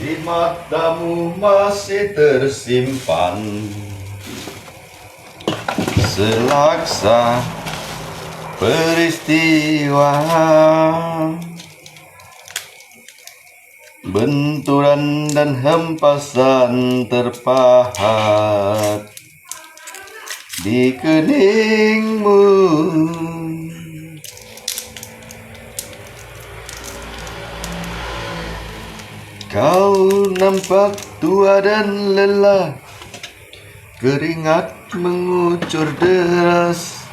Di matamu masih tersimpan selaksa peristiwa, benturan dan hempasan terpahat di keningmu. Kau nampak tua dan lelah, keringat mengucur deras,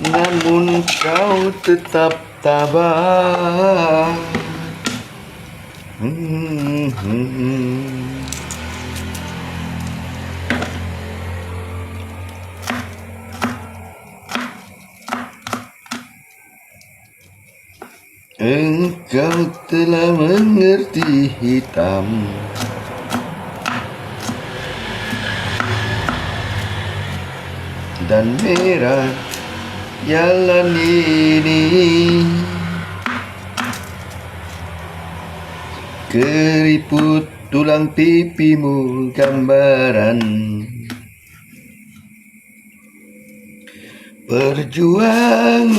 namun kau tetap tabah. Engkau telah mengerti hitam dan merah jalan ini, keriput tulang pipimu gambaran perjuangan.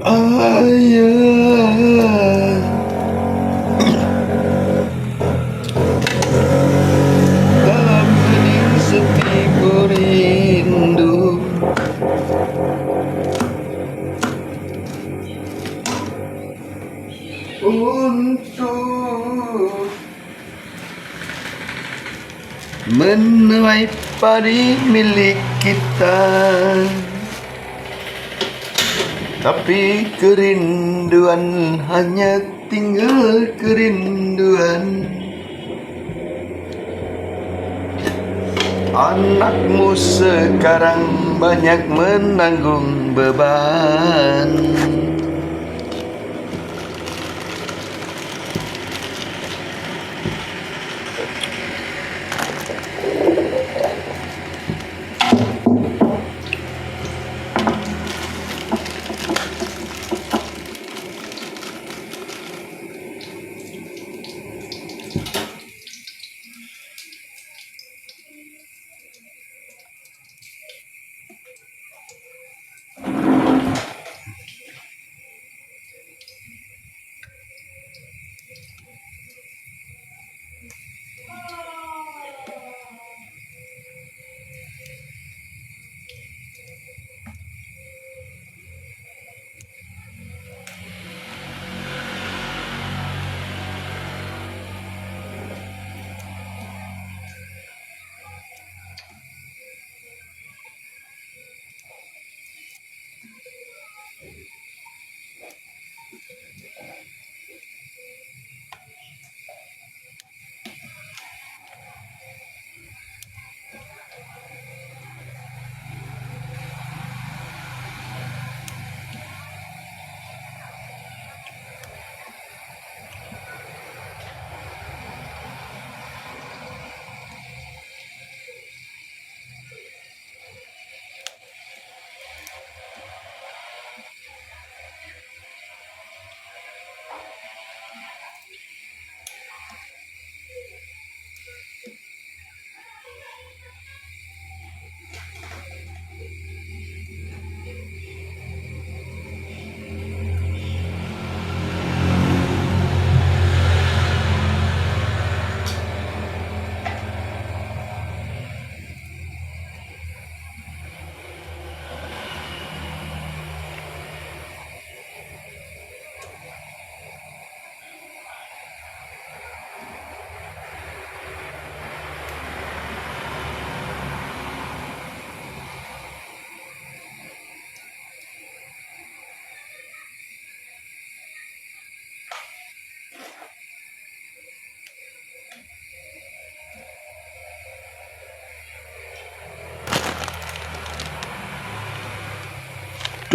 Ayah, dalam hening sepi rindu, untuk menuai padi milik kita. Tapi kerinduan hanya tinggal kerinduan. Anakmu sekarang banyak menanggung beban.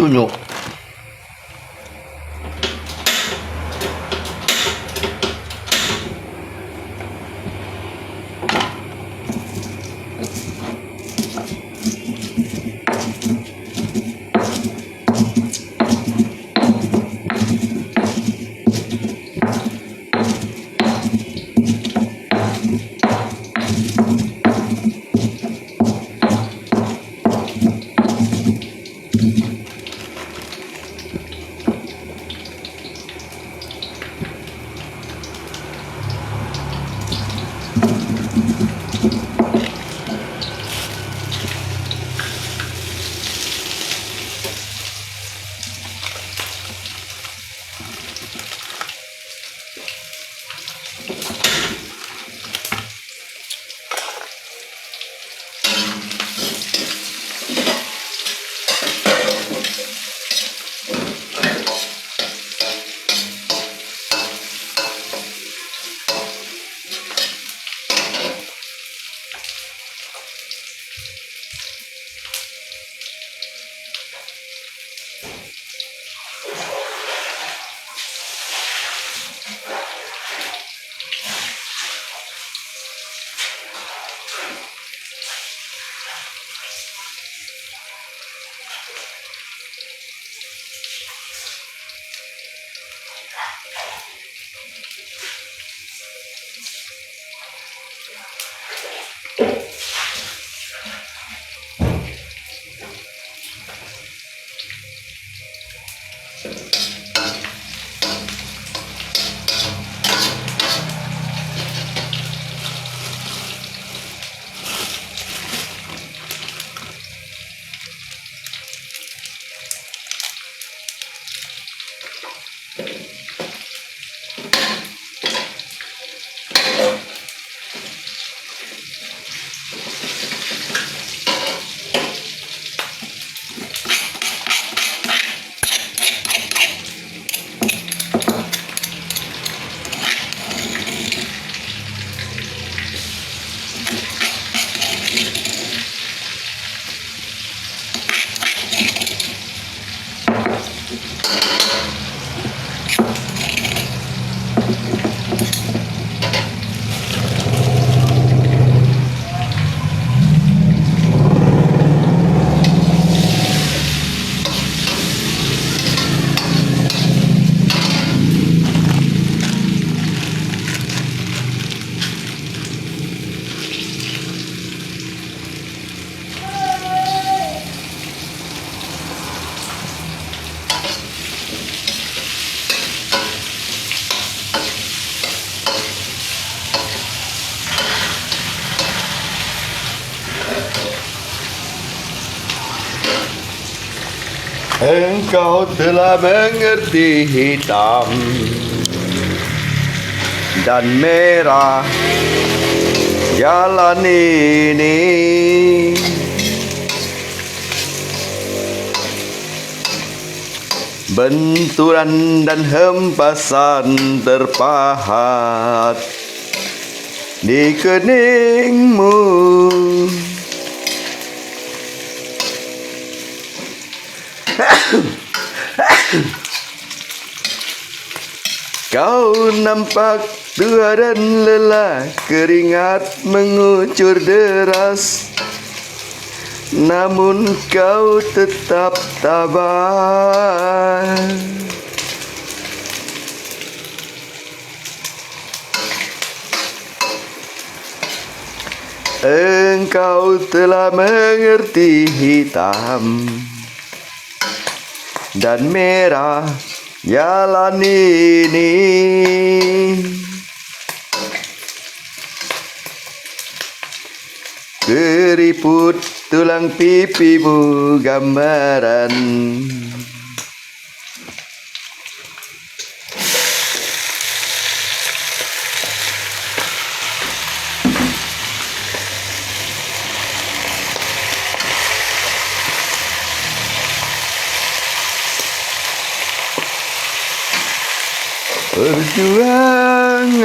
tunjuk. Engkau telah mengerti hitam dan merah jalan ini. Benturan dan hempasan terpahat di keningmu. Kau nampak tua dan lelah, keringat mengucur deras, namun kau tetap tabah. Engkau telah mengerti hitam dan merah jalan ini. Keriput tulang pipimu gambaran. Perjuangan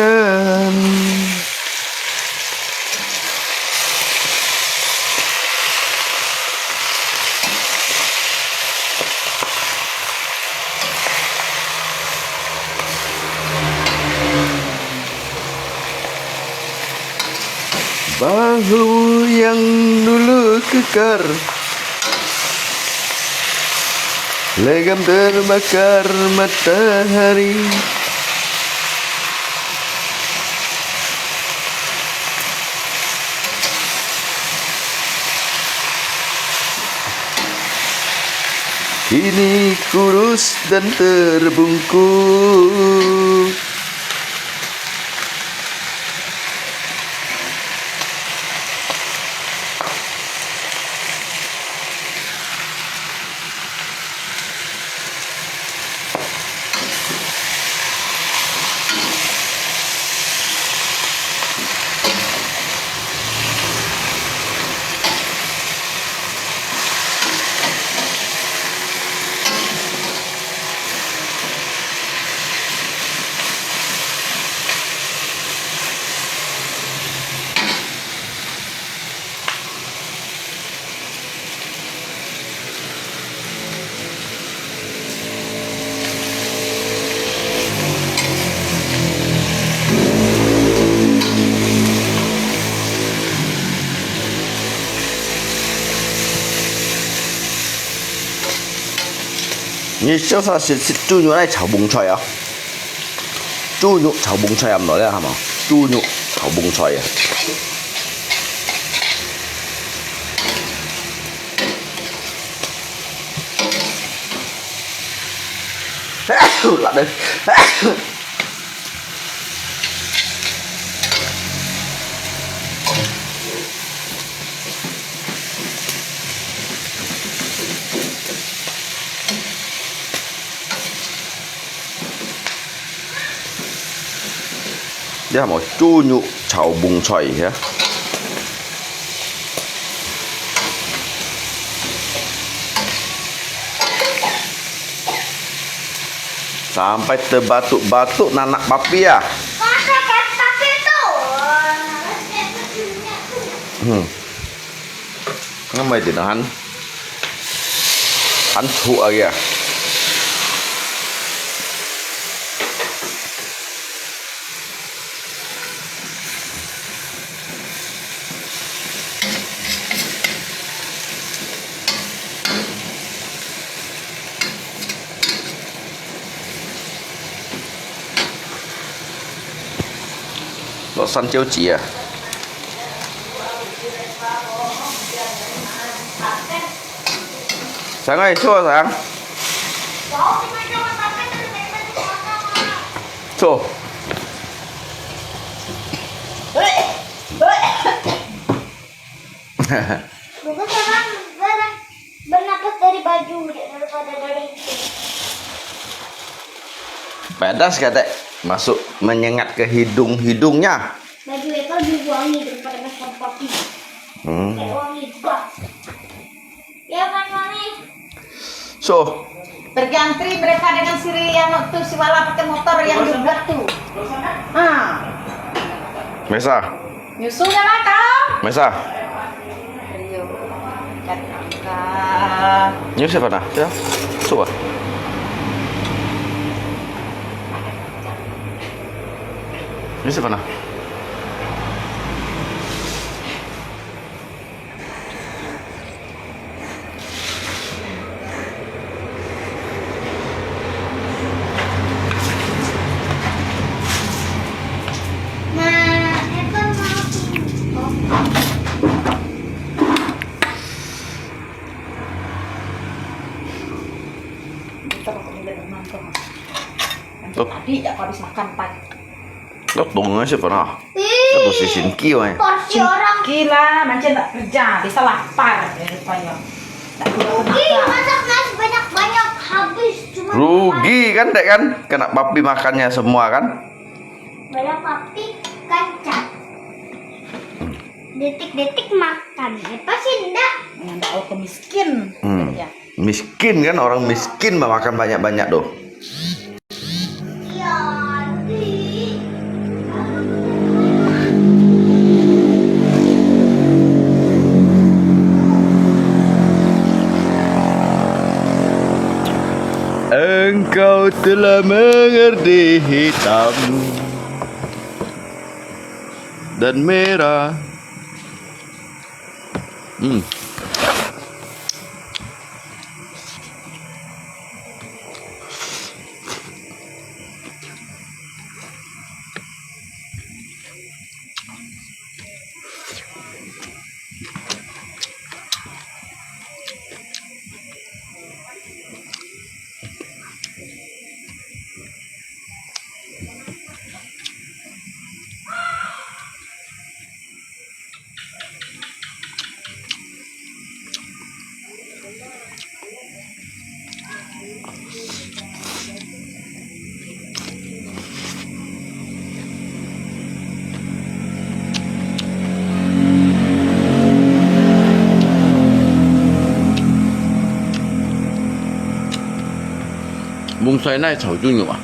Bahu yang dulu kekar, legam terbakar matahari. Kini kurus dan terbungkus. Như trước sau sẽ chú nhũ này炒蹦菜啊，豬肉炒蹦菜唔來咧係嘛？豬肉炒蹦菜啊！辣đến Đây là một chu nhụ chảo bùng choi ya. Sampai terbatuk-batuk nanak papi ya. Ngamai thì nó hắn thua kìa. Nó săn chiếu chỉ à. Sáng ơi, xua sáng. Xua. Bukan sekarang bernapas dari baju daripada dari itu. Pedas kata masuk menyengat ke hidungnya. Baju Eva lebih wangi daripada masker papi. Wangi juga. Ya kan wangi. So, pergi antri mereka dengan si Riano tuh si Wala pakai motor yang juga tuh. Mesa. Nyusulnya lah kau. Mesa. Ayo, cari angka. Ini siapa nah? Ya. Coba. Ini siapa nah? Tadi ya habis makan pagi. Nó tùng siapa nah? Nó tùng si Sinki weh. Porsi orang. Gila, macam tak kerja, bisa lapar rupanya. Rugi masak nasi banyak-banyak habis cuma. Rugi kan dek kan? Kena papi makannya semua kan? Banyak papi kacang. Detik-detik makan. Pasti enggak. Yang enggak auto miskin. Ya. Miskin kan, orang miskin makan banyak-banyak tuh. Iya, Engkau telah mengerti hitam dan merah อืม蒙塞奈炒猪肉啊。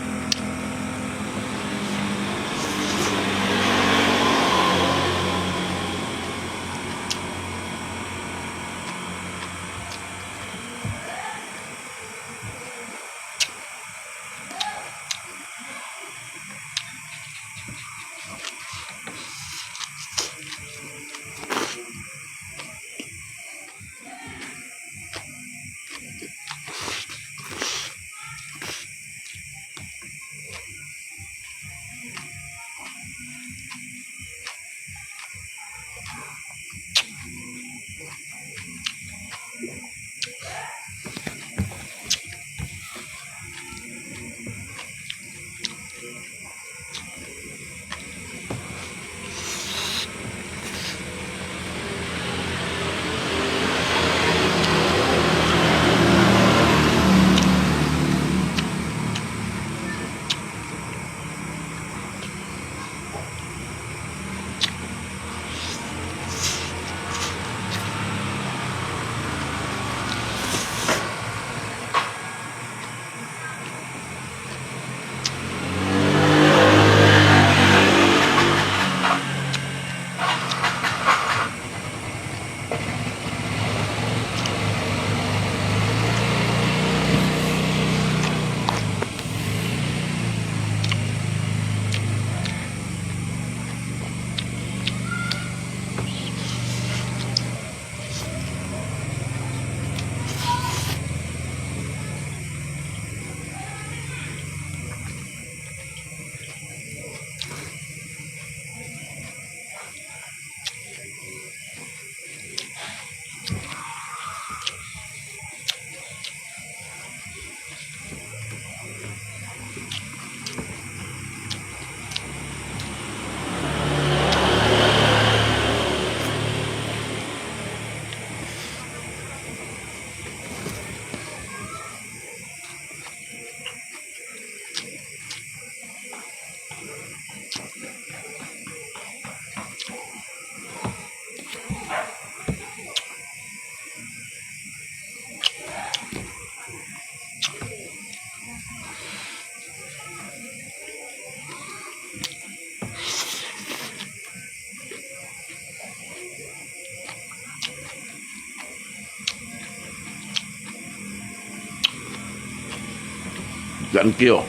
dẫn kiều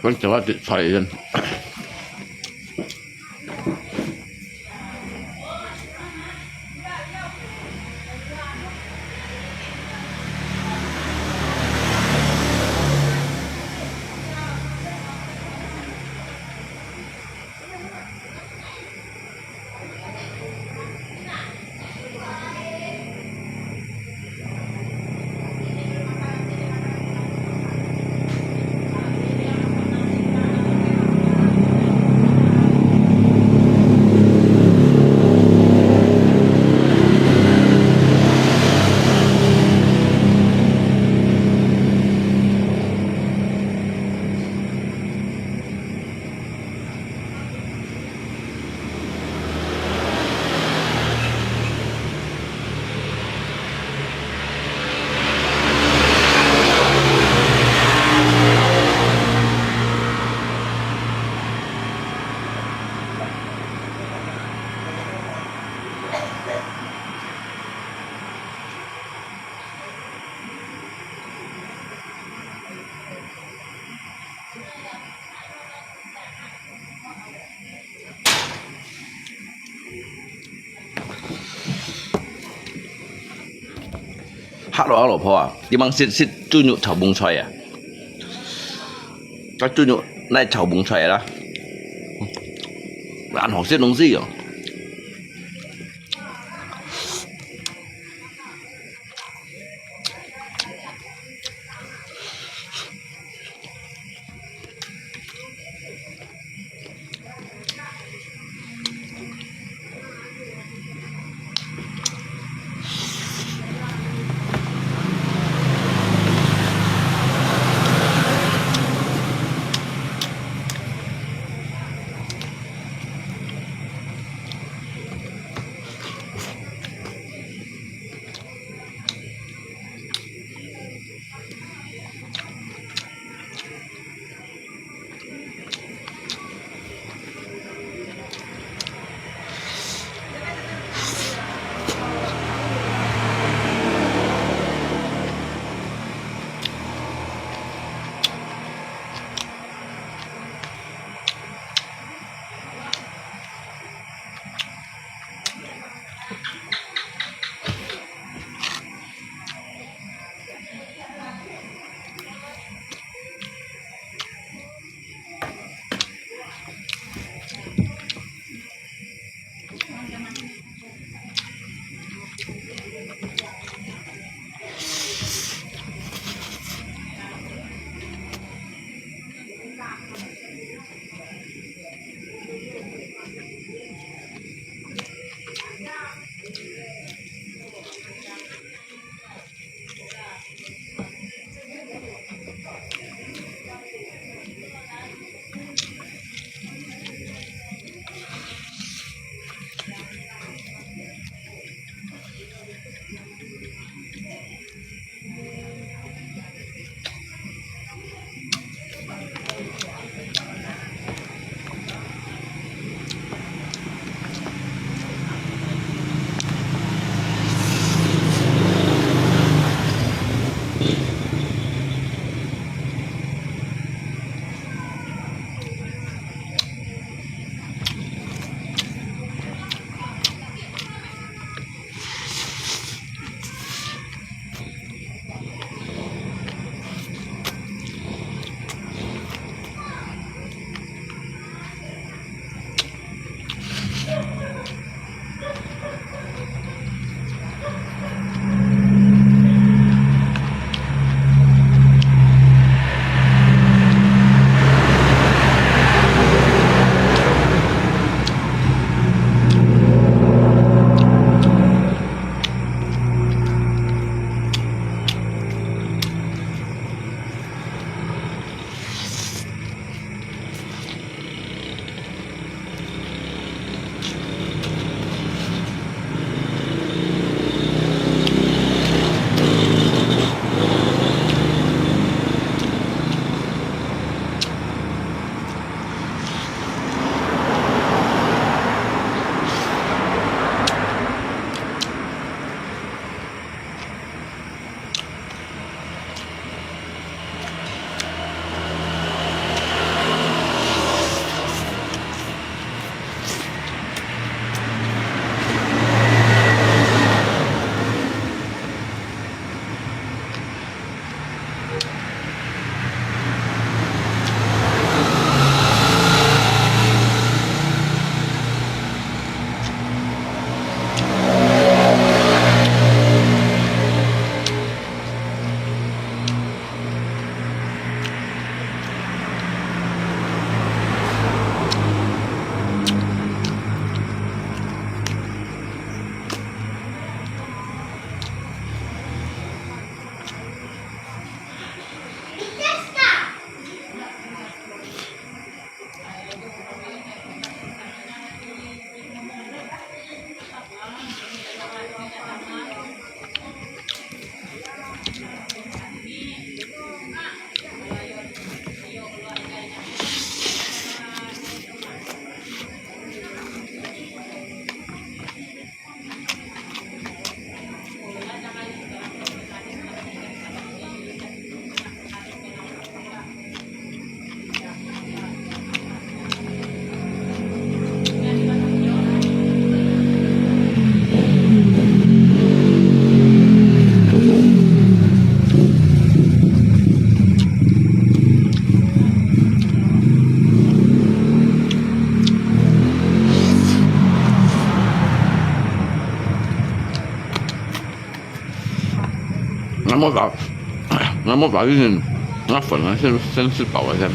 vẫn chỉ là phải dân 卡罗老婆啊，你忙是猪肉炒崩菜啊，cái猪肉này炒崩菜啦，ăn học些东西啊。那么把人那粉啊，先吃饱了先。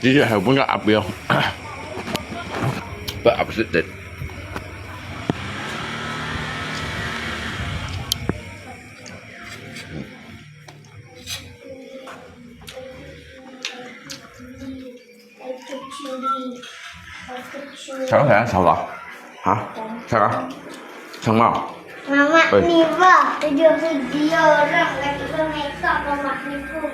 Ini hay pun nggak api ya, apa sedikit. Sao thế? Sao vậy? Hả? Sao đó? Sao mau? Mama, nih bah, video orang lagi make-up mama nih pun.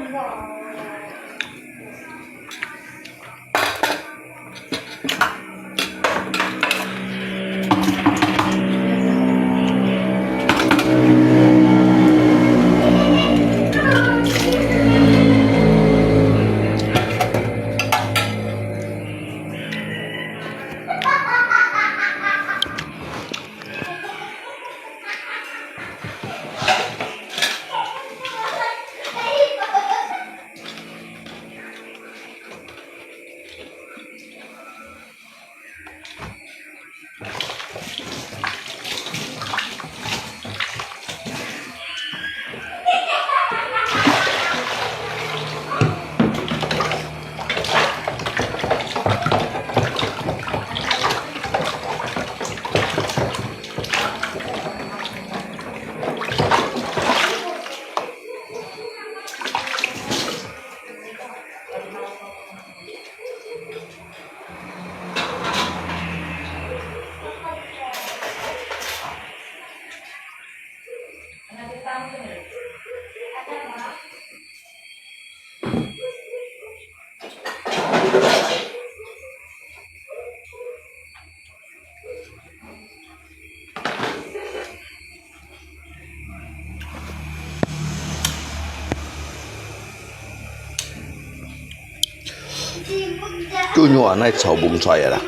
Chú nhỏ này chầu bùng xoài à?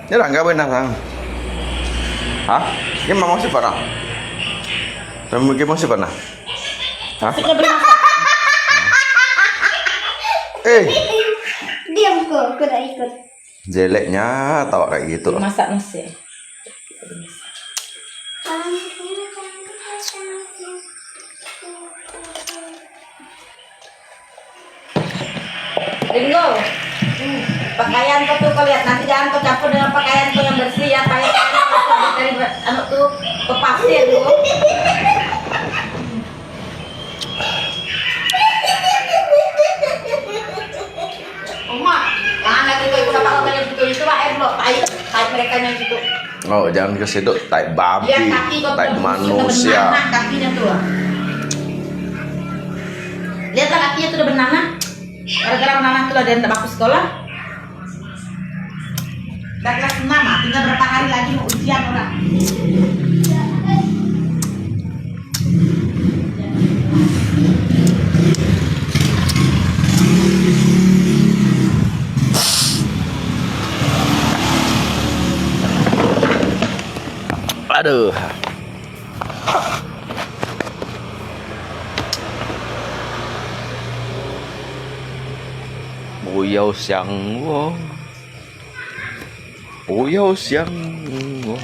Ini Rangga benar Rang? Hah? Ini mama masih pernah? Kamu mau masih pernah? Hah? Diam kok, aku udah ikut. Jeleknya tawa kayak gitu loh. Masak nasi. Ringo, pakaian kau tuh kau lihat nanti jangan kau campur dengan pakaian kau yang bersih ya, pakaian kau dari anu tuh kepas jangan kesedot tai babi, Lihat kaki kau tai tuh, manusia. sudah bernanah kakinya tuh. Lihatlah kakinya tuh udah bernanah. Gara-gara bernanah tuh ada yang tak bagus sekolah. Udah kelas 6, tinggal berapa hari lagi mau ujian orang. Aduh. Bù yêu xiang wo, bù yêu xiang wo.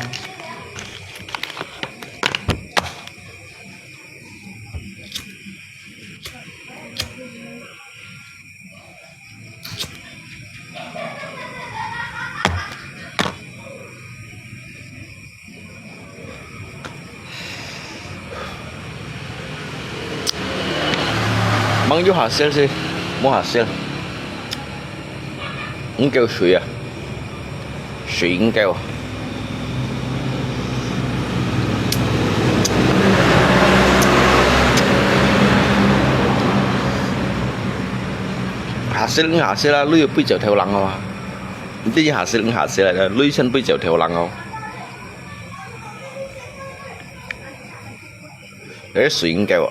Mang vô hasil sih, mau hasil. Ứng kêu suy à, suy ứng kêu. Hasil là lui bây giờ theo lăng không à? Tí hasil là lui sân bây giờ theo lăng không? Cái suy ứng kêu.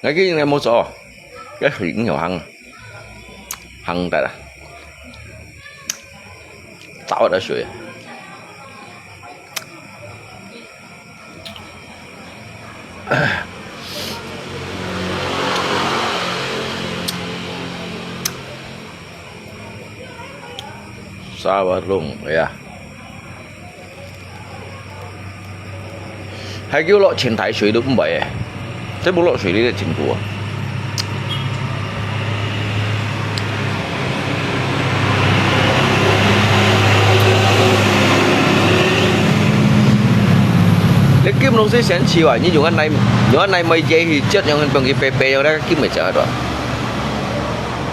Cái này mua sổ cái huyện nhiều hăng tại đó tạo ra suy sao luôn ya hay kêu lộ trên thái suy đúng vậy thế bố lộ suy đi là chính của cái kim nó sẽ sáng chiều à như dùng anh này mấy giây thì chết nhau bằng cái pp nhau đó kim mày chở rồi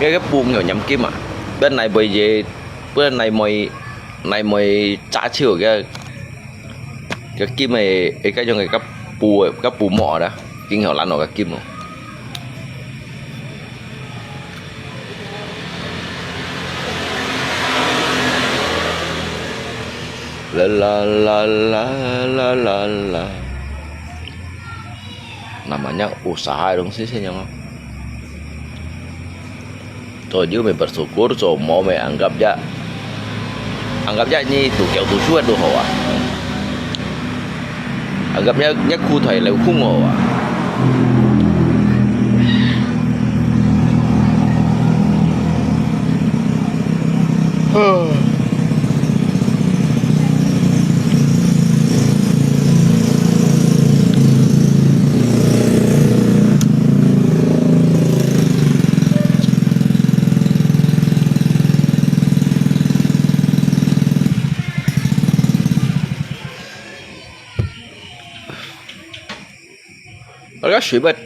cái buông nhỏ nhắm kim à bên này bây giờ bên này mày trả chiều cái kim này cái cho người các bù mỏ đó kinh họ lăn vào cái kim rồi la namanya usaha dong sih nyamuk thôi dia mày bersyukur so mau mày anggap aja ini tuh kiểu tuh suốt đồ hổ à anggap nhá khu thầy là khung hổ à cái suy bật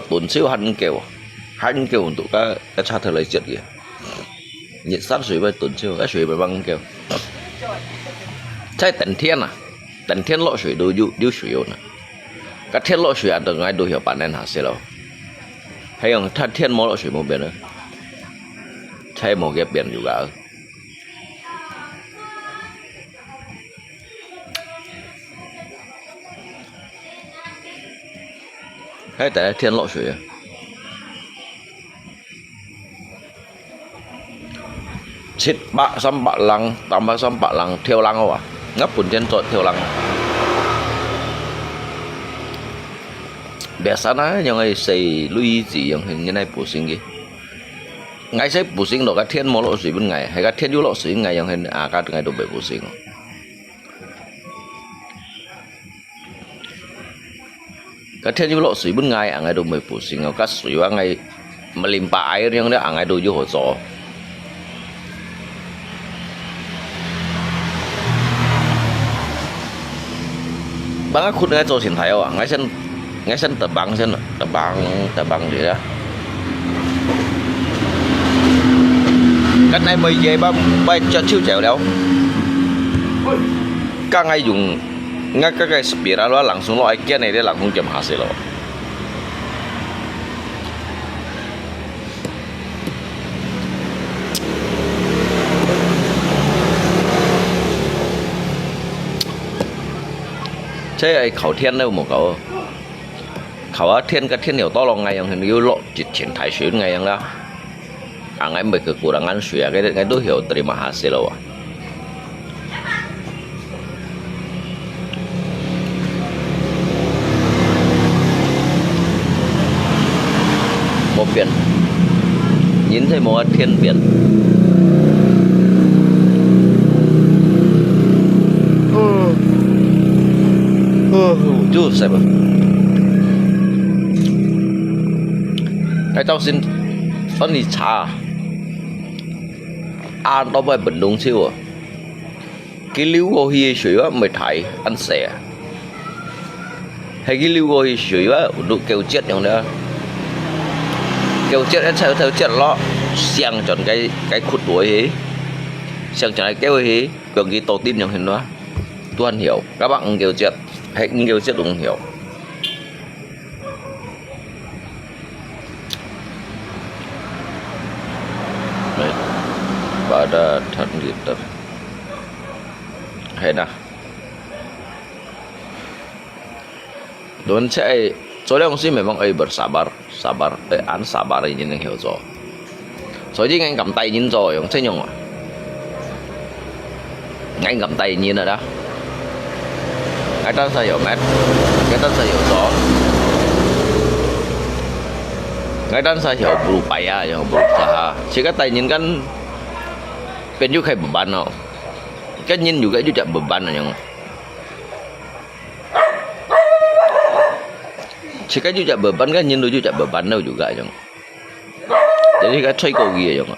tuần siêu hắn kêu untuk cái cha thờ lấy chuyện kìa nhiệt sát suy bật tuần siêu cái suy bật băng kêuใช่tận thiên lộ suy đồ du suy rồi nè cái thiên lộ suy ăn được ngay đồ hiểu bản nên hả sẽ đâu hay không thật thiên mô lộ suy một biển nữaใช่một cái biển juga hay tại thiên lộ suy chít bạ xăm bạ lăng tắm bạ xăm bạ lăng theo lăng không à ngấp bùn trên trộn theo lăng biasanya yang ai xây lui gì yang như này bổ sinh gì ngay xây bổ sinh đó cái thiên mô lộ suy bên ngày hay cái thiên du lộ suy ngày yang hình cái ngày đồ bể bổ sinh cái thiên du lộ suy bên ngày ngày đồ bể bổ sinh cái suy vào ngày melimpah air yang dia ngày đồ du hồ gió bang aku dengan cho xin thấy à ngay sân tập băng gì đó cái này mới về bay cho chiếu chèo đâu các ngay dùng ngay cái speed đó lặng xuống loại kia này để làm không chậm hạ xí rồi thế ấy khẩu thiên đâu một cậu khẩu thiên cái thiên nhiều to lòng ngay hình như lộ chỉ triển thái xuyên ngay đó à ngay mấy cái cụ đang ăn suy cái tôi hiểu từ mà hạ xí rồi một biển nhìn thấy một thiên biển chú xem mà cái tao xin phân đi trà ăn tao phải bẩn đúng siêu à cái lưu gô hi sủi á mày thải ăn xẻ hay cái lưu gô hi sủi á đủ kêu chết nhau nữa kêu chết anh theo chết lo xiang chọn cái khuất đuổi ấy xiang chọn cái kêu ấy cường cái tổ tin nhau hình đó tôi ăn hiểu các bạn kêu chết hay kêu chết đúng hiểu pada dan gitu hay don saya soalnya sih memang bersabar an sabar ini yang hiểu rõ soalnya anh cầm tay nhìn rồi không thấy nhung à anh cầm tay nhìn rồi đó cái đó sao hiểu mát cái đó sao hiểu rõ cái đó sao hiểu berupaya yang berusaha sih cái tay nhìn kanเป็นยุคใครbebanเนาะkan nhìn juga beban yang jika juga beban kan nhìn juga beban đâu juga yang jadi cái chơi cầu gì yang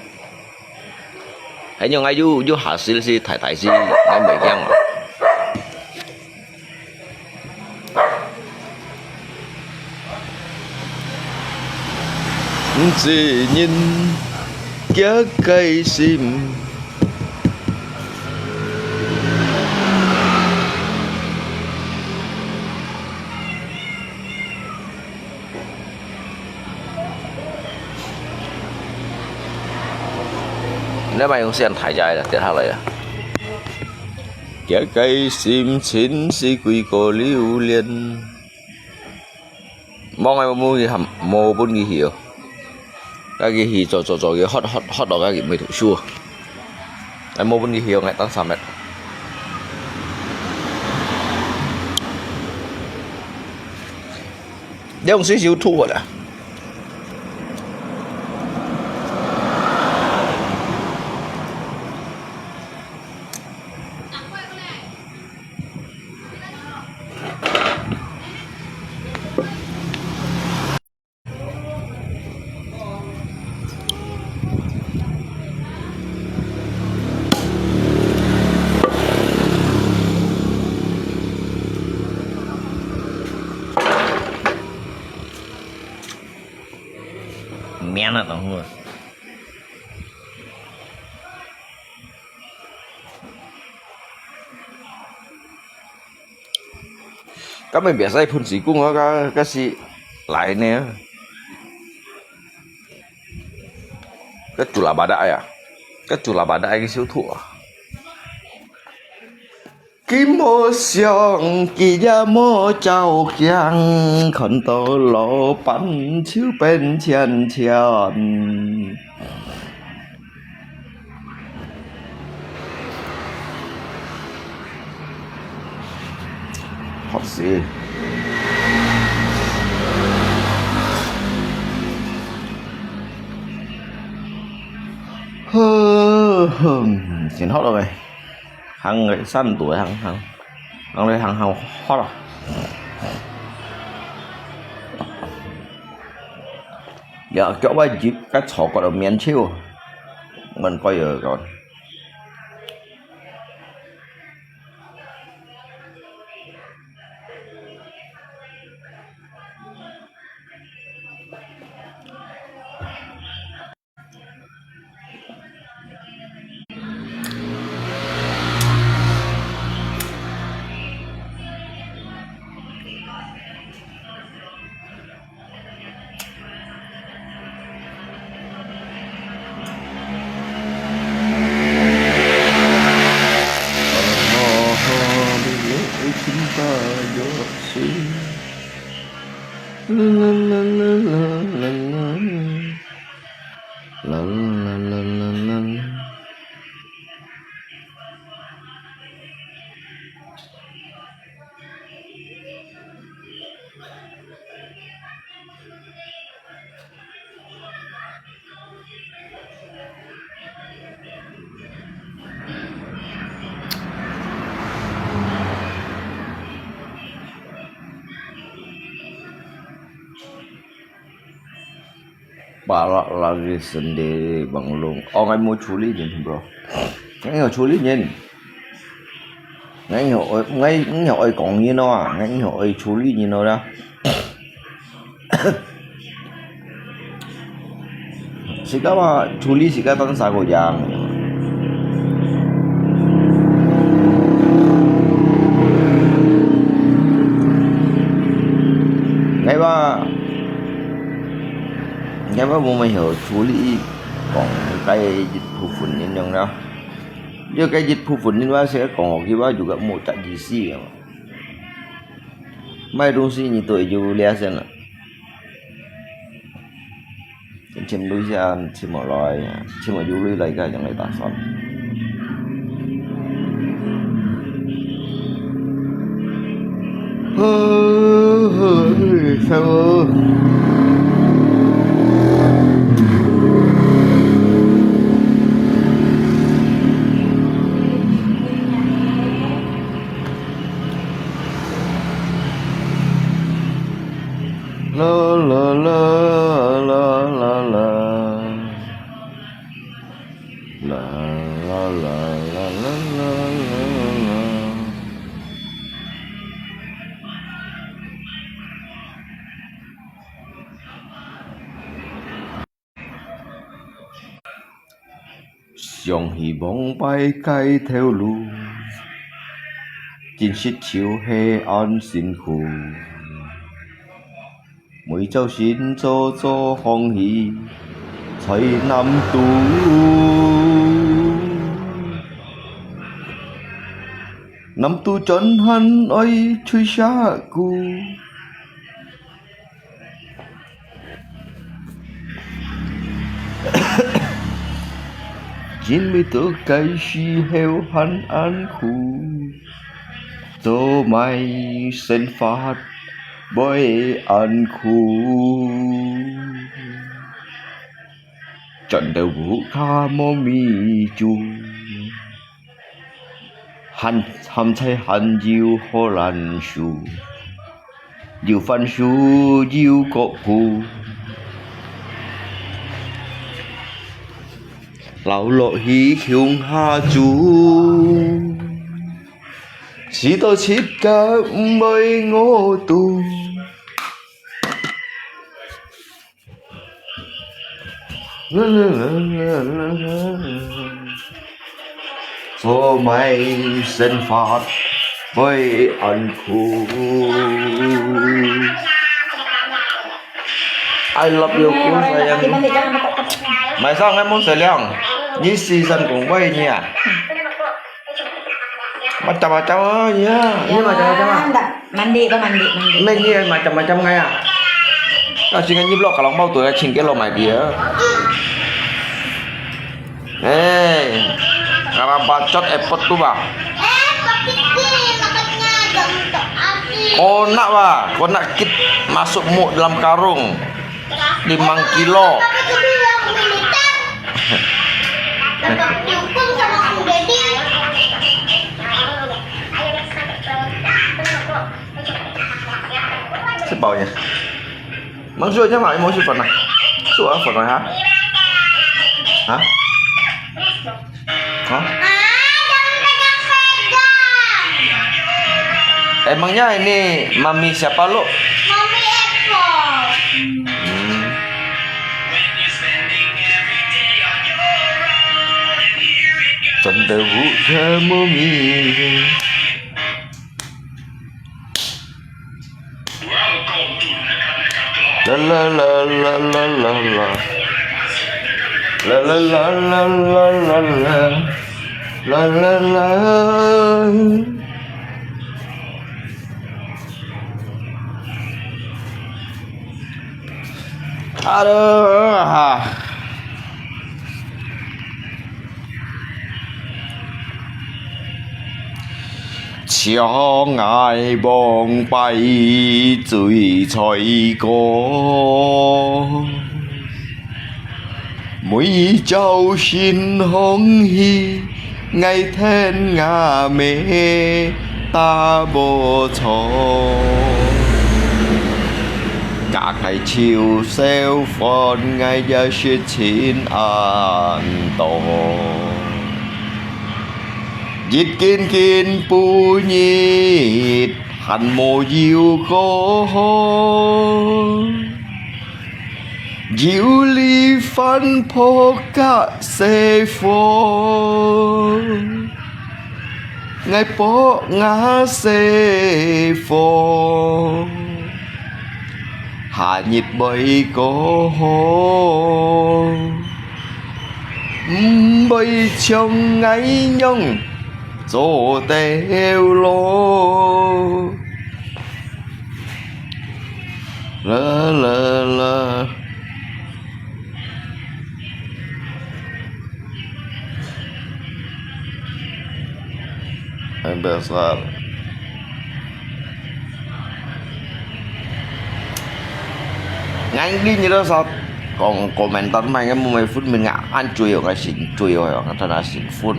hay yang ayu hasil sih thải sih ngay mấy yang chỉ nhìn cái cây sim nếu mày không xem thải dài là tiết hạ lại à cái cây sim chín si quỳ cổ lưu liên mong ai mua gì hầm mô bốn gì hiểu cái gì cho cái hot đó cái gì mới thủ xua em mua bốn gì hiểu ngay tăng 3 mét đeo xíu xíu thu rồi à mẹ nó không rồi các mình biết say phun xí cung nó cái gì lại nè cái chủ là bà đại à cái chủ là bà đại cái siêu thủ à kim mô xiong kỳ gia mô chào kiang khẩn tổ lộ bắn chiếu bên chân chân học gì xin hót rồi hàng người săn tuổi hàng đây hàng hót à giờ chỗ bây giờ cái sổ còn ở miền chiêu mình coi giờ rồi Balak lagi sendiri Bang Long. Oh, ngay mau culi nhìn bro. Ngay ngồi culi nhìn. Ngay ngồi còn như nó à, ngay ngồi culi như nó đó. Sika mà culi sika tăng sa của giang. Ngay ba bộ mày hiểu处理 còn cái dịch phụ phun nhân nhân đó. Nếu cái dịch phụ phun nhân ba sẽ còn cái ba juga mau tak gisi ya. Mai dong sih ni tu ju lihat sana. Chim đuôi ra chim một loài, chim một du lại cái chẳng lại tạt son. Sao? La la la la la la la la la la la la. Dòng hy vọng bay cây theo lũ, chính sách chiều hệ an sinh khu. Mỗi châu xin cho phong hỷ thấy năm tu. Năm tu chân hắn ơi chui xa cu. Chín mươi tớ cây si heo hắn an khu. Tô mày sen phát bởi an khu. Trận đầu vũ kha mô mi chu. Hắn hầm thay hắn diêu hô lan su. Diêu phan su diêu cổ khu. Lão lộ hí khiung ha chú. Chỉ tôi chít cả mới ngô tu. Số mày sinh phát với anh khu. I love you cô sayang. Mày sao ngay muốn sayang? Như season cũng vậy nhỉ? Macam-macam ya. Ini macam-macam. Mandi. Main ni macam-macam ngay à? Kau sini ni blok kalau mau tu ya cingkel lo mai dia. Karena bacot epot tu bang. Kau nak bah? Kau nak kit masuk mu dalam karung 5 kilo. Dapat dihukum sama Om Deddy. Sebaunya. Maksudnya mak mau super nah. Suah apa nah ha? Hah? Hah? Jangan pegang-pegang. Emangnya ini mami siapa lo? Mami Apple. Tanda buka mami. La la la la la la la. La la la la la la la. La la la. Aduh. Cho ngài bong bay dưới trời có mỗi châu xin hong hi ngày then ngà mê ta bồ cho cả ngày chiều xeo phòn ngày giờ sẽ chín an tổ Dít kiên pu nhịt hẳn mồ diêu có diêu li phân phô cả xe phô ngày bó ngã xe phô hạ nhịt bầy có bầy chồng ngay nhông dỗ tèo lô la la la em besar nhanh đi như đó sao còn komentar mày cái mấy phút mình ngã ăn chui ở cái xịn chui ở cái thằng nào xịn phun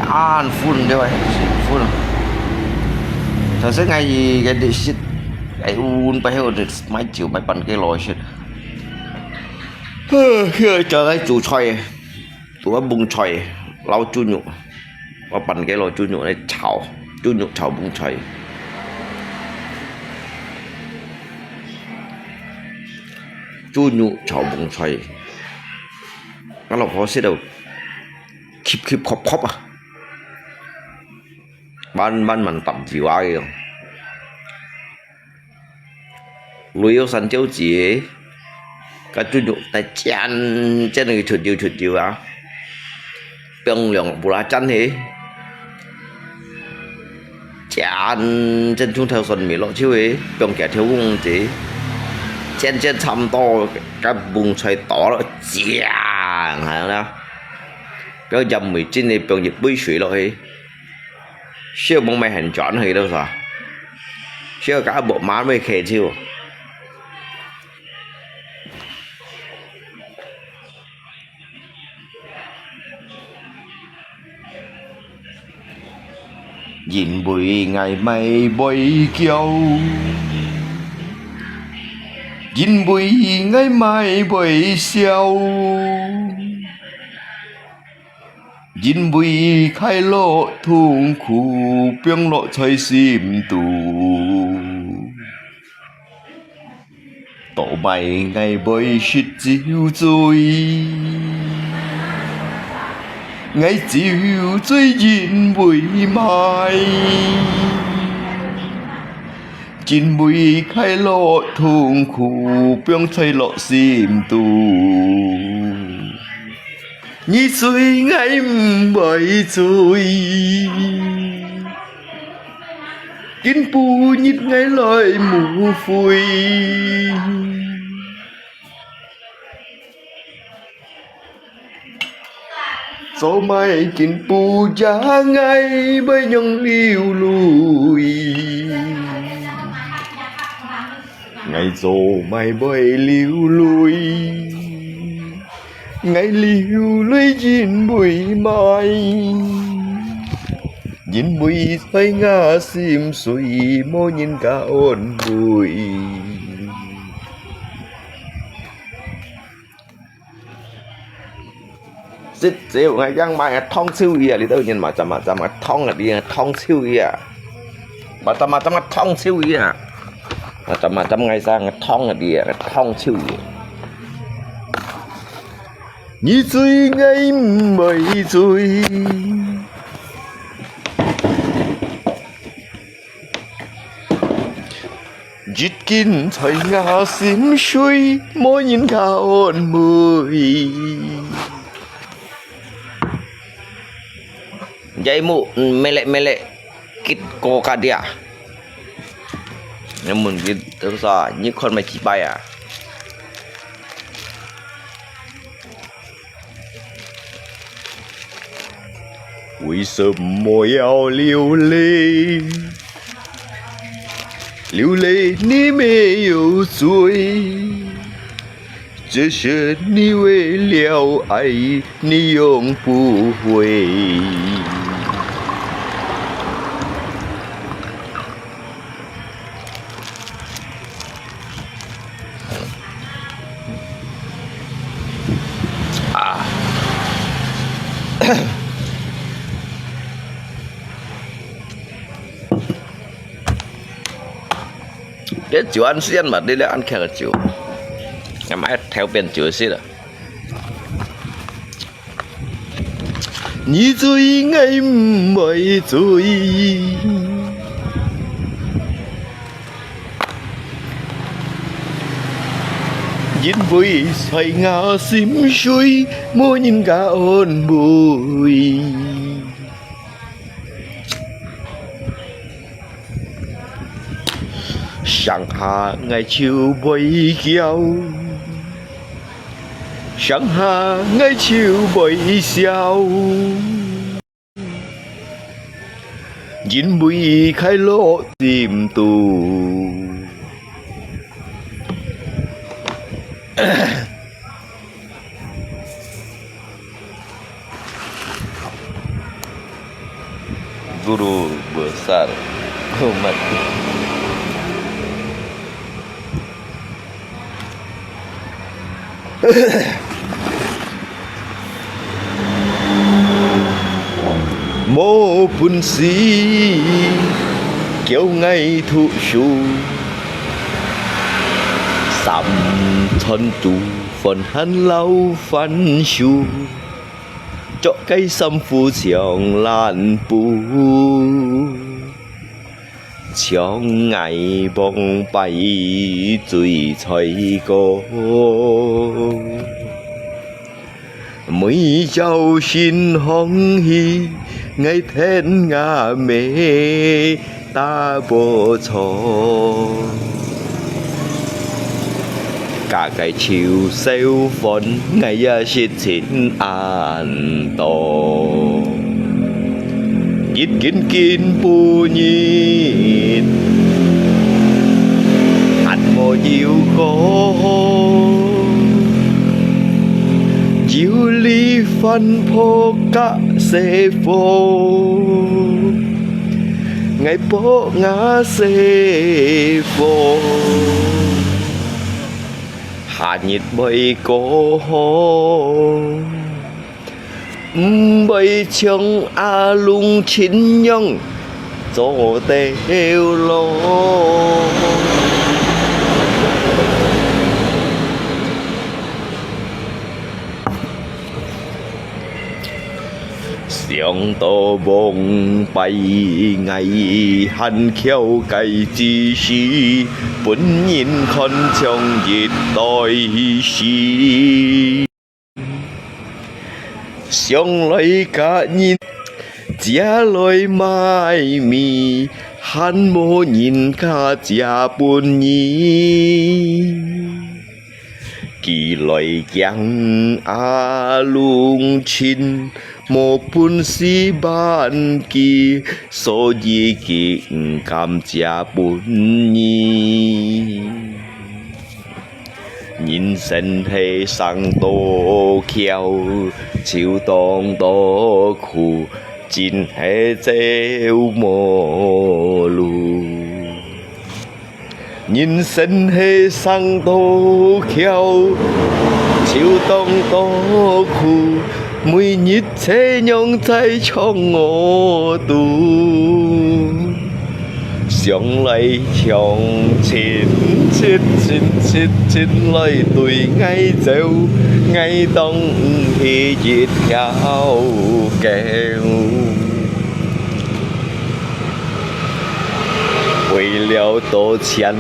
an phun đấy vậy phun thật sự ngày gì cái đi shit cái un phải hiểu được mấy chiều mấy bận cái lò shit khi chờ cái chủ xoay tụi bung xoay lau chu nhụ và bận cái lò chu nhụ này chảo chu nhụ chảo bung xoay chu nhụ chảo bung xoay cái lò khó sẽ đâu khip khop à ban mình tập gì quá kìa lùi yêu sẵn châu chỉ cái chú nhục tại chăn trên này chuột chiều á bông lượng bù lá chăn thế chăn trên chúng theo xuân mỹ lộ chiếu ấy bông kẻ thiếu cung chỉ trên chăm to cái bùng xoay tỏ nó chàng hay không nào cái dầm mỹ trên này bông dịch bơi水落去siêu bông mày hành chọn hay đâu rồi siêu cả bộ má mới khề chiêu nhìn bụi ngày mây bôi kiêu nhìn bụi ngày mai bôi xiao nhìn bụi khai lộ thùng khu biếng lộ chơi sim tù tổ mày ngày bơi shit chiều rồi ngày chiều rồi nhìn bụi mai nhìn bụi khai lộ thùng khu biếng chơi lộ sim tù như suy ngay bởi rồi kín pu nhít ngay lời mù phùi số mai kín pu giá ngay bởi nhông liêu lùi ngày số mai bởi liêu lùi ngày liều lấy chín bụi mai nhìn bụi say ngã sim suy mô nhìn cả ôn bụi xích xíu ngày giang mai thông siêu gì đi đâu nhìn mà chăm thông là đi thông siêu gì mà chăm thông siêu gì mà chăm ngày sang thông là đi thông siêu gì như suy ngay mây rồi dít kín thời ngã sim suy mỗi nhìn cả ôn mười dây mụ mê lệ kít cô cả đi à nhưng mình biết sao như con mày chỉ bay à 为什么要流泪？流泪你没有罪，这是你为了爱，你永不会。啊！Cái chỗ ăn xiên mà đi là ăn kẹo chỗ, em ai theo bên chỗ xiên à? 你最愛唔係罪，因為在我心碎，冇人家安慰。上下愛笑背叫，上下愛笑背笑，因為快樂tìm tù。Guru besar umat. Mô Bun Si kéo ngay thụ su sắm thân tù phần hắn lâu phân su cho cây sâm phu chiang lan pu trong ngày bông bay tùy trời cô mấy cháu xin hong hi ngày thiên ngà mê ta bố cho cả cái chiều sêu phấn ngày xin xin an tổ ít kín kín bu nhìn hạnh mô yêu khó chiều ly phân phô cả xe phô ngày bố ngã xe phô hạ nhiệt bầy cô hô bầy chồng a lung chín nhông cho têu lô xiong tô bông bay ngày hành khéo cây chi si vẫn nhìn con trong nhiệt tôi si xiong lấy cả nhìn chia lối mai mi hắn mô nhìn cả chia buồn nhi kỳ lời giang a lung chín một Bun Si ban kỳ số gì kỳ cảm chia buồn nhi nhìn sinh thế sang tô khéo chịu tông tô khu chín hệ treo mồ lù nhìn sinh thế sang tô khéo chịu tông tô khu mùi nhít thế nhông tay cho ngô tu xiong lấy chồng chín chín chín chín chín lấy tuổi ngay dâu ngay đông thì giết nhau kèo为了多钱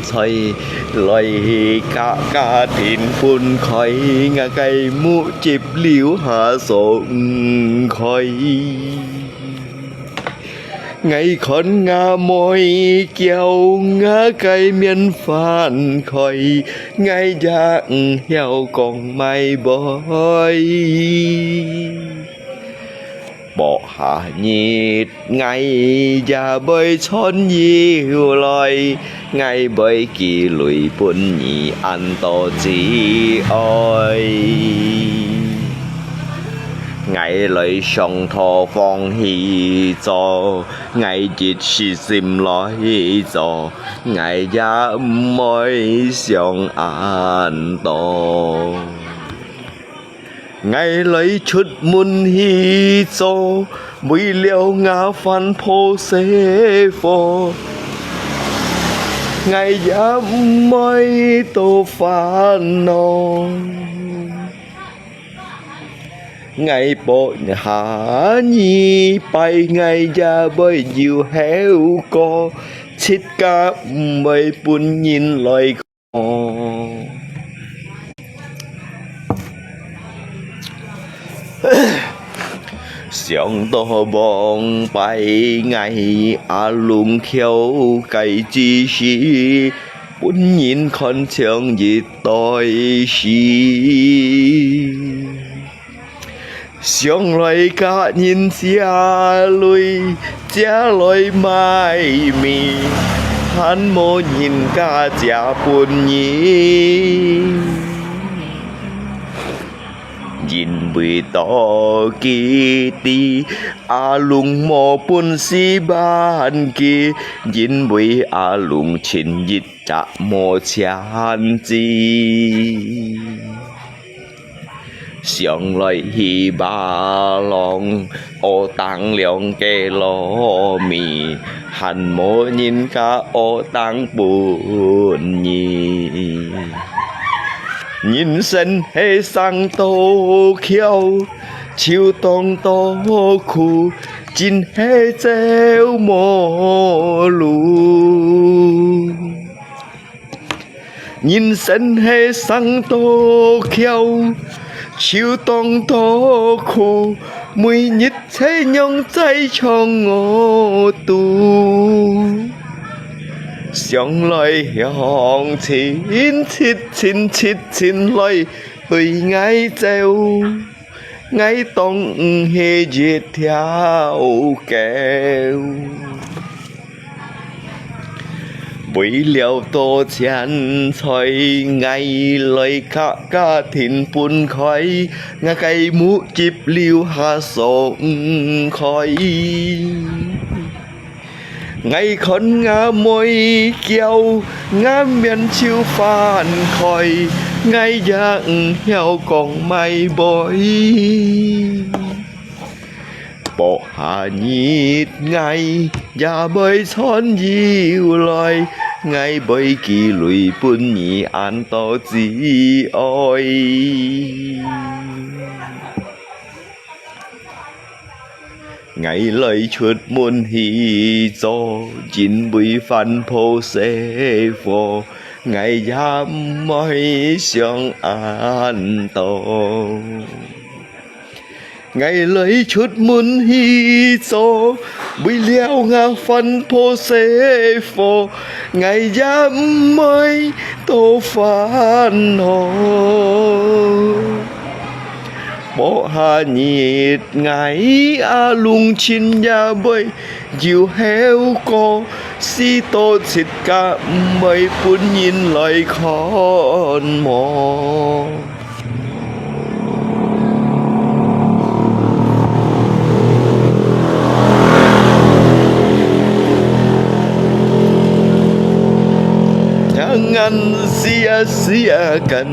财来cả tiền phun khói ngà cây mũ chịp liễu hạ sộn khói ngày con ngà môi kéo ngà cây miên phản khói ngày dạng heo còn mai bói Bộ hạ nhiệt ngày già bơi chốn nhiều loài ngày bơi kỳ lùi bún nhị ăn tổ chỉ ơi ngày lấy sông thọ phong hì cho ngày dịch sĩ sim lo hì cho ngày gia mới sông an tổ ngày lấy chút muôn hi cho mũi liêu ngã phan phô xế phô ngày gia mới tô phan non ngày bộ hạ nhi bay ngày gia bơi diều héo co chít cá mây bún nhìn lời co sông to bong bay ngày lùng khéo cây chi xí bún nhìn con trường gì tôi xí sông loài cá nhìn xa lui cha loài mai mì hắn mô nhìn cá cha buồn nhí nhìn bụi to kỳ tì lùng mô bún si ban kỳ nhìn bụi lùng chín yết chạ mô chán chi sông loài hi ba long ô tăng lượng kê lô mì hàn mô nhìn cả ô tăng buồn nhì nhìn sân hê sang tô khiêu chiều tông tô khu chín hê treo mô lù nhìn sân hê sang tô khiêu chiều tông tô khu mùi nhít thấy nhông tay cho ngô tu sông loài hòn chín loài tùy ngay treo ngay tông hê dệt theo kèo bụi liều tô chán xoay ngày lời cá thìn bún khói ngã cây mũ chip liêu hà sông khói ngày khốn ngã môi keo ngã miền chiêu phan khói ngày dạng heo còn may bối bộ hạ nhít ngày già bơi xón diều loài ngày bơi kỳ lùi bún nhị ăn to gì ôi ngày lời chuột muôn hì cho chín bụi phan phô xế phô ngày già mới sông an tổ ngày lấy chút muôn hi cho bụi liao ngã phân phô xế phô ngày già mới tô phan hồ bộ hạ nhiệt ngày lùng chín nhà bơi diều héo co si tô thịt cá mây bún nhìn lời khôn mò jangan sia-siakan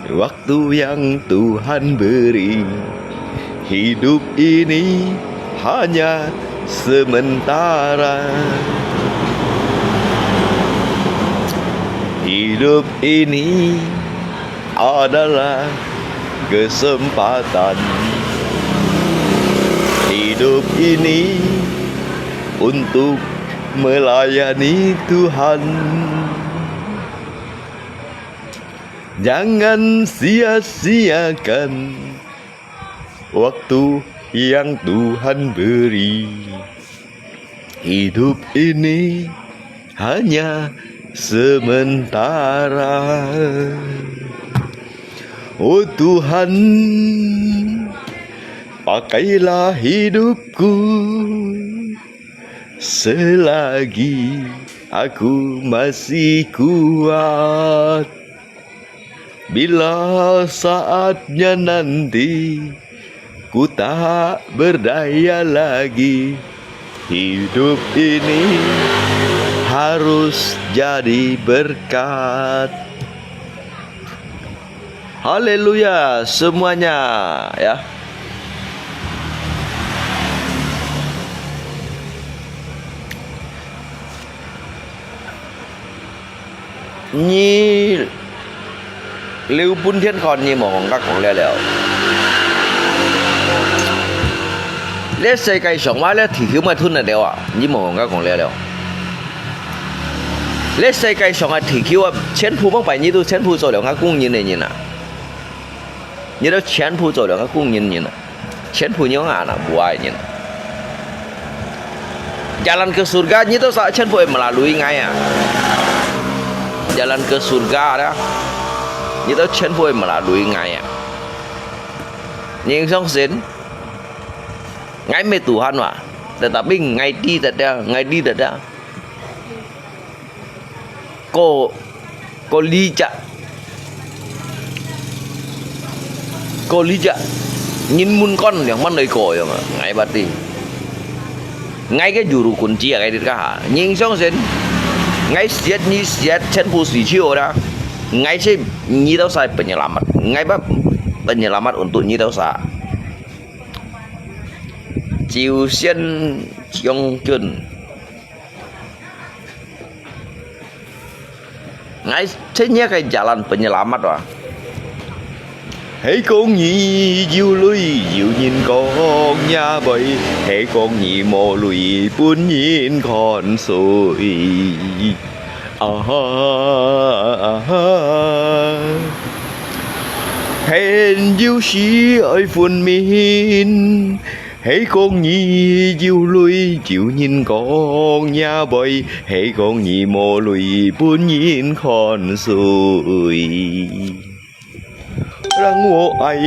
waktu yang Tuhan beri. Hidup ini hanya sementara. Hidup ini adalah kesempatan. Hidup ini untuk melayani Tuhan. Jangan sia-siakan waktu yang Tuhan beri. Hidup ini hanya sementara. Oh Tuhan, pakailah hidupku selagi aku masih kuat. Bila saatnya nanti ku tak berdaya lagi, hidup ini harus jadi berkat. Haleluya semuanya ya. Nhi Lưu Bún Thiên Còn như một hòn đất còn leo leo. Lấy世界上話咧，條橋咪吞嚟掉啊！呢冇人家講了了。呢世界上嘅條橋啊，全部幫拜你都全部做兩個工人嚟人啊！你都全部做兩個工人人啊，全部những anak buah人。Jalan ke surga ni tu全部melalui ngai ah. Jalan ke surga đó, ni tu全部melalui ngai ah. Nhưng trong sin Ngay mê Tuhan mà, tetapi ngay đi tidak. Ko lija, nhìn mun con yang mana iko yang ngay berarti, ngay cái juru kunci ya kayak itu nhưng xong sen, ngay siat ni siat cenpu sicio dah, ngay sih ni tahu saya penyelamat, ngay penyelamat untuk ni tahu saya. Chiều Xiên Trong Chun Ngay thế nhé cái jalan penyelamat wah. Hãy con nhị diêu lùi diệu nhìn con nhà bầy, hãy con nhị mò lùi buôn nhìn con sôi. Hẹn diêu sĩ ơi phun min, hãy con nhị diêu lùi chịu nhìn con nhà bầy, hãy con nhị mò lùi buôn nhìn con sôi.让我爱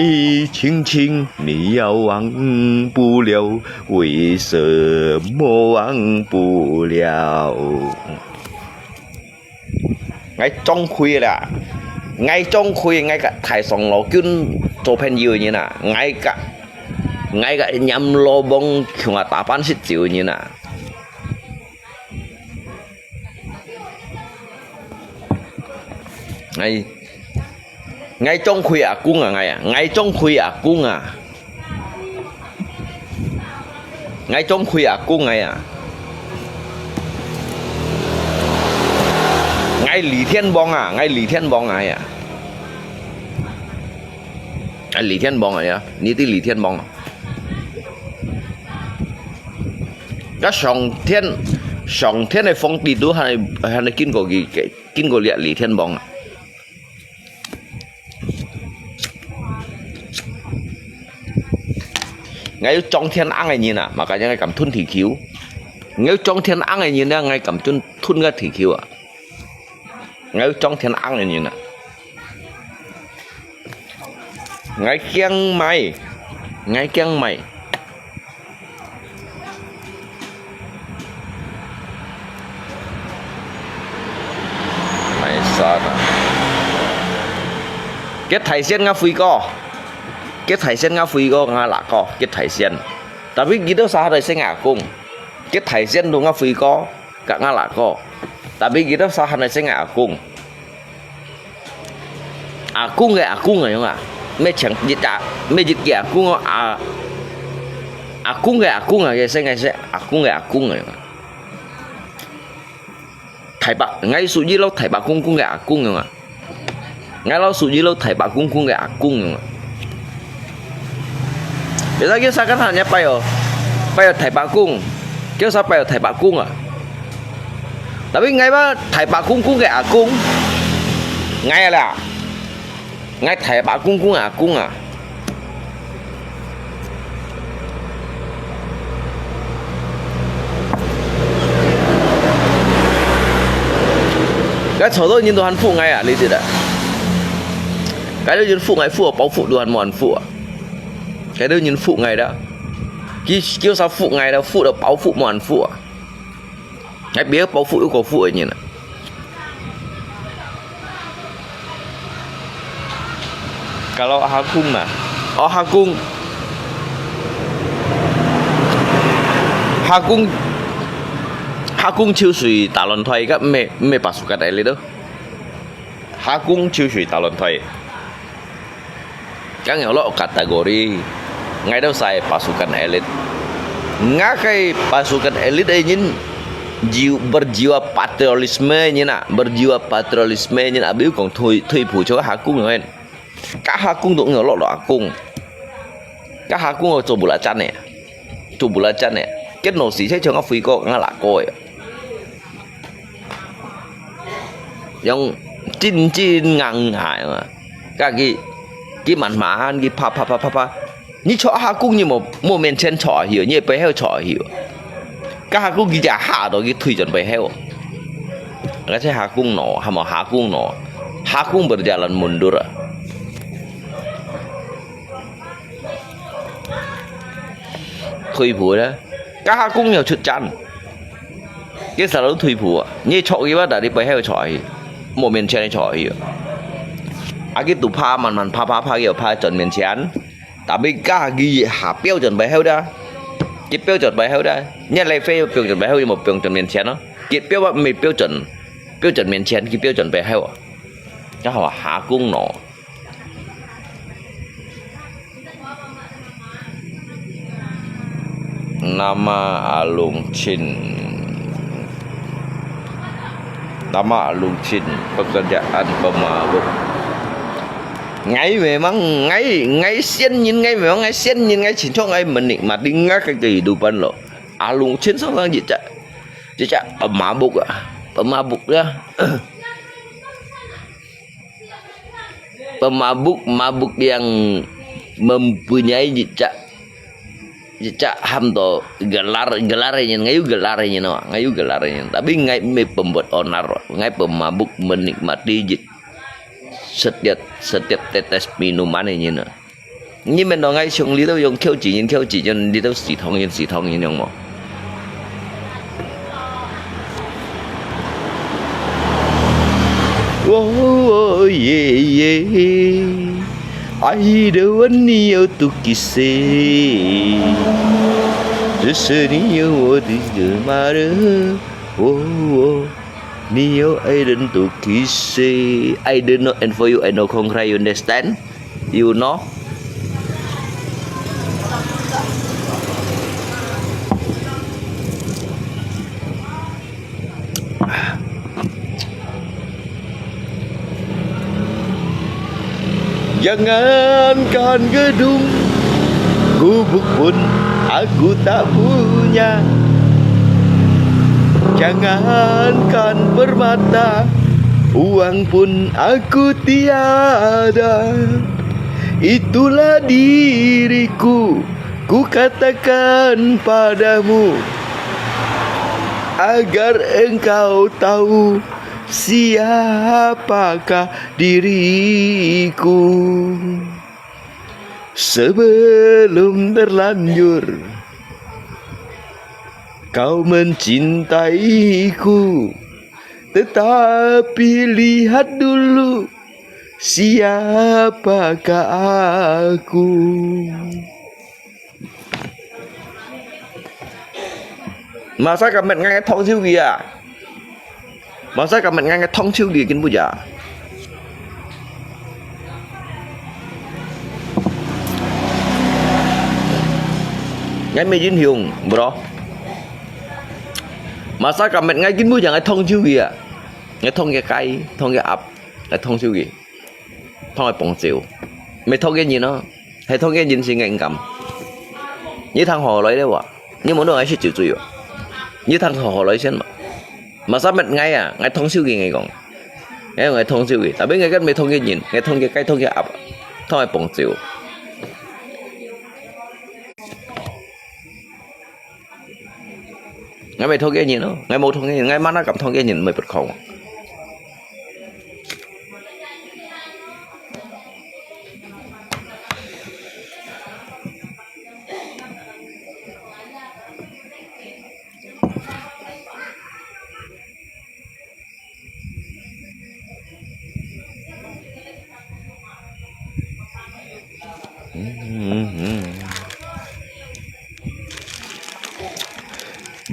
轻轻，你要忘不了，为什么忘不了？ ngay trong khuya là ngay trong khuya ngay cả thải sòng lò kün cho pen nhiều như nè, ngay cả nhâm lô bông khung à tạ pan xịt chịu như nè. Ngay trong khuya cung à, ngay trong khuya cung à, ngay trong khuya cung à. Ngay Lý Thiên Bong à, ngay Lý Thiên Bong à, ngay Lý Thiên Bong à, ní tí Lý Thiên Bong. Các sòng thiên này phong tì tú hay kinh cổ gì kinh cổ liệt Lý Thiên Bong à. Ngay trong thiên ăn này nhìn à, mà cả ngay cầm thun thị khiếu. Ngay trong thiên ăn này nhìn à, ngay cầm thun ra thị khiếu à. Ngay trong thiên ăn này nhìn nè, ngay kiêng mày, ngay kiêng mày, mày sao nè, kết thải xiên ngã phi co, kết thải xiên ngã phi co ngã lạ co, kết thải xiên, tapi gitu sah dari saya ngakung, kết thải xiên đồ ngã phi co, cả ngã lạ co. Tapi kita sahan này sẽ ngại akung rồi không ạ? Mấy chẳng dịch à, mấy dịch kia akung à, akung rồi sẽ ngay sẽ akung rồi không ạ? Thải bạc ngay số gì lâu thải bạc cung rồi akung rồi ạ? Ngay lâu số gì lâu thải bạc cung rồi akung rồi ạ? Bây giờ kita sakan hanya payo thải bạc cung, kita sao payo thải bạc cung à? Tapi ngay ba thải bạc cung cái cung ngay là ngay thải bạc cung à. Cái chỗ tôi nhìn đồ hắn phụ ngay à, lý gì đấy. Cái đó nhìn phụ ngay phụ bảo phụ đồ hắn mòn phụ à. cái đó nhìn phụ ngày đó kêu sao phụ ngày đó phụ được báo phụ mòn phụ à ngay biết báo phụ yêu cầu phụ ở nhìn à kalau hakung mà hakung chiêu suy打轮胎个没pasukan elit đó hakung chiêu suy打轮胎cái nhiều lo kategori ngay đâu sai pasukan elit ngã cái pasukan elit ấy nhìn berjiwa patriotisme như nè berjiwa patriotisme như nè biểu còn thôi phụ cho các hakung rồi các hakung cũng nhiều lo hakung các hakung ở chỗ bù la chăn này kết nối xí cho các phi có ngã lạ coi yang chin ngang hải mà các cái màn mà cái pa你坐下公你冇面前坐去，你背後坐去，家下公佢就下到佢推進背後，而且下公攞係咪下公攞？下公 berjalan mundur， 退步咧，家下公又出陣，cái時候退步啊！你坐嘅話，但係你背後坐去，冇面前坐去，cái tụ pa慢pa又pa進面前。Tapi cả ghi hạ標準bài heo đó, cái標準bài heo đó, nhất là phê標準bài heo một標準miền Trung đó, cái標chuẩn miền Trung cái標chuẩn bài heo, chắc là hạ cung nọ, nama alung chin pekerjaan pemabuk. Ngay memang ngay sen nhìn ngay memang ngay sen nhìn ngay chính cho ngay mình mà đi ngã cái gì đủ bận rồi alung trên sao ngang gì chả pemabuk đó mabuk yang mempunyai jejak hamdo gelarnya ngayu gelarnya tapi ngay pembuat onar ngay pemabuk menikmati setiap tetes minuman ini nè, nhưng mình nói ngay chung lý đâu dùng kêu chỉ cho đi đâu xì thông như nhau mà, oh yeah ai đâu anh yêu tu kise, sesenio di gemara, oh Neo I don't to kiss I don't know and for you I know Kongrai you understand you know jangankan gedung gubuk pun aku tak punya. Jangankan permata, uang pun aku tiada. Itulah diriku, ku katakan padamu, agar engkau tahu siapakah diriku. Sebelum terlanjur kau mencintaiku, tetapi lihat dulu siapakah aku. Mà sao các bạn nghe thông siêu gì à? Mà sao các bạn nghe thông siêu gì kiến bây giờ? Nghe mấy dính hiền bro. Mà sao các bạn ngay kín bây giờ ngay thông siêu gì à? Ngay thông cái cây, thông cái ập, lại thông siêu gì? Thông cái bông siêu. Mày thông cái gì nó? Hay thông cái gì xin ngay cầm? Như thằng hồ lấy đấy ạ. Nhưng muốn đồ ngay sẽ chịu chịu. Như thằng hồ lấy xem mà. Mà sao bạn ngay à? Ngay thông siêu gì ngay còn? Ngay thông siêu gì? Tại biết ngay cái mày thông cái gì? Ngay thông cái cây, thông cái ập, thông cái bông siêu. Ngay mày thôi cái nhìn nó, ngay một thôi cái nhìn, ngay mắt nó cầm thôi cái nhìn mày bật khổng.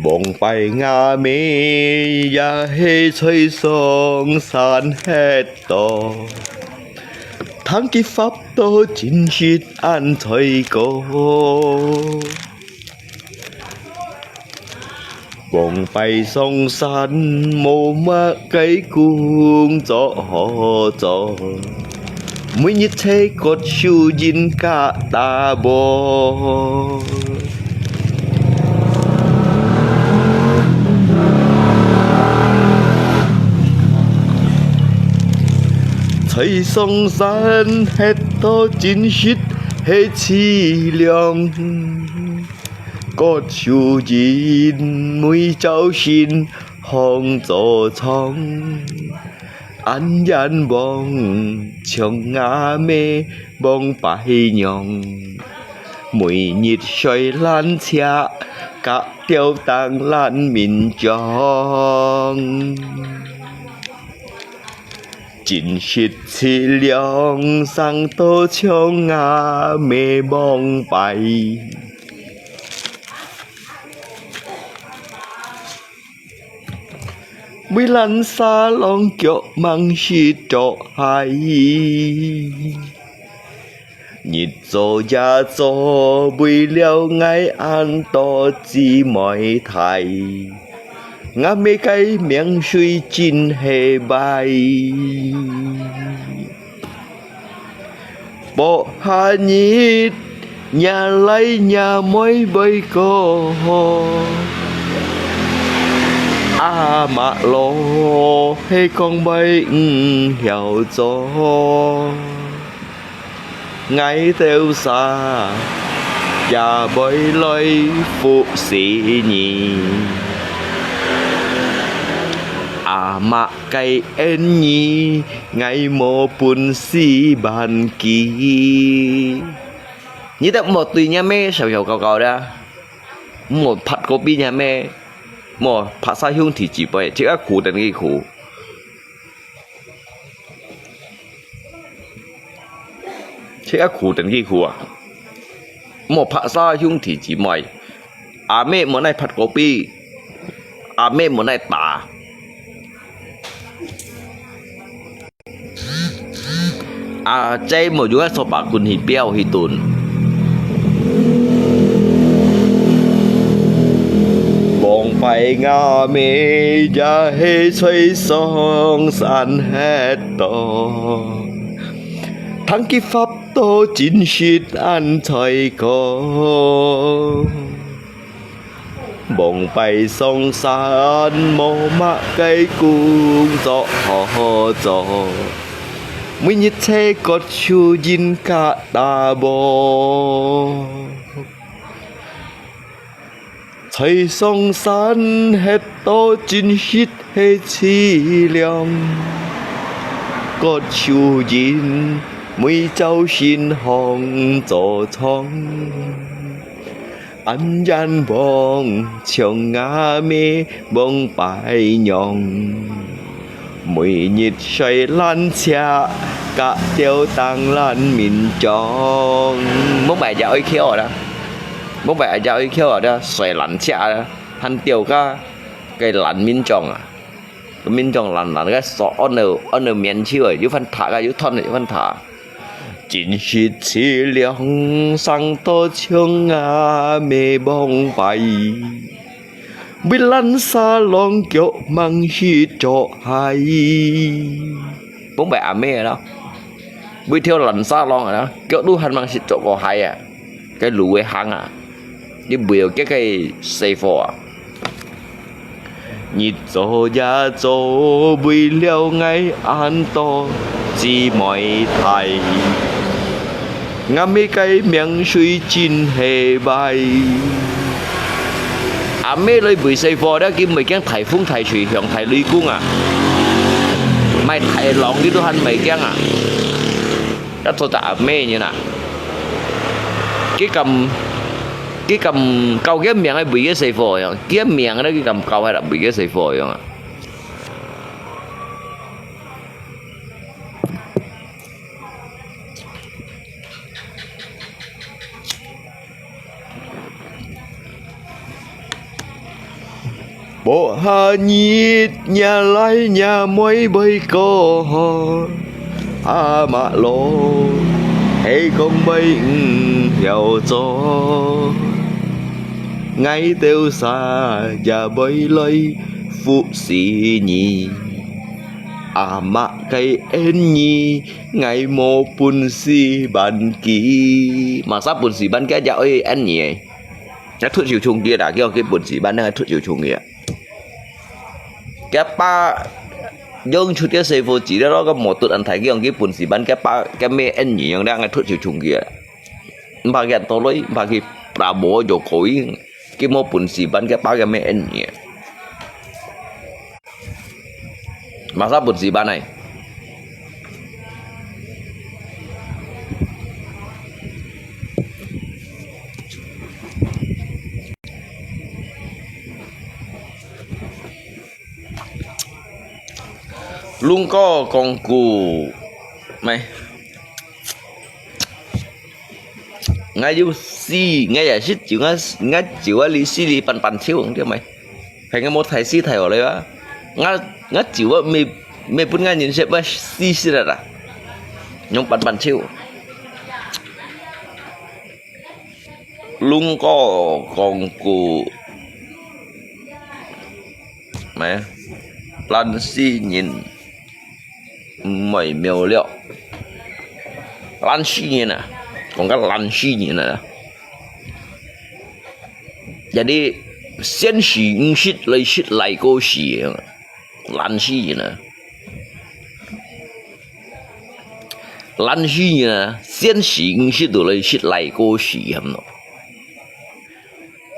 Bồng bay ngà mê ya hê chơi song san hết to tháng ký pháp tô chính shit an thời cô bồng bay song san mô ma cái cuồng gió họ gió mỗi nhất thế cột chu yin cả ta bò thấy sông san hết to chín shit hết chi lượng có chu yin mỗi cháu xin hong gió trong anh yan bong trong ngã mê bong bài nhong mỗi nhịp xoay lan cha cả tiêu tăng lan min trong chính shit chi lượng sang tô trong ngã mê bong bài mỗi lần xa lòng kiểu mang shit cho hay nhịp gió ya gió bùi liao ngay an to chỉ mọi thầy ngã mê cái miệng suy chín hề bay bộ hà nhít nhà lấy nhà mới bơi cô mà lô hay con bay hiểu gió ngay theo xa và bơi lối phụ sĩ nhì mà cây en nhì ngày mùa bùn si bàn kỳ như thế một tùy nhà mẹ sầu sầu cầu cầu ra một phật có bi nhà mẹ một phật sa hương thì chỉ bởi chỉ có苦的那个苦chỉ có苦的那个苦啊một phật sa hương thì chỉ mày à mẹ muốn này phật có bi à mẹ muốn này tả à chay một chút số bạc quân hi béo hi tùn bồng bay ngà mê ya hê xoay song san hết to thắng ký pháp tô chín shit an thời có bồng bay song san mô ma cây cung gió họ gió mỗi nhất thế có chu yin cả ta bò thấy sông san hết to chín hít hết chi lượng có chu yin mỗi cháu xin hong gió trong anh yan bong trong ngã mê bong bài nhong mỗi nhịp xoay lan cha cả tiêu tăng lan min trong muốn bài dạo ấy khéo đó muốn bài dạo ấy khéo đó xoay lan cha đó hắn tiêu cái lan min trong à cái min trong lan cái sọ ở miền chiêu ở dưới phân thả cái dưới thân ở dưới phân thả chính shit chi lượng sang to chương à mê bong bay biết lăn xa lòng kiểu mang hít cho hay bốn bẻ mê đó biết theo lăn xa lòng rồi đó kiểu đu hành mang hít cho có hay à cái lũ ấy hăng à đi biểu cái xây phò à nhịp gió ya gió bùi liao ngay an to chỉ mọi thầy ngắm mấy cái miệng suy chín hề bay à mấy lời bùi xây phò đó kiếm mấy cái thầy phun thầy thủy hưởng thầy ly cung à mày thầy lòng đi đu hành mấy cái à đó thôi tạ mê như nào cái cầm câu cái miệng hay bị cái xây phổi không? Cái miệng đó cái cầm câu hay là bị cái xây phổi không ạ? bộ hà nhít nhà lái nhà mấy bay có à mà lô hay con bay hiểu cho ngay tiêu xa và bay lấy phụ sĩ nhì à mà cây en nhì ngày mô bún xì bàn ký mà sắp bún xì bàn cái dạo ấy en nhì nó thuốc chiều chung kia đã kêu cái bún xì bàn nó thuốc chiều chung kia cái ba dùng chút cái xây phố chỉ đó có một tuần ăn thấy cái bún xì bàn cái ba cái mẹ en nhì yang đang thuốc chiều chung kia ba cái tôi lấy ba cái bà bố vô cối cái mô bún xì bàn cái ba cái mẹ en nhì mà sắp bún xì bàn này luôn có con cù mày ngay dù si ngay giả xích chịu ngay chịu lý si lý pan chiếu không chứ mày phải cái một thầy si thầy ở đây á ngay chịu á mày pun ngay nhìn xem si si ra nhung pan chiếu luôn có con cù mày lan si nhìn mày miêu liệu lan si nhìn à còn cái lan si nhìn này jadi先洗洗来洗来个洗lan si nhìn à lan si nhìn à 先洗洗到来洗来个洗咁咯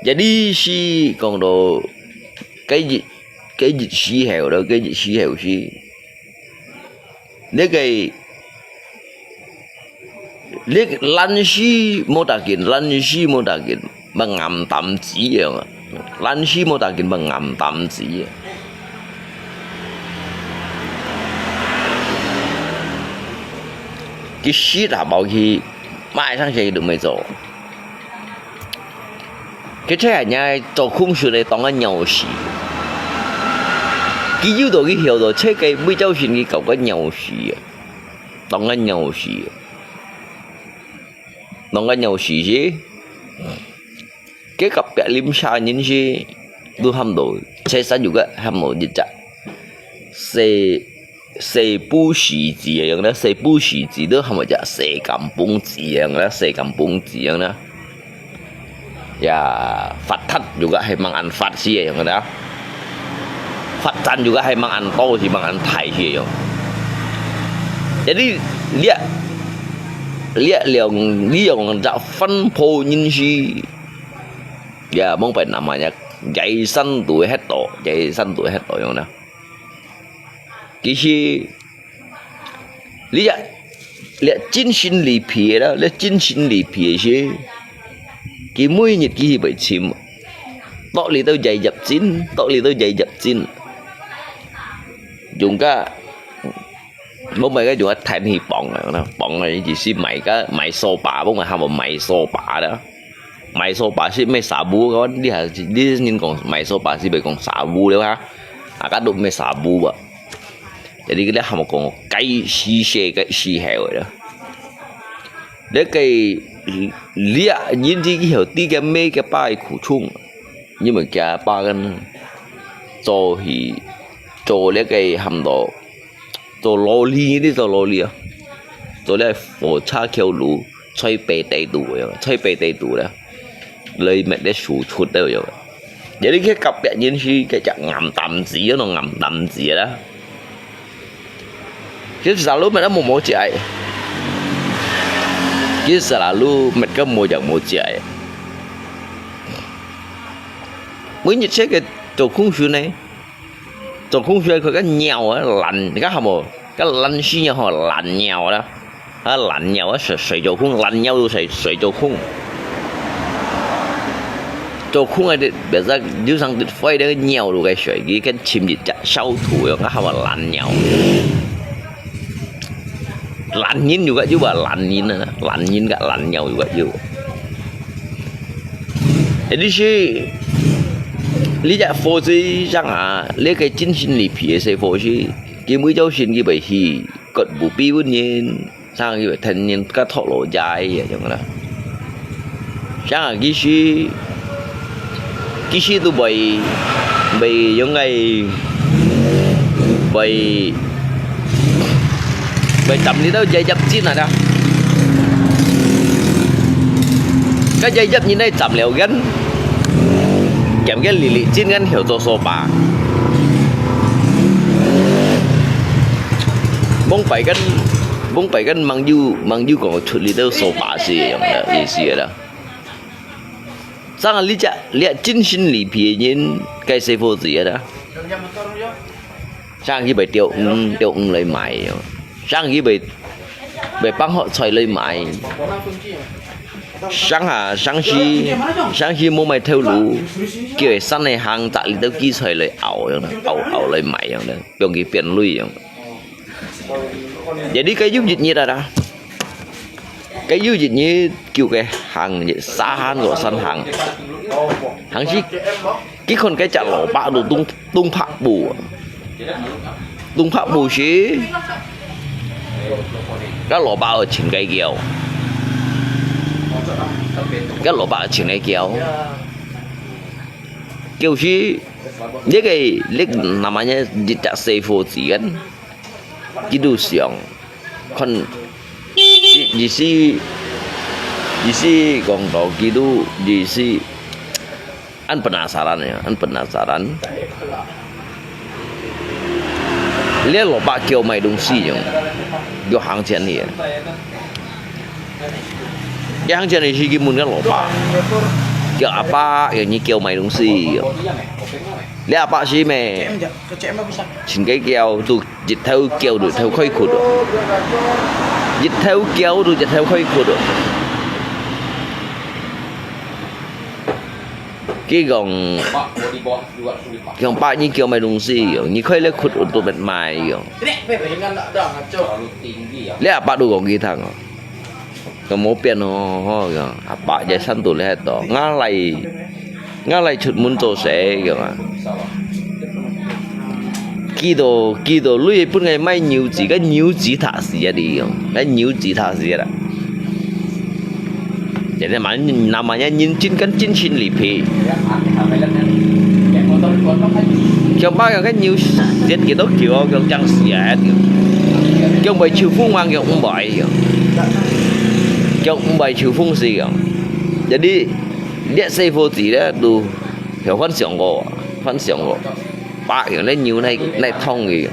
jadi si còn đồ cái gì xí heo đó cái gì xí heo xí nếu cái lăn xí mô ta kiện bằng ngầm tạm chỉ vậy lăn xí mô ta kiện bằng ngầm tạm chỉ cái xí là bảo khi mai sang chơi được mấy chỗ cái xe nhà做空手的当个鸟戏。cái yếu tố cái hiểu rồi chế cái bây giờ xin cái cậu cái nhau xì đóng cái nhau xì chứ cái cặp cái lim sa những gì tôi ham đồ chế sản juga ham đồ gì chắc sẽ bù xì gì vậy đó sẽ bù xì gì đó ham gì sẽ cầm bông gì vậy đó sẽ cầm bông gì vậy đó ya phát thắt juga hay mang ăn phát gì vậy đó phát展 juga 係 mang ăn多 thì mang ăn太 sih yo. Jadi lihat yang tak phân phối nhân si ya mong phải namanya dạy sanh tuổi hết rồi đó. Cái gì lihat chính sinh lý phía đó, lihat chính sinh lý phía chứ cái mỗi nhật cái bị chìm, tao lý tao dạy dập chín dùng cái bông mày cái dùng cái thành thì bọng này chỉ xin mày xô bả bông mày ham mày xô bả xin mày xả bù có đi nhìn còn mày xô bả xin bị còn xả bù đấy ha à cái đụng mày xả bù vậy jadi cái đó ham còn cái xì heo rồi đó để cái lia nhìn gì cái hiểu tí cái mê cái bài khủ chung nhưng mà cái ba cái cho thì cho lấy cái hầm đồ cho lò li đi cho lò li à cho lấy phổ cha kêu lú chơi bể đầy đủ đó lấy mẹ để sủ chuột đâu rồi vậy cái cặp cái nhìn gì cái chẳng ngầm tầm gì đó cái sao lúc mẹ nó mua chạy cái sao lúc mẹ có mua chẳng mua chạy mới như thế cái chỗ khung xưa này chỗ khung xưa cái nhau á lạnh cái hầm cái lạnh xí nhau họ lạnh nhau đó nó lạnh nhau á sợi chỗ khung lạnh nhau luôn sợi chỗ khung này bây giờ dưới sang tuyệt phơi đấy nhau rồi cái sợi cái chim gì chặt sâu thủ rồi nó hầm lạnh nhau lạnh nhìn juga chứ bà lạnh nhìn cả lạnh nhau juga chứ jadi sih 你只貨是像啊，你個真心離皮嘅些貨是，佢每周先佢被去，割不比溫nhiên，像佢天nhiên個托羅仔嘅種啦，像啊佢是都被種個被chậm đi đâu dây dấp chín này đó, cái dây dấp như này chậm liều gắn kèm cái lì chín gắn hiểu cho số bà bông bảy gắn mang du còn chút lì đâu số bà gì vậy ý gì đó sang là lý chả liệt chính sinh lý phía nhiên cái xe vô gì đó sang khi bảy tiêu lấy mày sang khi bảy băng họ xoay lấy mày sáng khi mua mày theo lũ kiểu sáng này hàng tại lý đâu kia xoay lấy ảo lấy mày đó dùng cái tiền lui vậy cái giúp dịch như là đó cái giúp dịch như kiểu cái hàng xa hàng rồi săn hàng chỉ cái con cái chả lỗ bạ đồ tung phạt bù chứ cái lỗ bạ ở trên cây kiều cái lỗ bạ ở trên cây kiều kiểu chứ những cái lịch nằm anh dịch trả xe phô gì anh cái đồ xiong con gì si còn đó cái đồ gì si anh penasaran lihat lo pak kêu mày đúng gì nhung do hàng tiền này cái hàng tiền này chỉ cái muốn cái lo pak kêu apa yang như kêu mày đúng gì lihat apa sih mày chính cái kêu tu dịch theo kêu được theo khơi khụt dịch theo kêu được dịch theo khơi khụt cái gòn ba như kiểu mày đúng gì như khơi lấy khụt tụi bên mày lấy ba đồ gòn gì thằng cái mố biển nó ba giải san tụi lấy đó ngã lại chụp muốn tổ sẽ kiểu à kỳ đồ lui bữa ngày mai nhiều gì cái nhiều gì thả gì đi cái nhiều gì thả gì đó vậy nên mà nằm mà nhìn chính xin lì phì cho ba cái nhiều giết cái đó kiểu cái trăng xẻ kiểu bài chiều phun mang kiểu ông bài kiểu ông bài chiều phun gì kiểu jadi dia xây vô gì đó đủ hiểu phân xưởng ngộ ba kiểu lên nhiều này thông gì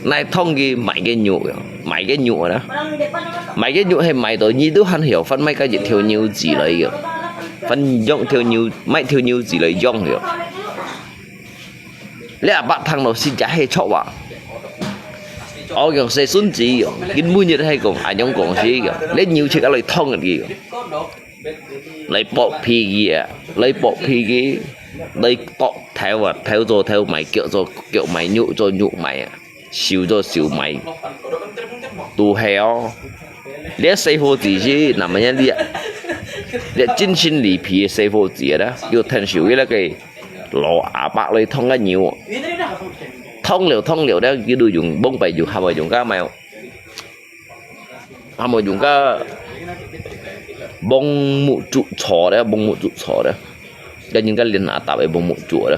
này thông gì mày cái nhụ đó mày cái nhụ hay mày tôi như tôi hắn hiểu phân mấy cái gì theo nhiều gì lấy kiểu phân dòng theo nhiều mày theo nhiều gì lấy dòng hiểu lẽ bạn thằng nào xin trả hay cho bạn ở gần xe xuống gì cái mua như thế hay còn ai giống còn gì kiểu lấy nhiều chỉ cả lấy thông là gì lấy bộ phi gì lấy cọ theo rồi theo mày kiểu mày nhụ mày xỉu mày tu heo lẽ xây hồ gì chứ nằm ở nhà lẽ chính xin lì phì xây hồ gì đó kiểu thành xỉu cái là cái lọ bạc lấy thông cái nhiều thông liều đó cứ đưa dùng bông bày dùng hai dùng cá mèo hai dùng cá bông mụ trụ chó đó cái những cái liên hạ tạo về bông mụ chùa đó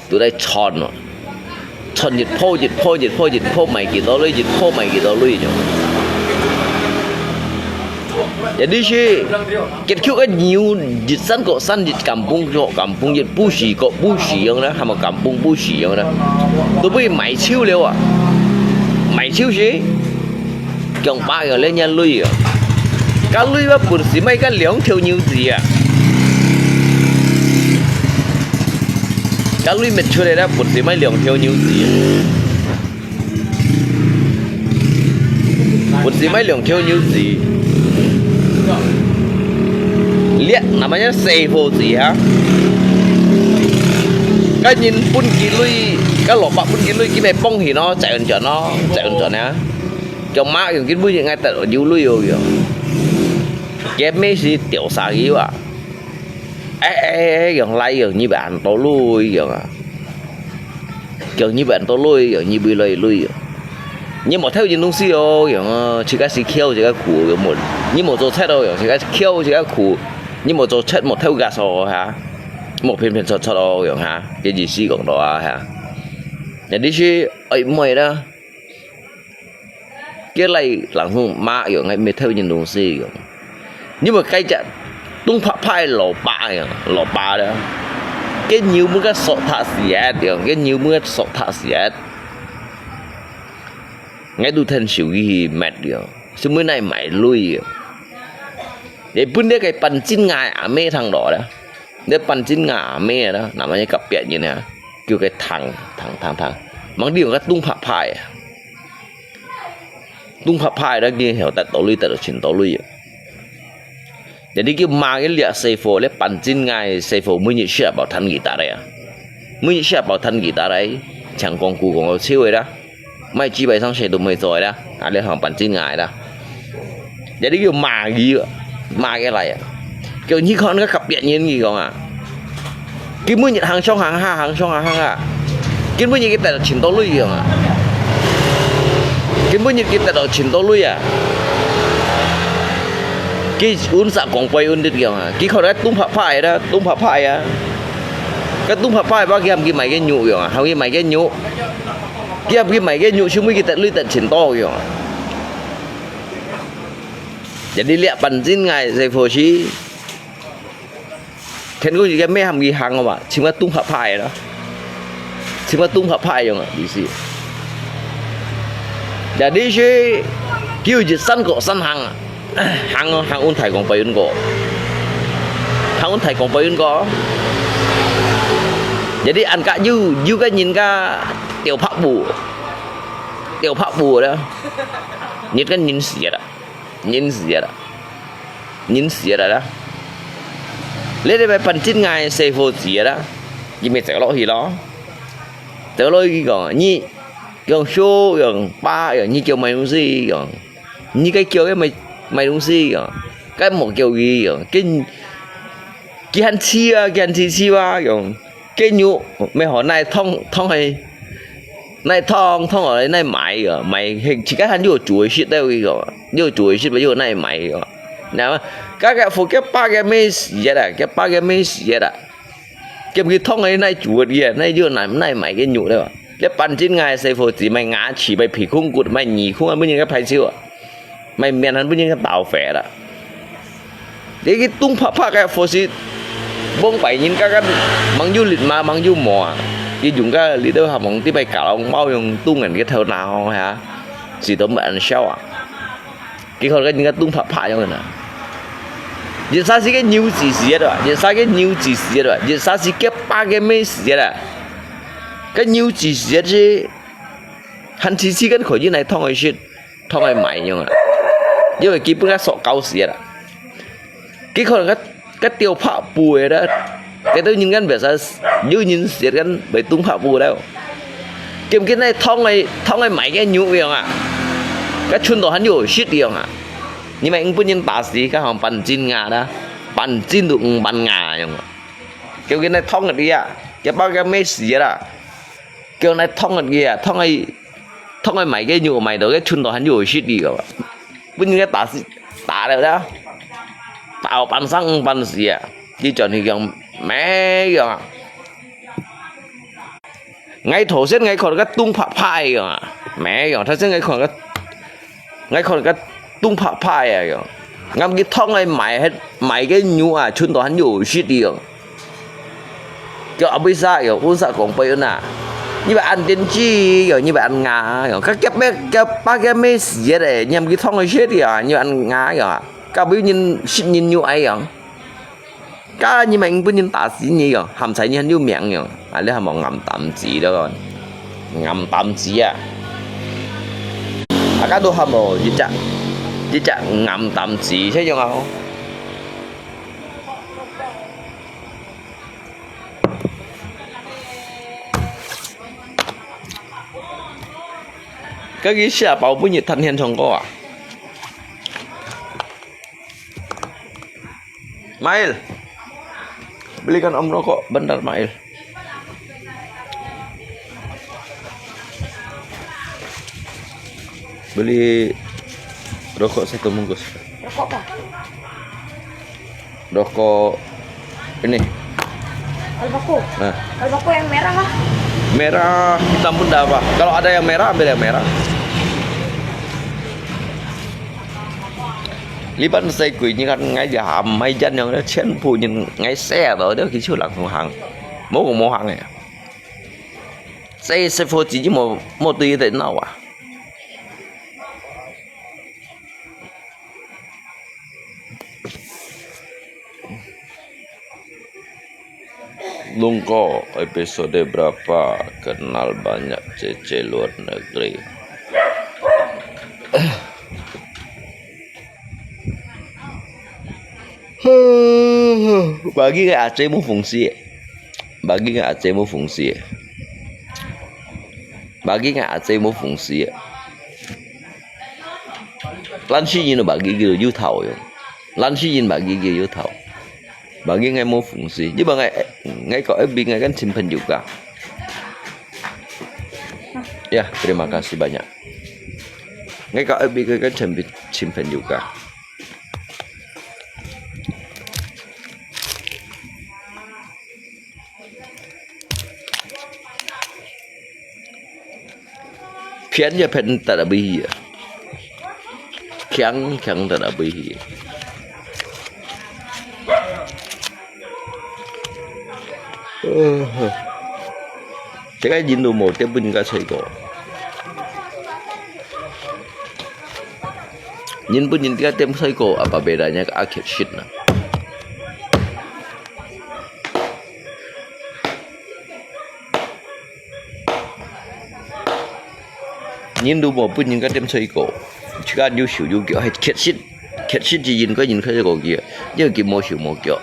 tụi đây tròn dịch phô mày gì đó lui nhỉ vậy đi chứ cái kiểu cái nhiều dịch săn dịch cảm bung dịch bu xì không đó hay mà cảm bung bu xì không đó tôi bây mày chiêu liêu à mày chiêu chứ chồng ba rồi lên nhà lui à cái lui mà bùn xí mấy cái liếng theo nhiều gì à cái lui mệt chưa đây đó bùn xí mấy liếng theo nhiều gì bùn xí mấy liếng theo nhiều gì liệt namanya sevo gì hả cái nhìn pun lui cái lọ bạc pun lui cái mày bông thì nó chạy ẩn nè trong má cái bún ngay tại ở dưới lui rồi cái mấy gì tiểu xà gì à gần lại gần như bạn tổ lui gần như bạn tổ lui gần như bị lui nhưng mà theo những东西哦gần chỉ cái sự kêu chỉ cái苦gần một nhưng mà做菜哦gần chỉ cái kêu chỉ cái苦nhưng mà做菜một theo gà sò hả một片片sọt哦gần hả cái gì xí gần đó hả nhà đi chứ ấy mày đó cái này làm không mà gần ngay mới theo những东西gần nhưng mà cái chợ tung phát phai lò ba đó cái nhiều mới cái sọt thả xịt cái nhiều mới sọt thả xịt ngay tu thân xỉu gì mệt điều chứ mới này mày lui để bữa nay cái pan chín ngày à mê thằng đó đó để pan chín ngày à mê đó nằm ở cái cặp bẹt như này kêu cái thằng mang điều cái tung phát phai đó kia hiểu tại tổ lui tại chuyện tổ lui jadi kêu mà cái liệt xây phổ lấy pan chín ngày xây phổ mới như xe bảo thân guitar đấy mới như xe bảo thân guitar đấy chẳng còn cụ còn siêu rồi đó mấy基本上谁都没做的啊你行办进来的 jadi 叫嘛gì mà cái này kiểu như con nó cặp biện như gì không à cái mới nhận hàng xong hàng à cái mới như cái tài chính tố lui không à cái mới như cái tài chính tố lui à cái uốn sạ còn quay uốn được không à cái con đó tung phá phai à cái tung phá phai bao cái mày cái nhụ không à không cái mày cái nhụ cái mày cái nhụ chúng mới cái tận lui tận chính to kiểu jadi lihat panjin ngai saya fosi kan gue juga meh hamgi hang apa cuma tung hap pai đó cuma tung hap pai yang di sini jadi si kêu chỉ săn cọ săn hàng un thải còn bay un cọ hàng un thải còn bay un cọ jadi ăn cả du cái nhìn cả tiểu pháp bù đó nhìn cái nhìn xịt đó nhìn xịt đó lấy đây phần chín ngày xây phố xịt đó chỉ mình sẽ lỗi gì đó tới lỗi gì còn như gần số gần ba gần như kiểu mày đúng gì gần như cái kiểu cái mày đúng gì gần cái một kiểu gì gần cái hành chi ba gần cái nhũ mày hỏi này thông hay này thông ở đây này mày rồi mày chỉ cái hắn vô chuối shit đâu rồi vô chuối shit bây giờ này mày rồi nào cái phụ cái ba cái mấy gì đó cái ba cái mấy gì đó cái thông ấy này chuột gì này vô này mày cái nhũ đâu cái pan chín ngày xây phố chỉ mày ngã chỉ mày phì khung cụt mày nhì khung bây giờ cái phải chịu mày miền hắn bây giờ cái tàu phẻ đó để cái tung phá cái phố xí bông bảy nhìn các mang du lịch mà mang du mò cái dùng cái lý do học bằng tí bay cả ông bao dùng tung ngành cái thợ nào hả chỉ tóm bạn sao à cái con cái những cái tung phá cho người nào giờ sao cái nhiều gì đó giờ sao cái nhiều gì đó giờ sao cái ba cái mấy gì đó cái nhiều gì chứ hắn chỉ cái khởi như này thông ấy shit thông ấy mày nhưng mà因为基本上所搞事啦cái con cái tiêu phá bùi đó cái tôi nhìn cái việc sao như nhìn xịt cái bị tung phá bùi đâu cái này thông ấy mày cái nhũ vậy à cái chuyên đồ hắn nhiều shit vậy à nhưng mà anh bữa nhìn ta xí cái hàng bàn chín ngà đó bàn chín được bàn ngà vậy mà cái này thông cái gì à cái bao cái mấy xí đó cái này thông cái gì à thông ấy mày cái nhũ mày đó cái chuyên đồ hắn nhiều shit gì vậy bữa nhìn cái ta được đó tạo bàn sang bàn gì à chỉ chọn thì dòng mẹ rồi ngay thổ xét ngay còn cái tung phá phai rồi mẹ rồi thật sự ngay còn cái tung phá phai rồi ngắm cái thông này mày cái nhũ à chuyên toán nhiều shit đi rồi cái ở bây giờ rồi uống sợ còn bây nè như bạn ăn tiên chi rồi như bạn ăn ngà rồi các ba cái mấy gì đấy nhầm cái thông này shit đi à như ăn ngà rồi các biểu nhìn như ai rồi cái như mình bây giờ ta xí như rồi hàm thấy như hắn yêu miệng rồi à lấy hàm ngầm tạm gì đó rồi ngầm tạm gì à à cái đồ hàm rồi chỉ chẳng ngầm tạm gì thế chứ không cái xe bảo bây giờ thanh hiện trong có à Mail Belikan Om rokok bentar Mail. Beli rokok 1 bungkus. Rokok apa? Rokok ini. Albaku. Nah, Albaku yang merah lah. merah hitam pun dah apa. Kalau ada yang merah ambil yang merah. Liban xây quỷ như con ngay giờ hầm mấy dân nhau đó chen phụ nhìn ngay xe rồi đó khi chưa làm không hàng mỗi một món hàng này xây phụ chỉ một tí thế nào à Lungko episode berapa kenal banyak cece luar negeri. Bagi cái Aceh muốn phụng si, bagi cái Aceh muốn phụng si, bagi cái Aceh muốn phụng si. Lan si nhìn bagi gitu yêu thầu, lan si nhìn bagi gitu yêu thầu, bagi ngay mau phụng si. Nhưng mà ngay kau FB ngay kan simpan juga. Ya, terima kasih banyak. Ngay kau FB ngay kan simpan juga. Khiến cho phần ta đã bị khiến ta đã bị cái gì đồ một cái bên cái sợi cổ nhìn pun nhìn cái tem sợi cổ apa bedanya ke akhir shit nah nhìn đồ một pun nhìn cái tem sợi cổ chỉ cần yêu xỉu yêu kiểu hay kết shit chỉ nhìn cái sợi cổ kia nhưng cái mua xỉu mua kiểu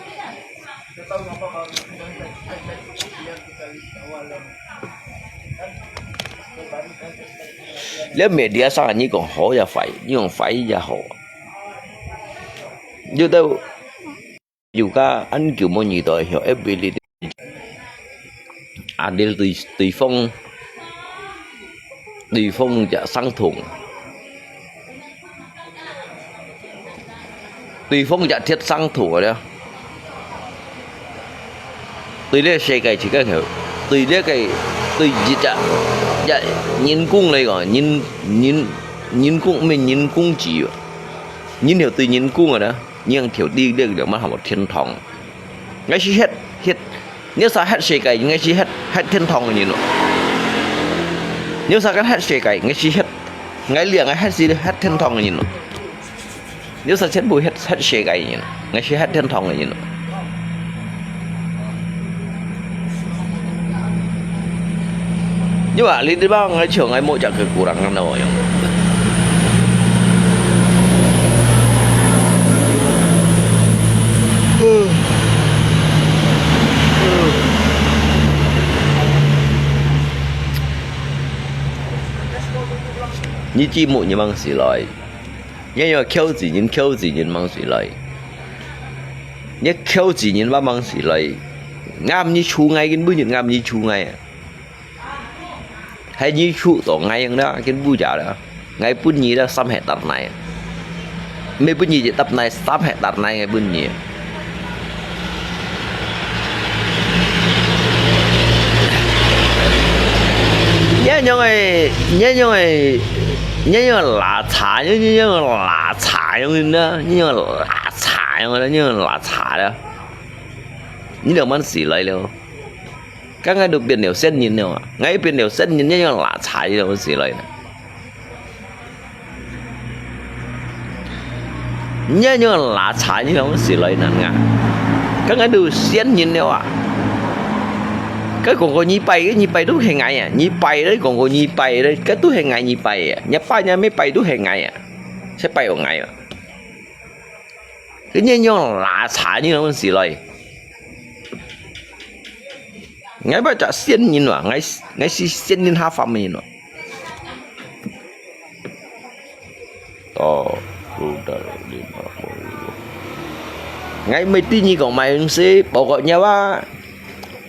nếu media sang như còn hổ ya phải như còn phải ya hổ như đâu juga anh kiểu mọi người đòi hiểu ability adil tùy phong ja sang thùng tùy phong ja thiết sang thùng rồi đó tùy lấy xe cái chỉ cái hiểu tùy lấy cái tùy gì chả dạ nhìn cung này gọi nhìn cung mình nhìn cung chỉ nhìn hiểu tùy nhìn cung rồi đó nhưng thiểu đi được mà học một thiên thòng ngay chỉ hết nếu sao hết xe cái ngay chỉ hết thiên thòng là nhìn nó nếu sao cái hết xe cái ngay chỉ hết ngay liền ngay hết gì hết thiên thòng là nhìn nó nếu sao chết bùi hết xe cái nhìn ngay chỉ hết thiên thòng là nhìn nó nhưng mà lý đến bao ngày trưởng ngày mỗi chẳng cái củ đằng năm đầu rồi như chim một như mang xì lời nhưng mà kêu gì nhìn mang xì lời nhất kêu gì nhìn ba mang xì lời ngam như chu ngay cái bữa nhìn ngam như chu ngay hay như chu tổ ngay đó cái bữa giờ đó ngay bữa nhì đó xăm hẹn tập này mấy bữa nhì tập này xăm hẹn tập này ngay bữa nhì nhớ như là xả như là xả như đó như là xả đó như được mang xỉ lại luôn các ngay được biển đều sen nhìn nhau ngay biển đều sen nhìn như là xả như được xỉ lại như là xả như được xỉ lại nè các ngay đều sen nhìn nhau cái còn có nhí bay đúng hàng ngày nhí bay đấy còn có nhí bay đấy cái túi hàng ngày nhí bay nhập bay nha mấy bay đúng hàng ngày sẽ bay ở ngày cái như là xả như nó xì lời ngay bây giờ xiên nhìn vào ngay xiên nhìn hai phần nhìn vào to udah 50.000 Ngay mấy tí như còn mày sẽ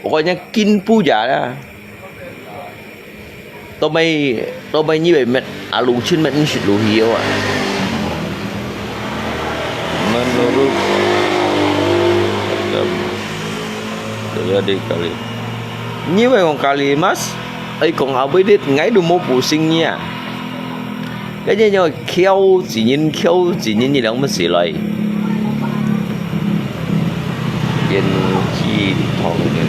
pokoknya kin puja dah. Tôi mày như vậy mệt lù trên mệt như lù hiếu à. Menurut jadi kali. Như vậy còn kali mas, ấy còn học với đít ngay đủ một bộ sinh nha. Cái gì nhưng mà khéo chỉ nhìn như đóng mất xì lại. Yên chi thong yên.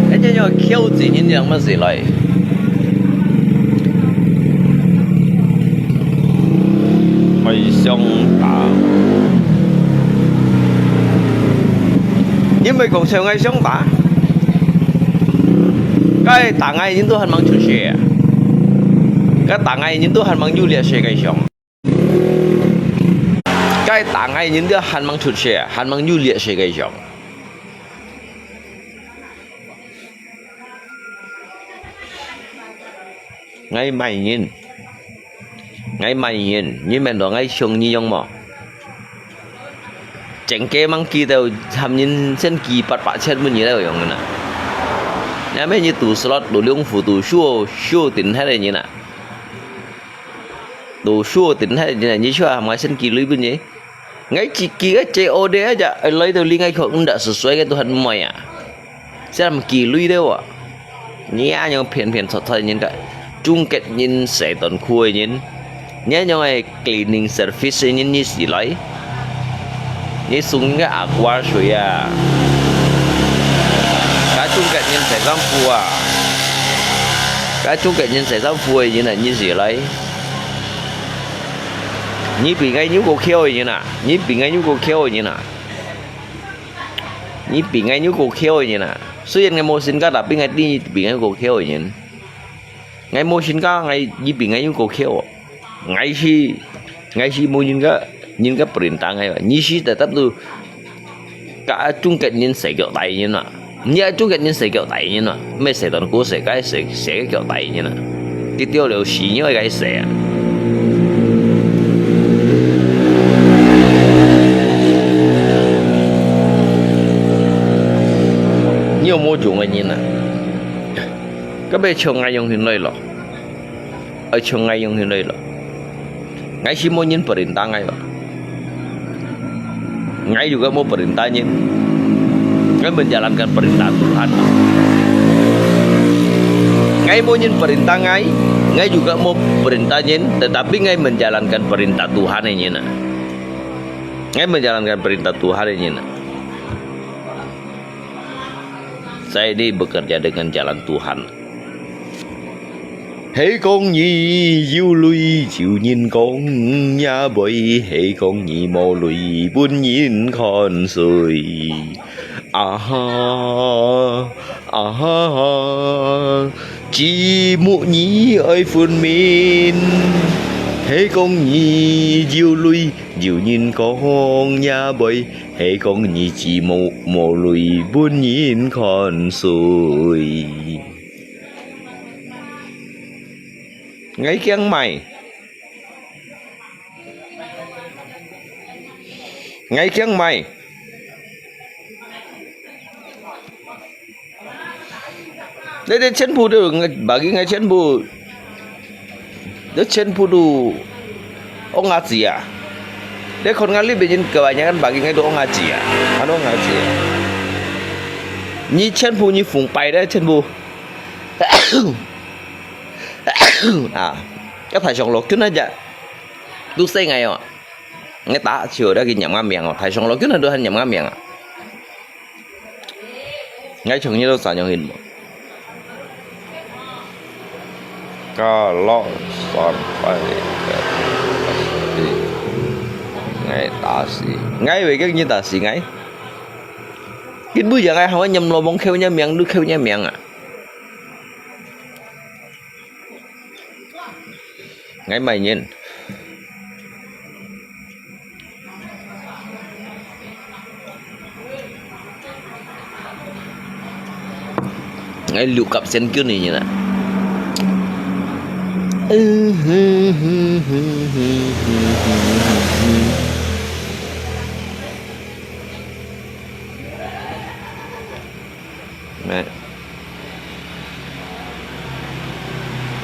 Cái gì nhưng mà khéo chỉ nhìn như đóng mất xì lại. Mày xong tả. Nhưng mày còn sao ngay xong tả. Cái tả ngay những tôi hành mang chủ xe. Cái tả ngay những tôi hành mang du lịch xe cái xong. Cái tả ngay những tôi hành mang chủ xe, hành mang du lịch xe cái xong. Ngay mày nhìn. Nhưng mà nó ngay xong như giống mà. Chẳng kê mang kỳ đâu hàm nhìn sen kỳ bát chết bên như đâu giống nè. Nhà mấy như tủ slot tủ liông phủ tủ show tính hết rồi như nè. Tủ show tính hết như nè như show hàm ngay sen kỳ lưới bên như. Ngay chỉ kỳ cái chế ô đế aja lấy đầu liên ngay không đã sửa xoay cái tuhan mày à. Sẽ làm kỳ lưới đâu à. Nhá nhưng phiền thật thôi nhìn cái chung kết nhìn sẽ tận khui nhìn. Nhớ nhau này cleaning service nhìn như gì lấy. Như xuống cái aqua suy à. Cái chung kết nhìn sẽ giam phù à. Cái chung kết nhìn sẽ giam phù như là như gì lấy. Như bị ngay nhú cô khéo như nè. Như bị ngay nhú cô khéo như nè. Như bị ngay nhú cô khéo như nè.虽然ngay mua xin cá đạp bị ngay đi bị ngay cô khéo như nè. Ngay mua xin cá ngay như bị ngay nhú cô khéo. Ngay khi mua nhìn cái perintah ngay vậy. Như si tetap tu cả chung kết nhìn sẽ kiểu tay như nè. Như chung kết nhìn sẽ kiểu tay như nè. Mấy sẽ toàn cố sẽ cái sẽ kiểu tay như nè. Cái tiêu liệu xí như cái sẽ. Nhiều mô chủ ngay nhìn nè. Cái bề trường ngay dùng hình đây rồi. Ở trường ngay dùng hình đây rồi. Ngay si mau nhìn perintah ngay rồi. Ngay juga mau perintah nhìn. Ngay menjalankan perintah Tuhan. Ngay mau nhìn perintah ngay juga mau perintah nhìn, tetapi ngay menjalankan perintah Tuhan ini nah. Ngay menjalankan perintah Tuhan ini nah. Saya ini bekerja dengan jalan Tuhan. Hãy con nhì diêu lui chịu nhìn con nhà bơi. Hãy con nhì mò lùi buôn nhìn con sơi. Chỉ mụ nhì ơi phun min. Hãy con nhì diêu lui diêu nhìn con nhà bơi. Hãy con nhì chỉ mò lùi buôn nhìn con sơi. Ngay kiang mày. Ngay kiang mày. Đây chen pu được bagi ngay chen pu. Đó chen pu du ông ngaji à. Đây kon ngali begin kebanyakan bagi ngay do ông ngaji à. Ano ngaji à. Ni chen pu ni phùng pai đấy chen pu. À cái thầy sòng lột kính aja tu xây ngày à nghe ta chưa đã ghi nhầm ngang miệng à thầy sòng lột kính là đưa hình nhầm ngang miệng à ngay chừng như đâu xài nhau hình kalau sampai ngay ta xì ngay về cái như ta xì ngay kính bây giờ ngay không có nhầm lo bóng kheo nha miệng đứa kheo nha miệng à. Ngay mày nhìn. Ngay liu cặp sen kia này nè. Mẹ.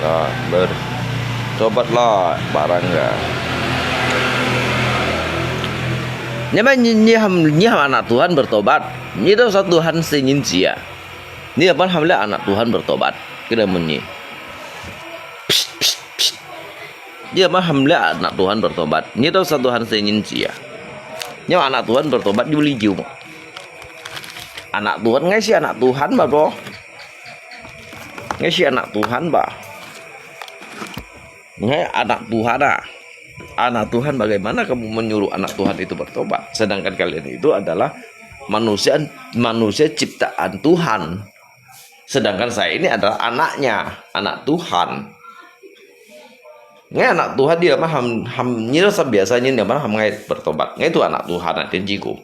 Rồi, bertobatlah barang enggak. Ini anak Tuhan bertobat. Ini itu satu Tuhan senyinci ya. Ini apa hamil anak Tuhan bertobat. Kita bunyi. Dia apa hamil anak Tuhan bertobat. Ini itu satu Tuhan senyinci ya. Ini anak Tuhan bertobat dibeli jiwa. Anak Tuhan ngay si anak Tuhan bà bro. Ngay si anak Tuhan bà. Ngay anak Tuhan ah. Anak Tuhan, bagaimana kamu menyuruh anak Tuhan itu bertobat, sedangkan kalian itu adalah manusia ciptaan Tuhan, sedangkan saya ini adalah anaknya, anak Tuhan. Ngay anak Tuhan dia mah như nó biasanya dia mah ngay bertobat, ngay itu anak Tuhan ở trên chi cụ.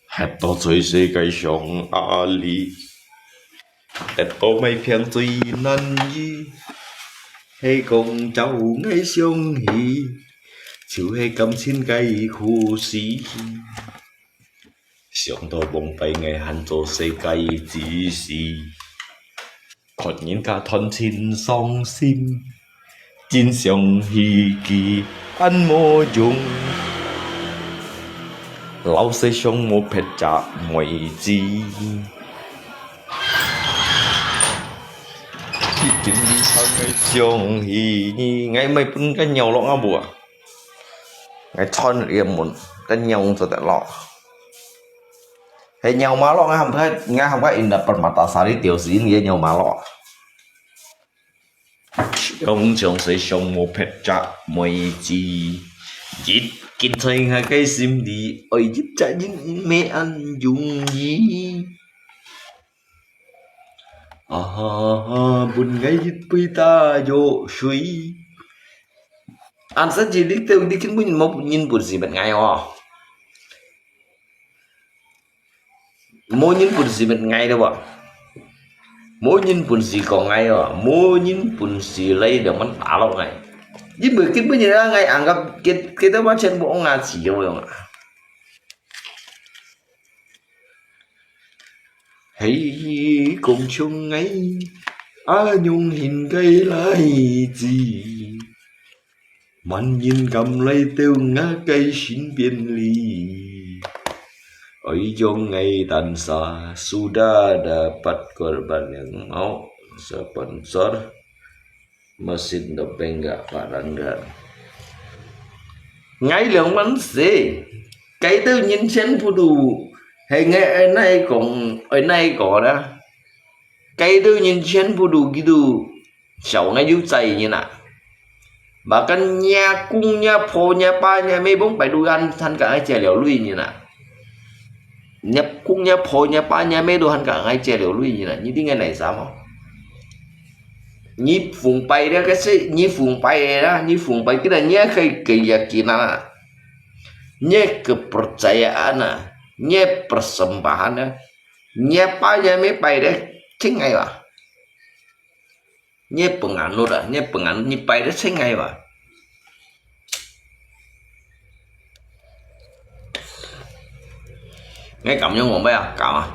Hãy tổ chức世界上阿里。Tết có mấy phiền tuy nan y hay cùng cháu ngay sông hì chịu hay cầm xin cây khu xí sông tôi bông bay ngày hành cho世界只是突然間吞錢喪心肩上希冀按摩用老世上冇撇雜梅子Chính thân ngày sông hì ngày mấy pun cái nhau lo ngao bùa ngày thon riêng muốn cái nhau rồi tại lọ hay nhau má lọ ngay không có in đập mặt ta xả đi tiểu sĩ nghĩa nhau má lọ ông chồng sẽ sống một phép chặt mày chi chít kinh thành hai cái sim đi ơi chít chạy những mẹ ăn dùng gì buồn ngay dứt bơi ta vô suy anh sẽ chỉ đi tiêu đi kinh bún một nhìn buồn gì bên ngay à mỗi nhìn buồn gì bên ngay đâu ạ mỗi nhìn buồn gì còn ngay à mỗi nhìn buồn gì lấy được mình tả lâu ngày dứt bơi kinh bún gì đó ngay ăn gặp cái đó bắt trên bộ ngà chỉ rồi không ạ hãy cùng chung ngay nhung hình cây lại gì man nhìn cầm lấy tiêu ngã cây xin biên ly ôi cho ngày tan xa sudah dapat korban yang mau sponsor mesin topeng gak paranggan ngay lượng bánh xì cái tư nhìn xem phụ đủ hay nghe ở nay có đó cái tư nhìn xem phụ đủ gitu cháu ngay dưới tay như nào bahkan nhà cung nhà phô nhà ba nhà mấy bốn bảy đôi ăn thành cả ai chè liều lui như nào nhập cung nhà phô nhà ba nhà mấy đôi ăn cả ai chè liều lui như nào như tiếng nghe này sao không nhí phùng bay đó cái gì nhí phùng bay đó nhí phùng bay cái là nhé keyakinan nhé kepercayaan nhé persembahan nhé ba nhà mấy bay đấy chính ngay mà nhé penganut nhé penganut nhé bay đấy chính ngay mà nghe cầm nhau ngồi bay à cầm à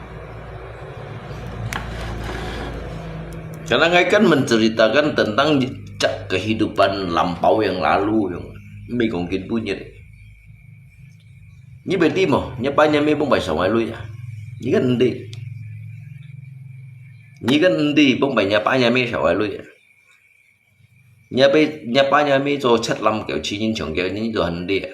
karena ngay kan menceritakan tentang jejak kehidupan lampau yang lalu yang mi mungkin punya deh. Như bên tim mà, như ba nhà mi bông bài sống ai lui à, như cái đi bông bài nhà ba nhà mi sống ai lui à, nhà ba nhà mi cho chất lâm kiểu chi nhân chồng kiểu như rồi hành đi à.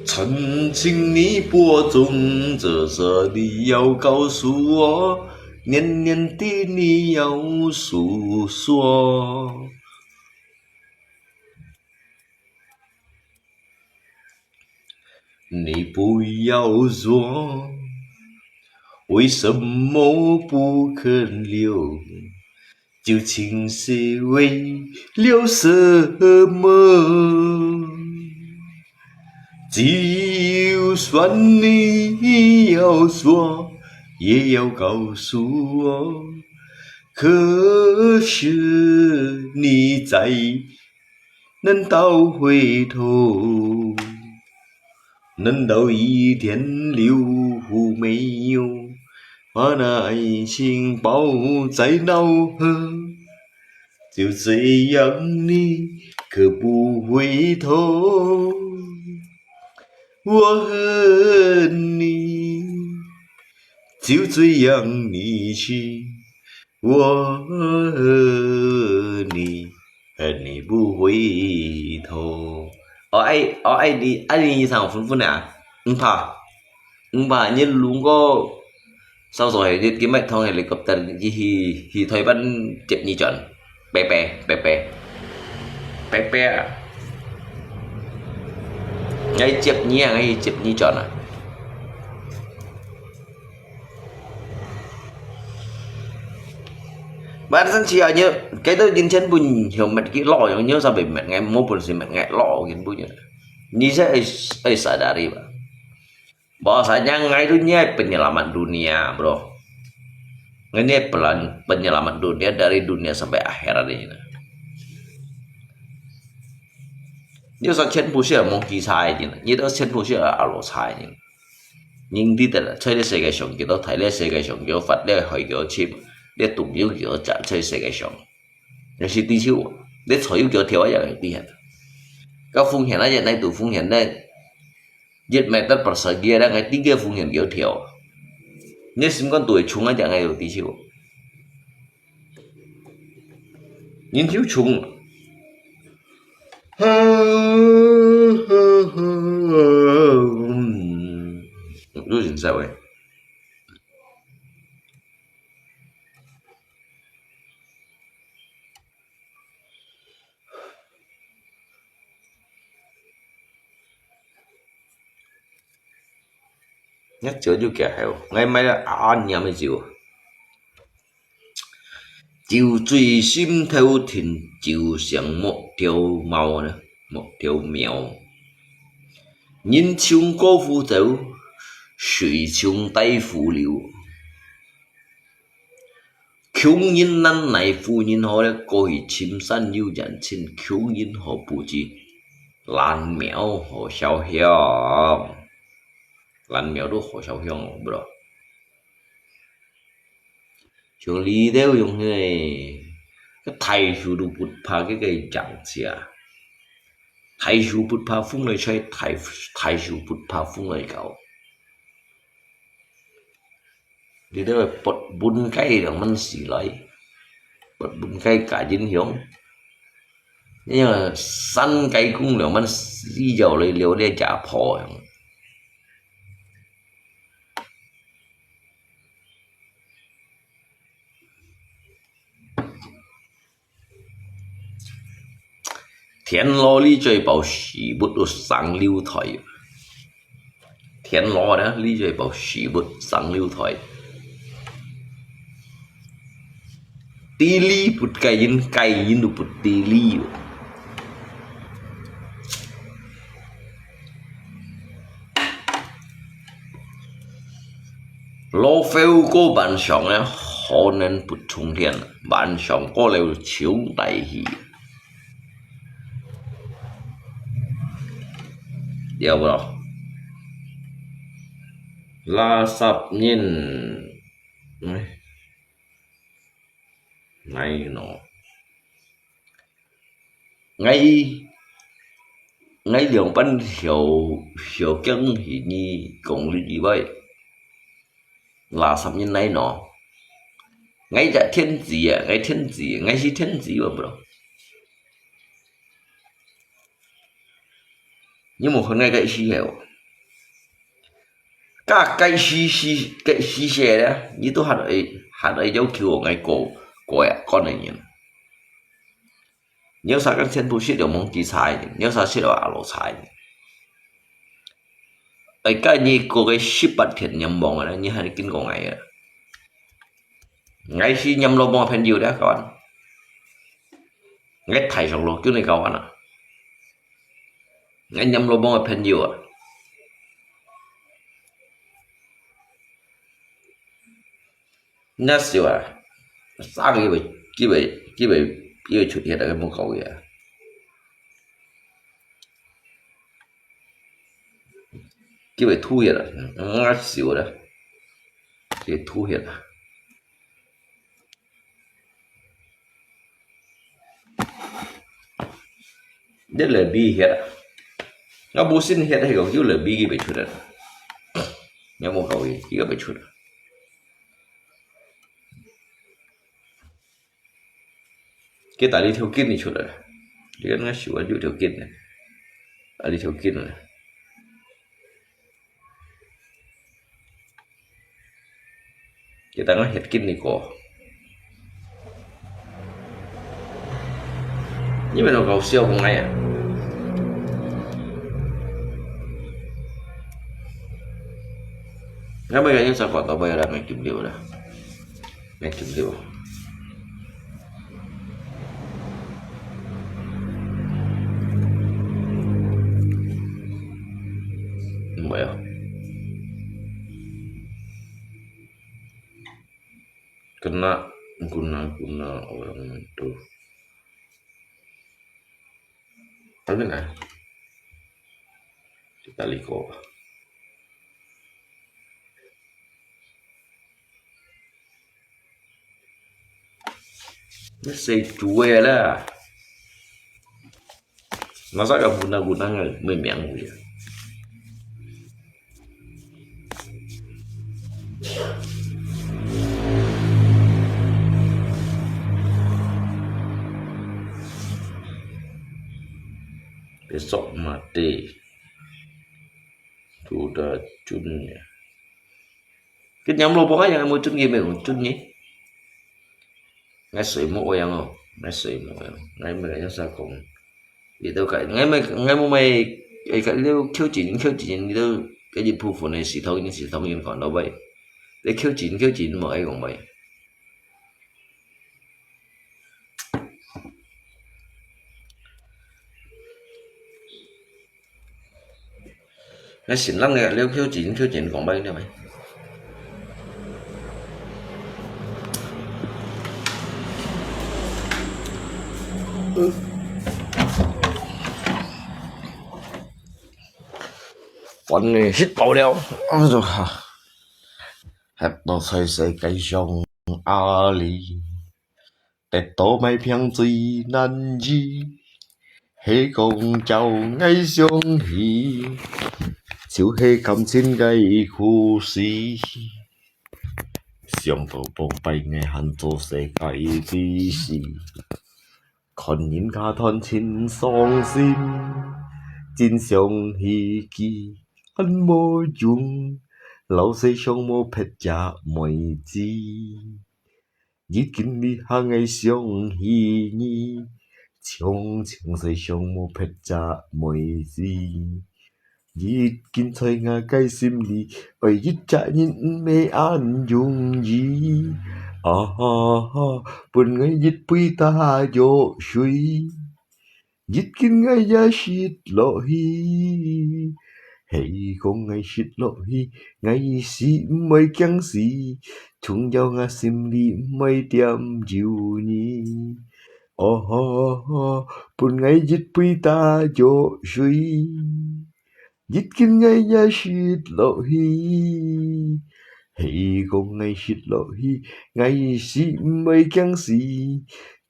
曾经你播种这色，你要告诉我，年年的你要诉说。你不要说，为什么不肯留？究竟是为了什么？就算你要说，也要告诉我，可是你在难道回头？难道一天留没有？把那爱情抱在脑后，就这样你可不回头？我恨你，就这样你去，我恨你，恨你不回头。ai đi sao phun phun à? Ứng phà nhìn luôn có sau rồi đi kiếm mạch thông helicopter thì thôi vẫn chụp như chuẩn pe ngay chụp như chuẩn à. Bạn dân chỉ nhớ cái tôi nhìn chân bùn hiểu mệt cái lọ nhớ sao bị mệt ngay mua bùn gì mệt ngay lọ cái bùn như thế ấy sợ dari ba bahasanya ngay dunia penyelamat dunia bro, ini penyelamat dunia dari dunia sampai akhirat ini. Nếu sao chân bùn sẽ mong kỳ sai gì, như đó chân bùn sẽ alo sai gì, nhưng đi tới chơi thế cái sống cái đó thấy thế cái sống cái phát để hỏi cái chim để tụng yêu cái trả chơi cái sống, nhưng khi đi chiếu để chơi cái theo ấy đi hết. Các phương hiện này này tụ phương hiện đây giết mẹ tất bật sợ kia đã ngay tí kia phương hiện kiểu thiểu nếu xin con tuổi chúng ấy chẳng ngay đầu tí chịu nhìn thiếu chúngรู้สึกsao vậy nhắc chữa cho kẻ hiểu ngày mai là ăn nhà mới chịu chịu truy sim theo thìn chịu sáng một條毛呢một條苗nhìn chung có phù dấu水chung tay phù liu穷人难耐富人好咧過去深山有人情窮人好不知蘭苗好小香蘭苗都好小香不知道像呢啲用cái thầy sư đồ bút phá cái chẳng xìa thầy sư bút phá phung này chơi thầy sư bút phá phung này cậu đi đó là bật bún cái rồi mình xì lại bật bún cái cả dính giống nhưng mà săn cái cũng là mình đi dầu lại liều để trả phò田螺呢最保時活到生溜台，田螺呢呢最保時活生溜台，地理不計因都不地理。老phèo có bạn sống呢，可能不充電，bạn sống có了超大氣。Điều đó là sắp nhìn ngay nó ngay đường bắn hiểu chân thì như cùng gì vậy là sắp nhìn này nó ngay dạ thiên gì à ngay si thiên gì mà bro nhưng mà hôm nay cái xí hiểu cả cái xí xe đó như tôi hạt ấy dấu kiểu ngày cổ con này nhìn nếu sao các chân phụ sĩ đều mong kỳ sai nếu sao sĩ đều alo sai ấy cái như cô cái ship bật thiệt nhầm bóng rồi đó như hai kinh cổ ngày đó ngay khi nhầm lô bóng phèn nhiều đó các bạn ngay thầy sọc lô kiểu này các bạn ạ ngay nhầm lô bóng phèn nhiều à nhá xíu à sao cái bị xuất hiện ở cái mông cầu vậy cái bị thu hiện à nhá xíu đó cái thu hiện à đây là bi hiện à nó bố xin hiện hay còn chứ là bi cái bị xuất à nhá mông cầu gì cái bị xuất à cái tại đi theo kinh thì xuất à cái nó xíu ở theo kinh này ở đi theo kinh này kita ngelihat gini kok ini memang kau siapa ngai à ngay bây giờ như sao còn tao bây giờ là ngày chụp điều đó ngày chụp điều vậy à kena guna orang itu tapi nah kita liko nó xây chuối là nó rất là guna người miệng người besok mati sudah cunnya cái nhóm lô bó yang mau cun gì mình cun nhỉ ngay sợi mộ yang không ngay sợi mộ ngay mấy cái sao cũng thì đâu cái ngay mua mày cái liêu khiêu chín thì đâu cái dịch vụ phụ này xì thông nhưng còn đâu vậy để khiêu chín mà ai còn vậy ngay xỉn lắm này liêu khiêu chín còn bay nữa màyวันนี้ฮิตเป่าแล้ว就hẹp到細世界上阿里，得到咪平最難醫，喜共就愛相喜，就係感情嘅故事。想到幫閉嘅行做世界之事，看人家團情傷心，真相希冀很無用。老細上冇劈價妹子，已經你行嘅相喜你，長細上冇劈價妹子，已經在我嘅心裏，為一家人未安容易。本我一杯大藥水，已經我也失落去。係講藝術落去，藝事唔係驚事，仲有我心裏唔係點住你。伴藝一杯大藥水，已經我也失落去。係講藝術落去，藝事唔係驚事，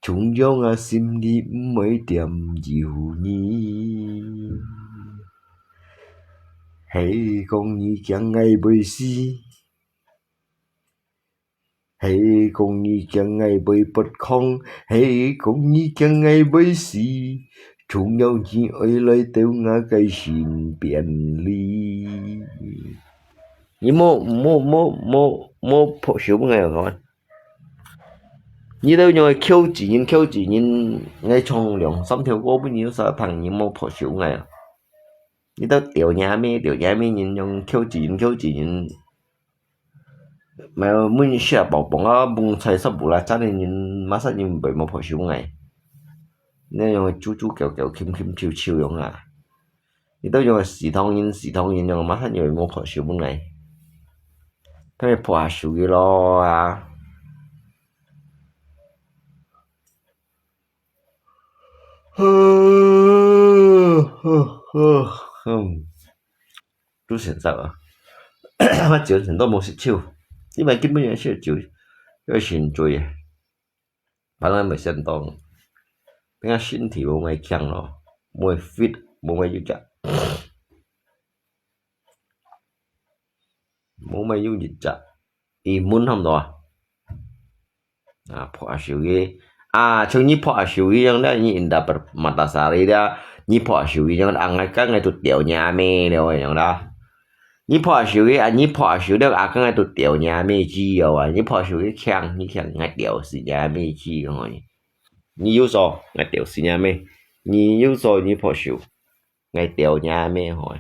仲有我心裏唔係點住你。係講你將愛未死，係講你將愛未不空，係講你將愛未死，仲有你愛來到我嘅身邊裏。你冇破小嘅啊，各位。你都用Q字音，愛從2-3條歌俾你啥朋友冇破小嘅啊？你都調nhà咩人用 Q 字音，mà muốn share bảo bọn nó bung xài sắp bù là chắc nên má sát nhưng bởi một hồi xuống ngày nên dùng chú kiểu kim chiêu dùng à thì tôi dùng xì thông nhìn dùng má sát nhiều một hồi xuống ngày cái này phò xuống cái lo à 都现在啊，我酒很多冇食超，因為基本上食酒，有先醉嘅，反正咪相當，點解身體冇咪強咯，冇咪 fit，冇咪要食，冇咪要熱食，imun không đó phọ siêu cái chung như phọ siêu cái yang đó như indah Permatasari dia như phọ siêu cái yang ang cái ngày tụt tiểu nhà mẹ rồi yang đó như phọ siêu cái như phọ siêu đó ang cái ngày tụt tiểu nhà mẹ chi rồi như phọ siêu cái khang như khang ngày tiểu sĩ nhà mẹ chi rồi như yêu so ngày tiểu sĩ nhà mẹ như yêu so như phọ siêu ngày tiểu nhà mẹ rồi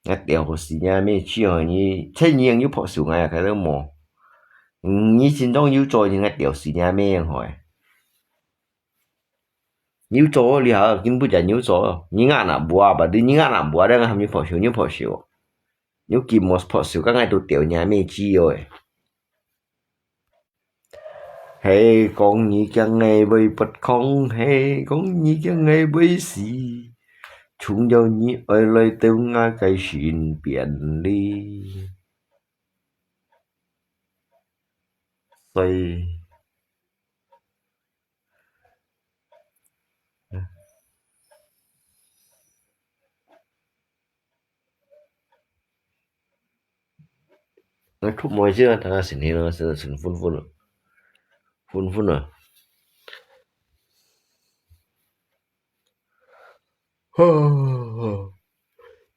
ngày tiểu sĩ nhà mẹ chi rồi như thế nhiên như phọ siêu ngày cái đó mò như心中有做應該掉時間咩樣有做你好根本就有做你眼哪播吧你眼哪播咧係咪破少有破少有見冇破少梗係都掉嘢咩知喎嘿講你將ngày với bất không hey講你將ngày với gì chúng nhau như ở lời tiêu nga cái xin biển đi rồi nó thúc mồi chưa thằng xin hi nó sẽ xin phun rồi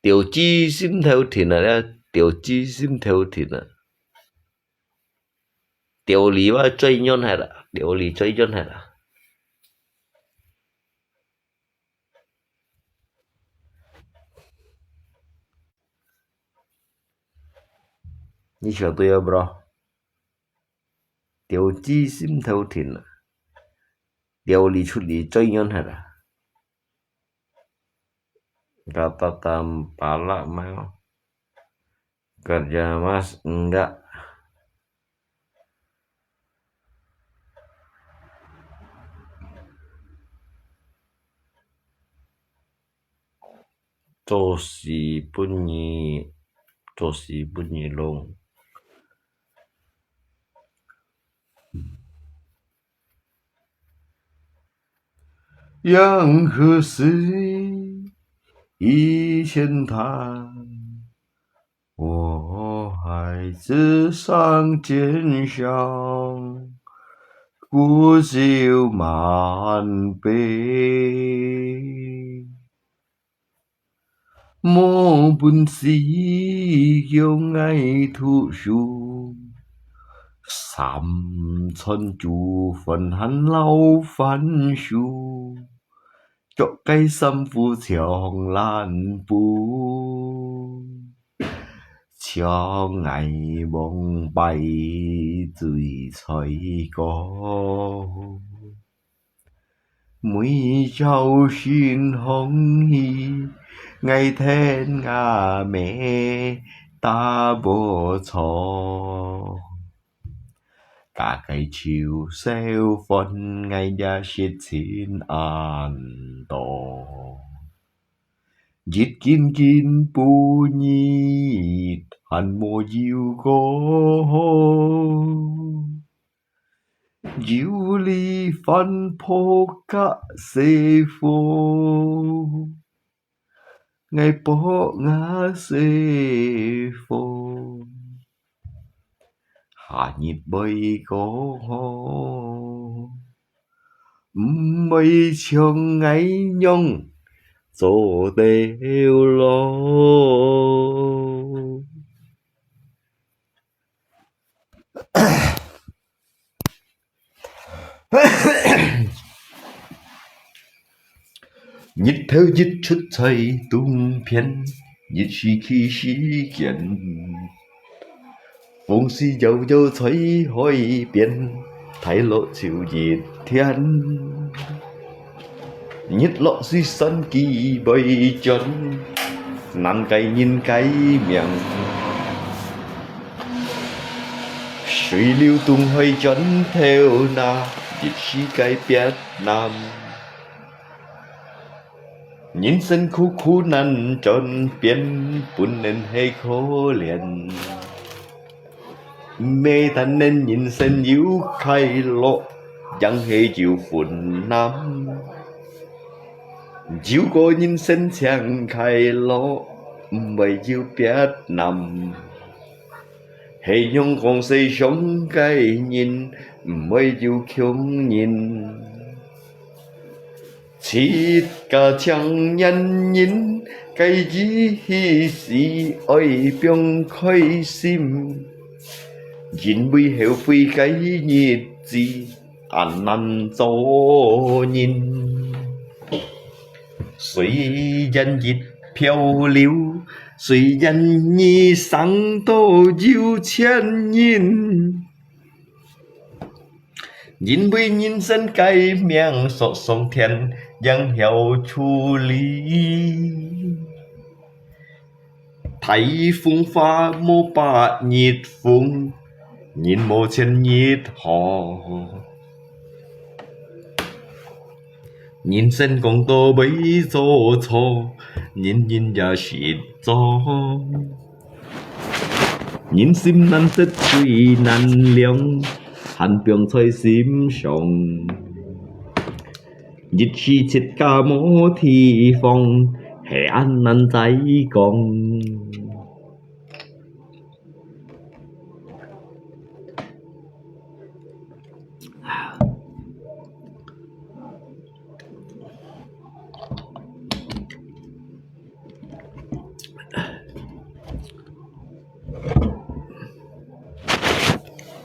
tiểu chi sim theo thìn à tiểu chi sim theo thìn à tiểu lý và chơi nhon hay là tiểu lý chơi nhon hay là你晓得要不咯？tiểu chi sim theo thìn à tiểu lý出lý chơi nhon hay là kata tampala mau kerja mas enggak Tosi bunyi long yang 何时一线谈我还只上肩上古酒满杯莫本是有爱图书三寸竹分寒老番薯cho cây xâm phu chọn lan bù cho ngày bóng bay dưới xoay có mũi trâu xin hồng hi ngày then ngà mẹ ta bố cho cả cái chiều xeo phân ngày ra shit xin an to giết kín pu nhị hàn mô diêu có diêu li phân phô cả xê phô ngày bó ngã xê phô hạ nhịp bay có mây trường ngày nhông dỗ đều lo nhịp theo nhịp chút thay tung phiền nhịp khi kiện phong si dâu dâu thấy hỏi biển thấy lộ chịu gì thiên nhất lộ suy sân kỳ bay chân năn cái nhìn cái miệng 水流东海转theo那历史改變南。人生苦苦難轉變，本能係可憐。每但能人生有快樂，人係有困難。如果人生chẳng快樂，沒有別難。係用講世上嘅人，沒有窮人。切個強人人，計只是愛變開心。因為後悔嘅日子，難做人。雖然熱漂流，雖然你上多有錢人，因為人生改命所上天，讓要處理。台風花冇把熱風，人冇錢熱河。人生講到未做錯，人人也是錯。人心難識最難量，恨病在心上。熱氣切加冇地方，黑暗難再講。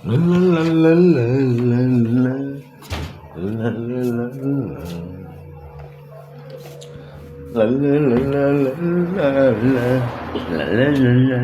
啦啦啦啦啦啦啦啦啦啦啦啦啦。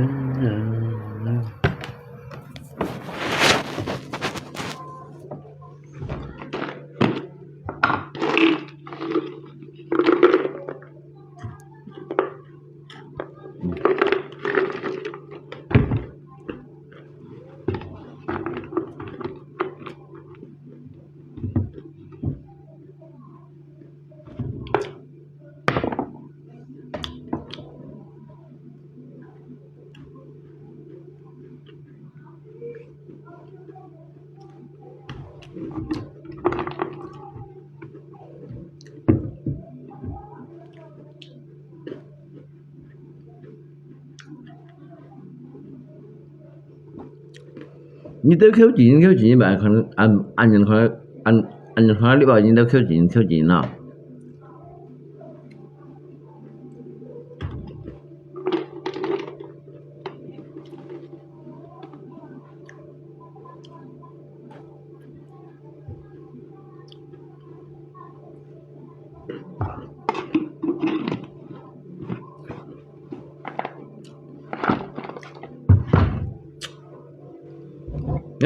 你都扣錢吧？可能按人可能你話你都扣錢啦。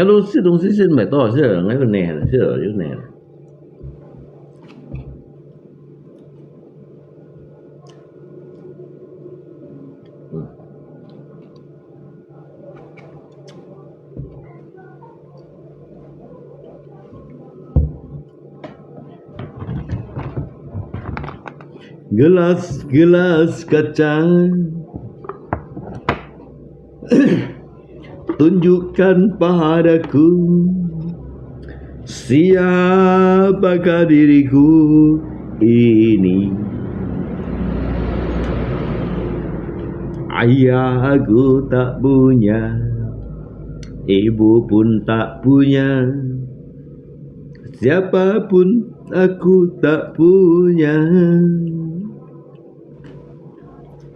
那东西是买多少钱？那个难了，是有难了。Gelas kaca tunjukkan padaku siapakah diriku ini. Ayah aku tak punya, ibu pun tak punya, siapapun aku tak punya.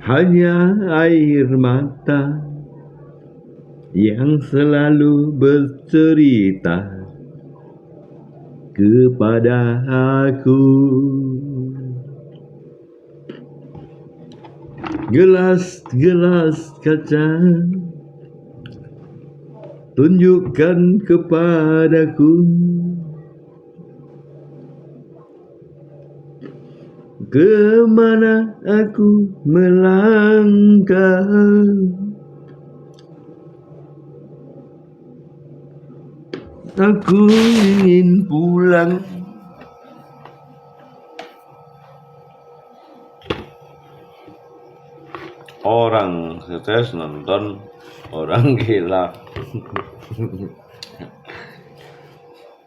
Hanya air mata yang selalu bercerita kepada aku. Gelas kaca tunjukkan kepadaku kemana aku melangkah. Aku ingin pulang. Orang stres nonton orang gila.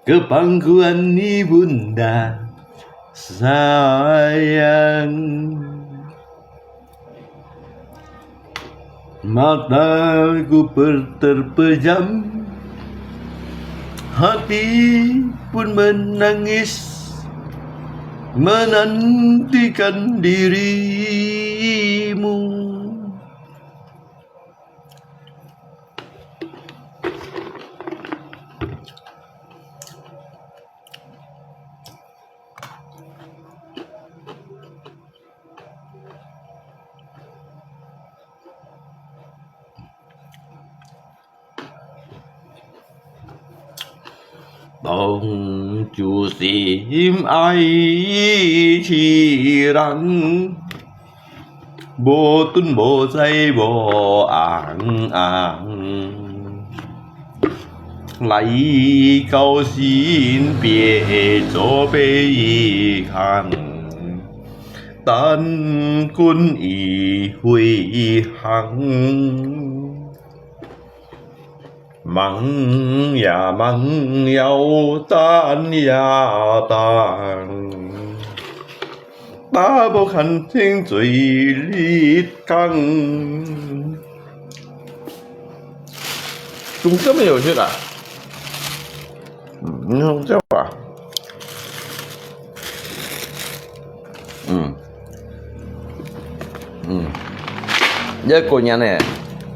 Ke pangkuan ibunda sayang. Mataku terpejam, hati pun menangis, menantikan dirimu. Bông chu sim ai chi răng, bộ tuân bộ dây bộ ảng ảng. Lấy cầu xin biệt cho bê hàng, tan quân ý huy hằng. Mắng yêu tan ta bộ khăn thiên duy lít căng. Chúng这么有趣的，你看这吧，giờ cô nhà này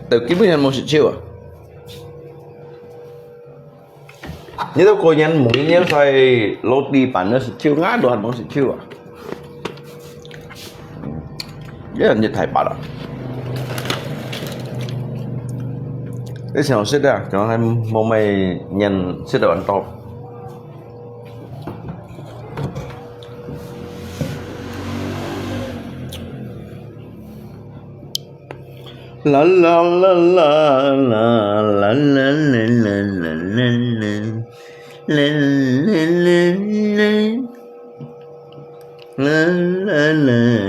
từ kiếm tiền một triệu à? Như tôi cô nhận muốn nhớ phải lột đi bán nó sẽ chiêu ngã đồ hẳn bóng sẽ chiêu à? Rất là nhiệt thải bảo đó. Cái xe nó xích ra, cho nên mong mày nhận xích đồ ăn to. La la la la la la la la la la la la la la.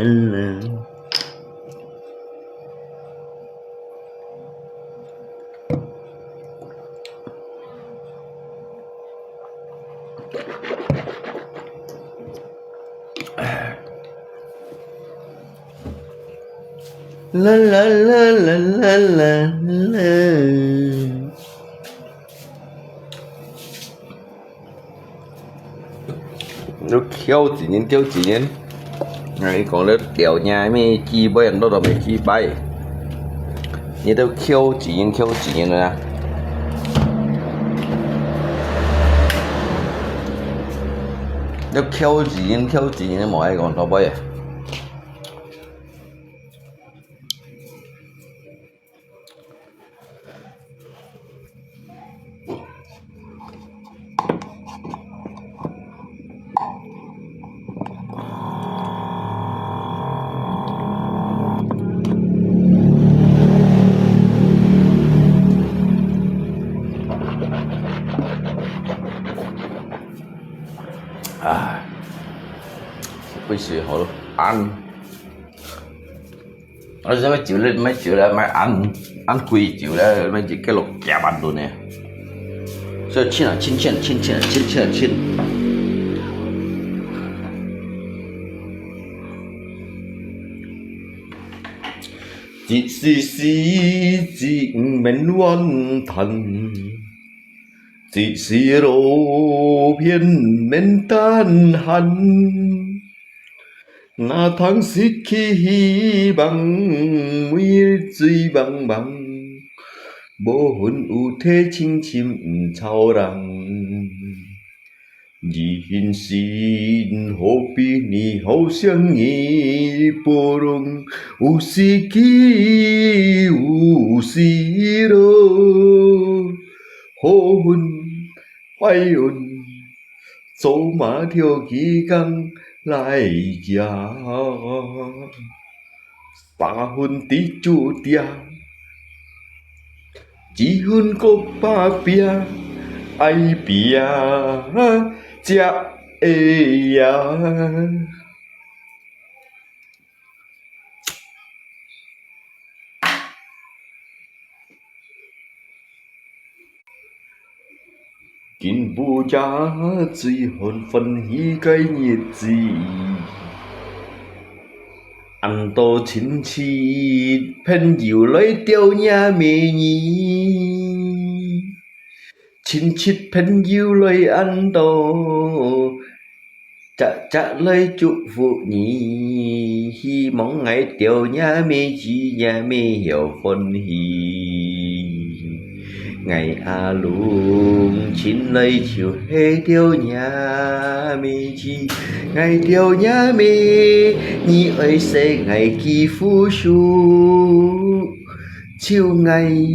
La la la la la la la. Nó khéo chỉ nhìn này còn lớp kéo nhà mới chi bay ăn đó là mới chi bay. Như đâu khéo chỉ nhìn rồi nè. Nó khéo chỉ nhìn mọi ai còn đâu bay à. Bây giờ họ ăn nó sẽ chịu lên mấy chịu là mấy ăn quỳ chịu là mấy chỉ cái lục chả bắn luôn nè rồi chín chỉ chỉ mình hoàn thành chỉ rô biến mình tan hẳn. Na thắng xích khi bằng nguy duy bằng bố hồn u thế chinh chim chào rằng nhìn xin hô bi ni hô xiang nghi bồ rong u si ki u si rô hô hồn hoài hồn số mã thiêu kỳ căng lại già ba hôn tí chu tia chỉ hôn cô ba bia ai bia cha ê ya kiến bu cha duy hồn phân hí cái nhiệt gì ăn tô chín chi pen nhiều lấy tiêu nhà mẹ nhỉ chín chít pen nhiều lấy ăn tô chả lấy chúc phụ nhỉ hi mong ngày tiêu nhà mẹ chi nhà mẹ hiểu phân hí ngày a lùng chín lấy chiều hê tiêu nhà mi chi ngày tiêu nhà mi nhi ơi sẽ ngày kỳ phu su chiều ngày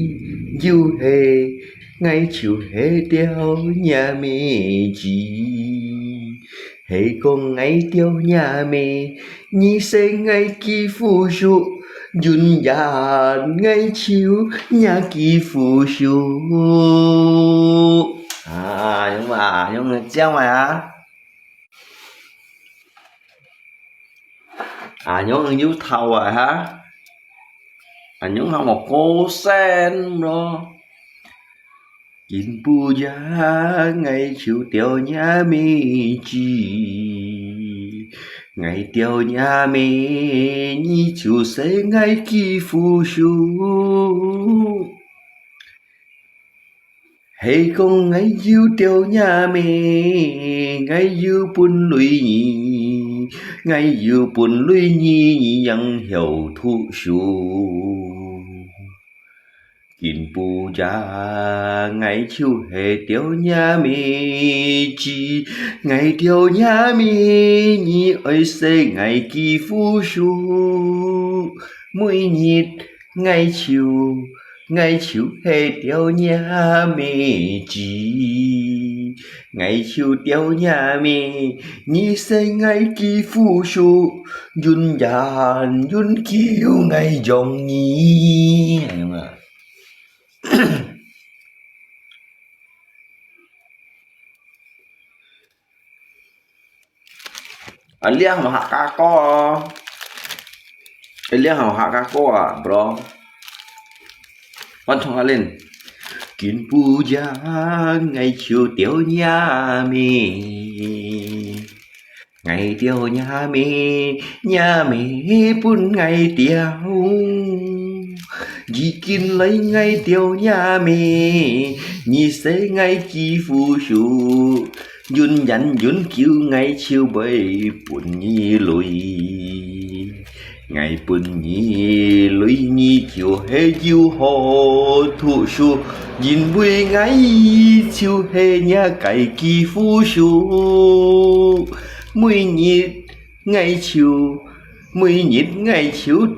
du hê ngày chiều hê tiêu nhà mi chi hê con ngày tiêu nhà mi nhi sẽ ngày kỳ phu su dùn dàn ngay chiếu nhà kỳ phù su nhưng mà treo mày nhưng như thầu hả nhưng không một cô sen đó kín bu giá ngay chiều tiêu nhà mi chi ngày tiêu nhà mẹ nhi chủ sẽ ngày kỳ phu su hay con ngày yêu tiêu nhà mẹ ngày yêu buồn lụy nhỉ ngày yêu buồn lụy nhỉ yang hiểu thu su kín bu cha ngày chiều hè tiêu nhà mi chi ngày tiêu nhà mi nhi ơi sẽ ngày kỳ phu su mỗi nhịp ngày chiều hè tiêu nhà mi chi ngày chiều tiêu nhà mi nhi sẽ ngày kỳ phu su yun dàn yun kiêu ngày dòng nhi liang mà hạ ca co liang mà hạ ca co bro văn thông lên kiến pu gia ngày chiều tiêu nhà mi ngày tiêu nhà mi bún ngày tiêu dì kín lấy ngày tiêu nhà mi nhi sẽ ngày chi phu su yun dặn yun kêu ngày chiều bay buồn nhi lùi ngày buồn nhi lùi nhi chiều hê chiều hồ thu su nhìn vui ngày chiều hê nhà cày kỳ phu su mùi nhịp ngày chiều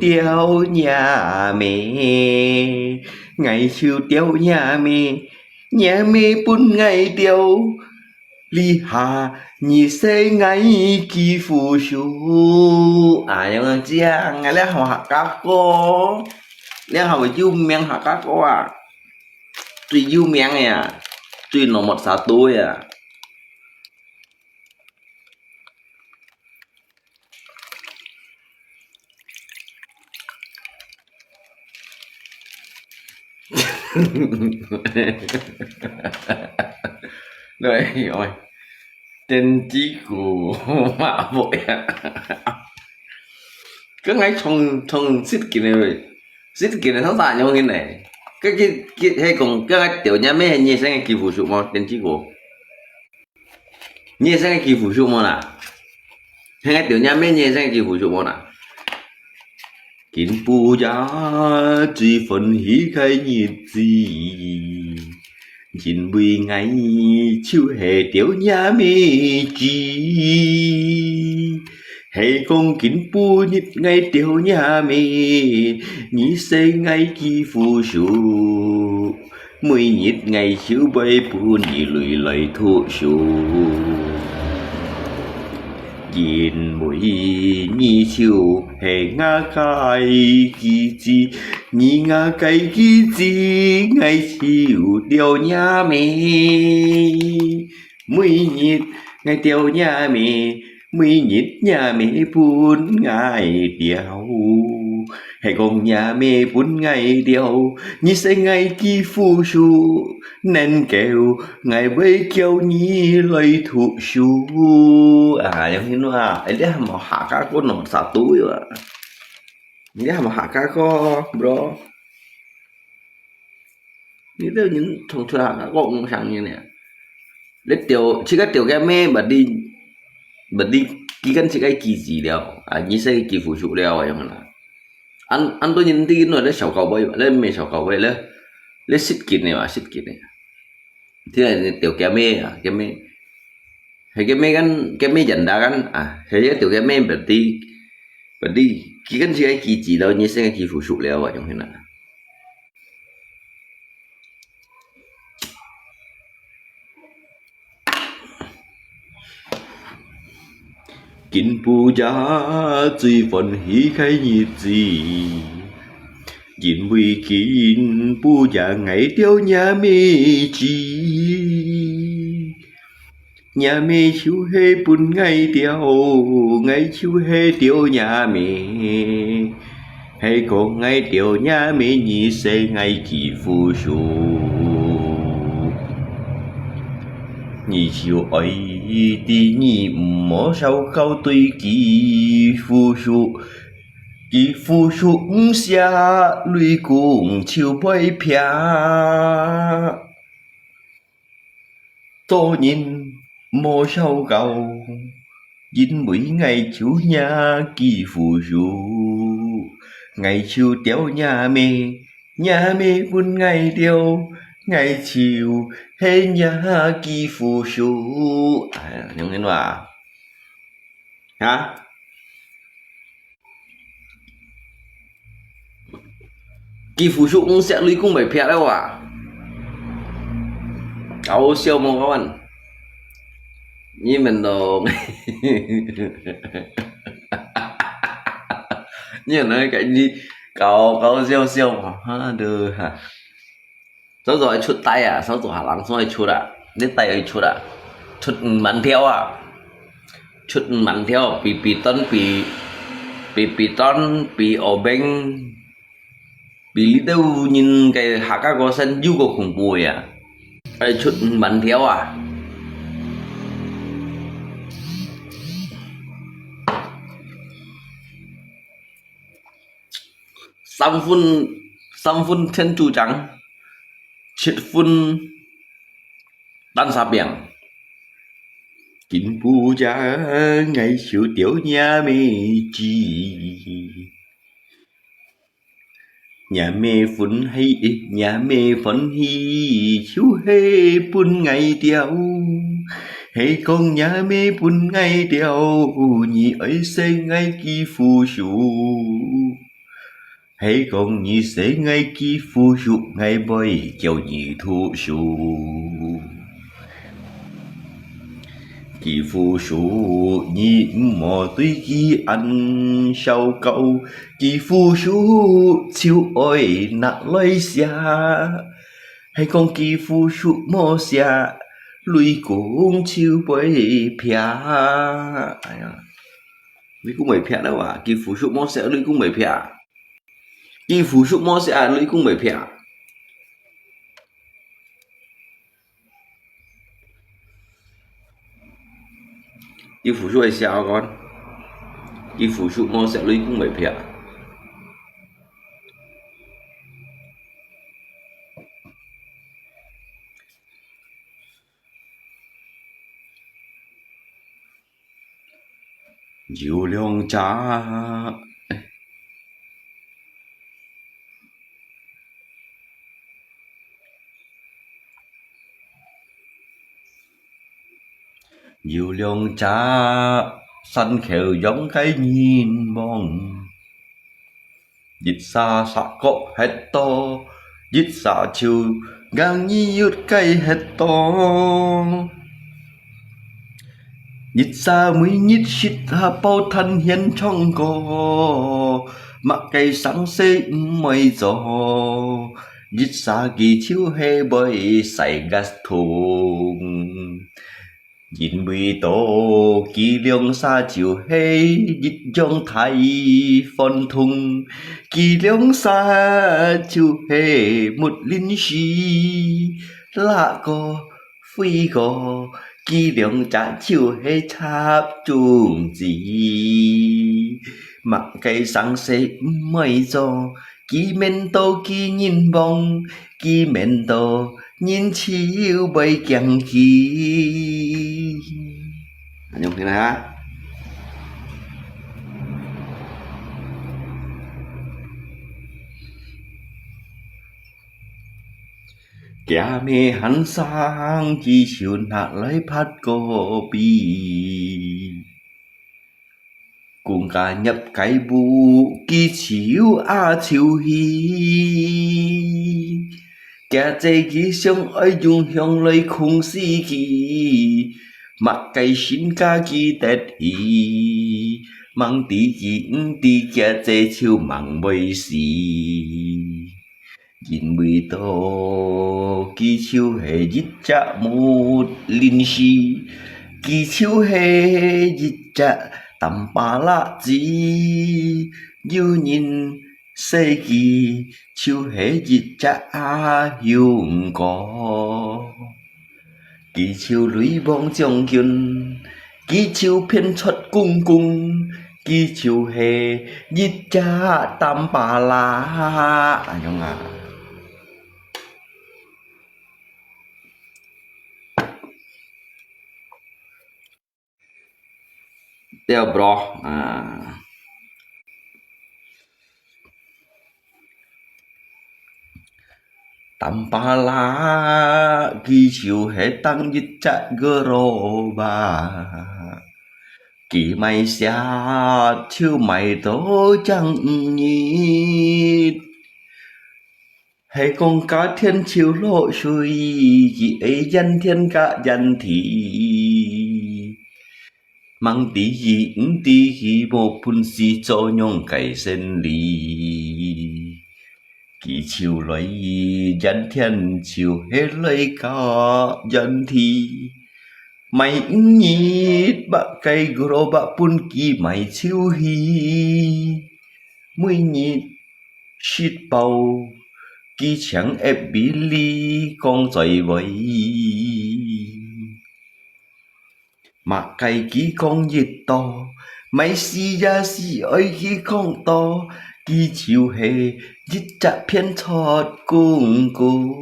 tiêu nhà mẹ ngày chiều tiêu nhà mẹ bún ngày tiêu li hà nhị sẽ ngày kỳ phu su nhưng mà chia ngày lẽ họ hạ cá cô lẽ họ phải du miệng hạ cá cô tùy du miệng tùy nó một xã tôi Đây rồi tên chí của mạ vội cứ ngay trong xít kỳ này thắng tạ nhau như này cái hay cùng cái tiểu nhà mẹ nhẹ sang kỳ phụ sụ mà tên chí của nhẹ sang kỳ phụ sụ mà nè hay tiểu nhà mẹ nhẹ sang kỳ phụ sụ mà nè kiến pu giá truy phần hí khai nhiệt gì chín mươi ngày chiều hè tiểu nhà mi chi hay con kín pu nhịp ngày tiểu nhà mi nhí sẽ ngày kỳ phu su mười nhịp ngày chiều bay pu nhị lùi lời thu su nhìn mũi nhị chiều hè ngã khai kỳ chi nhị ngà cây kỳ gì ngày chiều điều nhà mẹ mũi nhịt ngày tiêu nhà mẹ mũi nhịt nhà mẹ buồn ngày điều hay còn nhà mẹ buồn ngày điều như sẽ ngày kỳ phu su nên kêu ngày bây kêu nhị lời thụ su à yang ini mah ini mau hak aku nomor satu ya ini mau hak aku bro ini tuh những thằng thằng hak aku cũng sang như này lấy tiểu chỉ có tiểu cái mê bật đi kí căn chỉ cái kỳ gì đeo à như sẽ kỳ phụ trụ đeo vậy mà anh tôi nhìn tin rồi lấy sầu cầu bay lên mê sầu cầu bay lấy xịt kịt này mà xịt kịt này thế là tiểu cái mê à cái mê hay cái mê dần đa kan à hay cái tiểu cái mê bật đi kí căn chỉ cái kỳ gì đâu như sẽ cái kỳ phụ trụ đeo vậy trong thế nào kinh bù gia duy phần hí khai nhị gì kinh vì kinh bù gia ngày tiêu nhà mê chi nhà mê chiếu hê bùn ngày chiếu hê tiêu nhà mê hay còn ngày tiêu nhà mê nhị sẽ ngày kỳ phu su nhị chiều ấy đi nhị mỏ sau câu tuy kỳ phu su xa lùi cùng chiều bay pia tôi nhìn mỏ sau câu dính mỗi ngày chiều nhà kỳ phu su ngày chiều téo nhà mê buồn ngày điều ngày chiều hết nhà kỳ phu su à những cái nào hả kỳ phu su cũng sẽ lấy cung bảy phe đâu à cậu siêu mong các bạn như mình đồ như nói cái gì cậu siêu mà được hả sao rồi chút tay à sao rồi lắng rồi chút à đến tay ấy chút à chút mặn theo à chút mặn theo bị ton bị ở bên bị lý đâu nhìn cái hạ các con sân du của khủng bùi à ấy chút mặn theo à Sam phun thiên chủ trắng chết phun tan xa biển kinh bù gia ngày chiều tiểu nhà mê chi nhà mê phun hay nhà mê phun hi chiếu hê bún ngày tiêu hay con nhà mê bún ngày tiêu nhị ấy sẽ ngày kỳ phu su hay còn nhị sẽ ngày kỳ phu su ngày bơi chiều nhị thu su kỳ phu su nhị mò tuy kỳ ăn sau câu kỳ phu su chiều ơi nặng lấy xa hay còn kỳ phu su mò xa lùi cũng chiều bơi pia lùi cũng bơi pia đâu à kỳ phu su mò xa lùi cũng bơi pia kỳ phu su mò xa lùi cũng bơi pia kỳ phu su hay sao con kỳ phu su mò xa lùi cũng bơi pia diệu lượng cha diệu lượng cha sanh khéo giống cái nhìn mong dịch xa xa có hết to dịch xa chiều ngang nhi yết cây hết to dịch xa mới nhít xịt hà bao thân hiến trong cô mặc cây sáng xế mây gió dít xa kỳ chiếu hê bơi say gas thùng nhìn mùi tổ kỳ liông xa chiều hê dít dòng thay phân thùng kỳ liông xa chiều hê một linh sĩ lạ có phi có kỳ liông trả chiều hê chạp trùng gì mặc cây sáng xế mây gió kỳ men tô kỳ nhìn bóng kỳ men tô nhìn chiếu bay chẳng khí nhung thế này á kẻ mê hắn sang chỉ chịu nạt lấy phát cô bi cùng cả nhập cái bu kỳ chiếu chiếu hi kẻ chạy kỳ sống ấy dùng hiong lấy khung si kỳ mặc cái xin ca kỳ tết hi mang tí kẻ chạy chiếu mang bầy xì nhìn mùi tô kỳ chiếu hề dít chạ một linh si kỳ chiếu hề dít chạ tầm ba lạ gì như nhìn xây kỳ chiếu hề dít chạ hiu có kỳ chiếu lũy bóng trong kiên kỳ chiếu phiên thuật cung cung kỳ chiếu hề dít chạ tầm ba lạ không à Teo bro tầm ba la kỳ chiều hệ tăng dít chạ gơ rô bà kỳ mày xa chiều mày tố chẳng nhít hệ con cá thiên chiều lộ xuôi kỳ ấy dân thiên cả dân thị mang tí gì một phun si cho nhung cày sen lì kỳ chiều lấy dân thiên chiều hết lấy cả dân thì mày nhít bạc cây gro bạc phun kỳ mày chiều hi mũi nhít shit bầu kỳ chẳng ép bí ly con dậy vậy mà cây ký con dịch to mấy si ra si ơi ký con to ký chiều hề dít chặt phiên thọt cung cung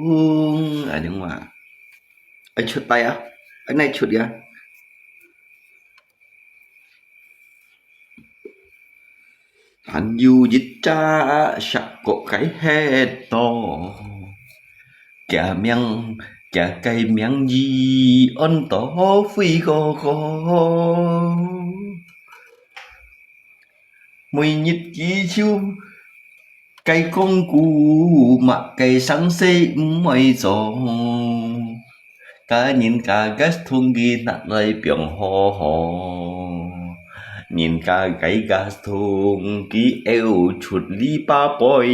đúng mà anh chuột tay á anh này chuột á hắn du dít cha sạc có cái hết to kẻ miếng kẻ cây miếng gì ân to phi go mùi nhịp chi chiu cây con cù mà cây sáng xế mây gió cả nhìn cả gas thùng ghi nát lời biển hồ hồ nhìn cả cái gas thùng ký eo chuột li ba bòi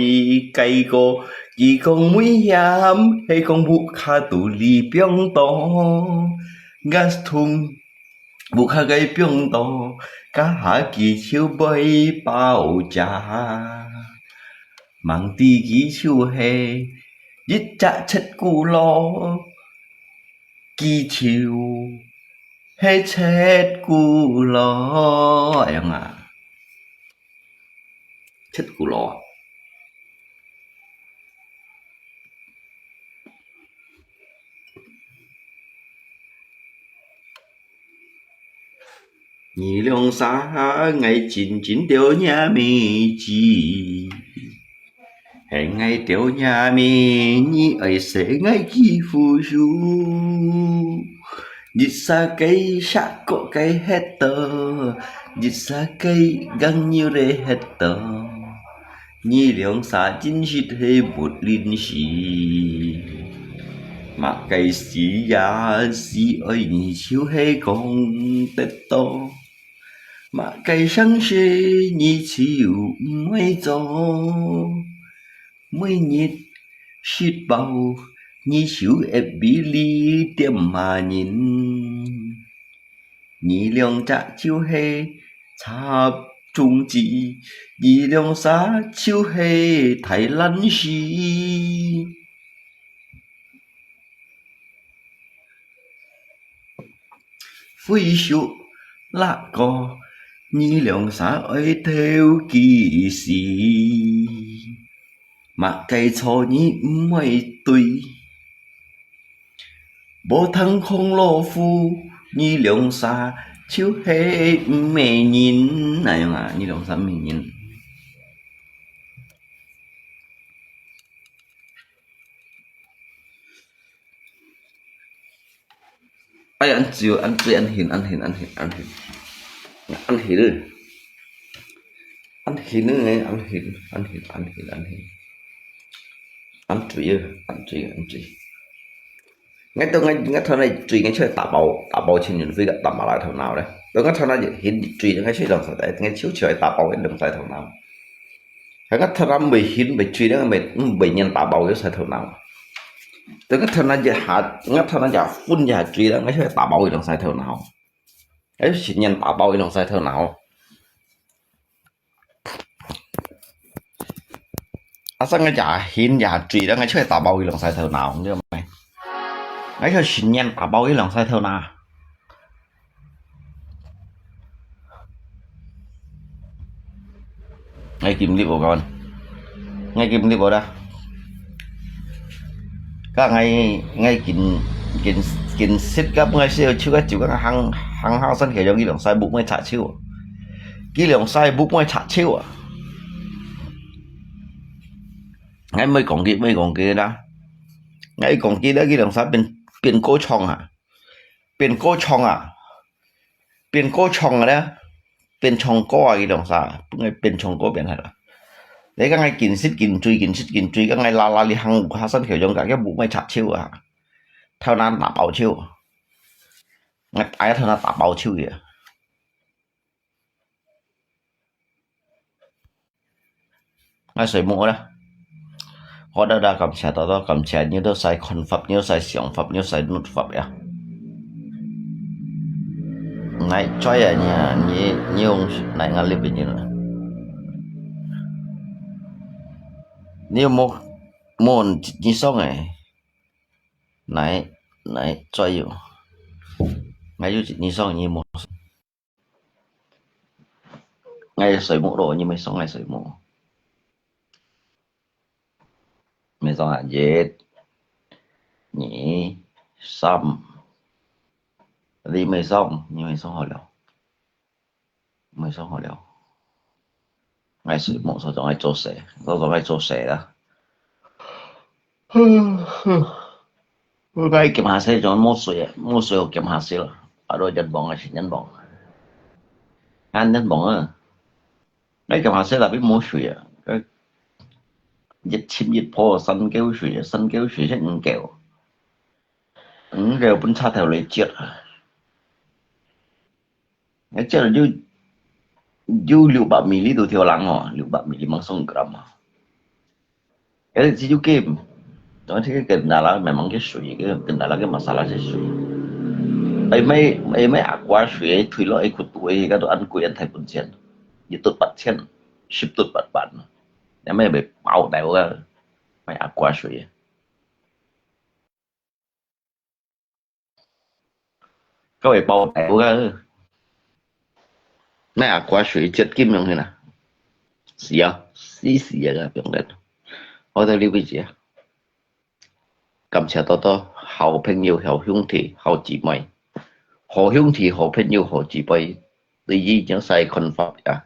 cây cô chỉ con mũi hiểm hay con bụng khá tủ li biển to gas thùng bụng khá gây biển to cả hạ kỳ chiếu bay bao trà mang tí ký chiếu hề dít chạ chất cù lo kỳ chiếu hề chết cù lo em à chất cù lo nhị lượng xa ngày chín tiểu nhà mi chi hẹn ngày tiểu nhà mi nhị ấy sẽ ngày kỳ phù du dít xa cây sắc có cây hết tờ dít xa cây găng nhiều rê hết tờ nhị lượng xa chín xịt hê một linh xì mà cây xí ya xí ơi nhị chiếu hê con tết to mà cây sáng sẽ nhị chịu mấy gió mấy nhiệt shit bao nhị chịu ép bí ly tiệm mà nhìn nhị lượng trả chiếu hê cha trung chỉ nhị lượng xa chiếu hê thái lan xí phi sụ lạ co nhị lượng xa ấy theo kỳ sĩ mà cây cho nhị mấy tùy bố thân không lô phu nhị lượng xa chiếu hê mẹ nhìn này mà nhị lượng xa mẹ nhìn ai ăn chiều ăn tươi ăn hiền nữa nghe ăn tươi ngay tôi ngay thằng này truy ngay chơi tạo bầu trên những phi gặp tạo mà lại thằng nào đấy tôi ngay thằng này hiện truy ngay chơi làm sao đấy ngay chiếu chơi tạo bầu cái đường sai thằng nào ngay thằng này bị hiện bị truy đó bị nhân tạo bầu cái sai thằng nào tôi ngay thằng này ngay thằng này phun giờ truy đó ngay chơi tạo bầu cái đường sai thằng nào ấy chỉ nhân tạo bầu cái đường sai thằng nào sao ngay hiện giờ truy đó ngay chơi tạo bầu cái đường sai thằng nào không chứ mày ngay chơi xin nhân tạo bầu cái đường sai thằng nào ngay kim đi bộ con ngay kim đi bộ đó các ngay kín xích gấp ngay siêu chưa các chịu các hàng hao sân khởi trong cái đường sai bụng mới chả chiêu cái đường sai bụng mới chả chiêu à ngay mấy còn kia đó ngay còn kia đó cái đường sai bên cố chong à bên cố chong à đó bên chong cố cái đường sai ngay bên chong cố bên này rồi đấy các ngay kín xích kín truy các ngay la li hăng hao sân khởi trong cả cái bụng mới chả chiêu à theo nan tạp bảo chiêu ngay tay theo nan tạp bảo chiêu kìa ngay sợi mũ đó họ đã cầm chè đó cầm chè như đó sai con pháp như sai xiong pháp như sai nút pháp ya này chơi à nhà nhiều này ngang liệp như này nếu một môn như sau này này chơiอยู่ngay như như sau như một ngay sợi mũ đồ như mấy sau ngay sợi mũ mấy sau là dệt nhỉ xăm đi mấy sau như mấy sau họ liều ngay sợi mũ sau đó ngay chỗ sẻ đó ngay kiểm hạ xe cho mua sữa kiểm hạ xe là ở đôi nhân bóng hay nhân bóng ăn nhân bóng à đấy kiểm hạ xe là biết mua sữa cái dịch chim dịch po sân kéo sữa sẽ những kẹo bên xa theo lấy chết cái chết là dư liệu bạc mili đồ theo lắng hả liệu bạc mili mang sông gram cái gì chú kim đó thì cái cần là memang cái suy cái cần là cái masalah cái suy mấy aqua suy thui lo cái tuổi cái đồ ăn quỳ ăn thay bún chén như tốt bát chén ship tốt bát bản để mấy bị bao đều cái mấy aqua suy các bị bao đều cái mấy aqua suy chết kim như thế nào xì à cái 병된我哋呢位置感謝多多好朋友好兄弟好姊妹好兄弟好朋友好姊妹ini yang saya konfirm ya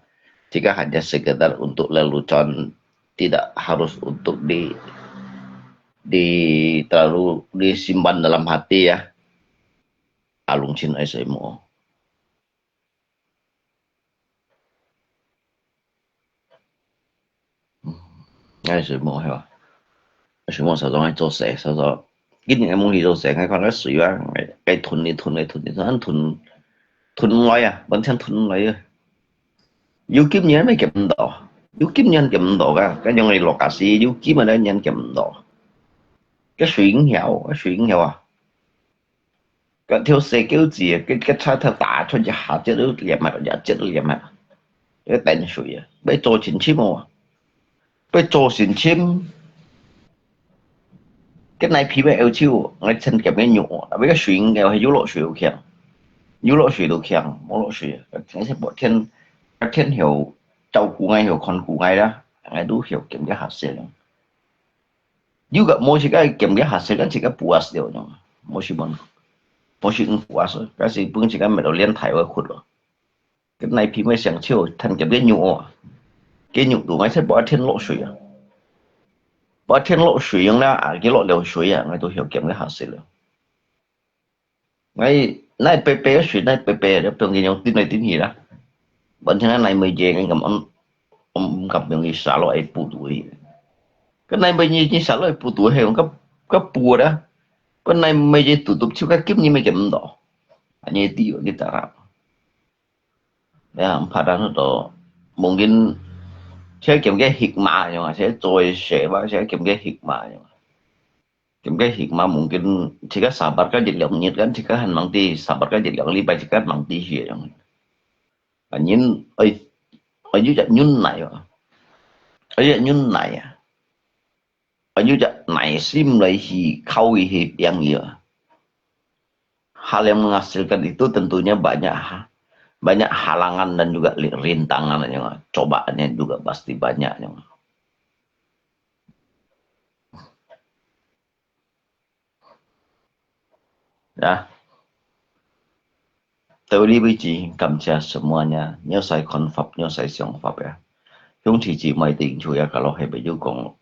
jika hanya sekedar untuk lelucon tidak harus untuk terlalu disimpan dalam hati ya alung chin ai sai mo ngay水母係嘛？水母手中係做蛇，手咗，今年嘅冇去做蛇，係講啲水啊，係吞嚟，吞耐啊，揾親吞嚟啊。要兼嘢咩夾唔到？要兼人夾唔到㗎，跟住我哋落架時要兼人人夾唔到。cái xuyên hiệu à cái theo xe kéo gì cái叉頭打出一下即都連埋一隻都連埋cái đánh水啊俾做前簽喎俾做前簽cái này phí về eo chiêu ngay chân kẹp cái nhũ với cái xuyên hiệu hay yếu lộ水都強冇lộ水cái sẽ bỏ thiên các thiên hiệu trâu cụ ngay hiệu con cụ ngay đó ngay đủ hiệu kiểm cái hạt xe luôn yếu gặp mỗi cái kiểm cái hạt xe cái chỉ cái bùa điều nhung mỗi sự bọn mỗi sự bùa rồi cái gì bưng chỉ cái mấy đầu liên thái ở khuất rồi cái này phí mới sáng chiều thành kiểm cái nhũ đủ ngay sẽ bỏ thiên lộ水啊bỏ thiên lộ水用啦cái lộ liều水啊ngay đủ hiệu kiểm cái hạt xe luôn ngay này PP水này PP đó từng cái nhau tin này tin gì đó bản thân này mới về cái ông gặp những cái xã loại phụ tuổi cái này bây giờ chỉ xã loại phụ tuổi hay không có bùa đó cái này bây giờ tụt tụt chịu cái kiếp như mấy cái đó anh ấy tiêu cái ta làm ya pada nó mungkin saya cái hikmah nhưng mà saya tôi sẽ bahas saya cái hikmah nhưng cái hikmah mungkin jika sabar kan jadi orang kan jika han mangti sabar kan jadi orang libat jika mangti sih yang nhìn ở dưới dạng nhún này ở dưới dạng nhún này ở dưới dạng này sim lại thì kau thì yang nhiều hal yang menghasilkan itu tentunya banyak halangan dan juga rintangan yang cobaannya juga pasti banyak yang ya tới đi với chị cảm謝 semuanya nhớ sai con pháp nhớ sai xong pháp ya chúng chỉ mày tiền chủ ya kalau hay bây giờ còn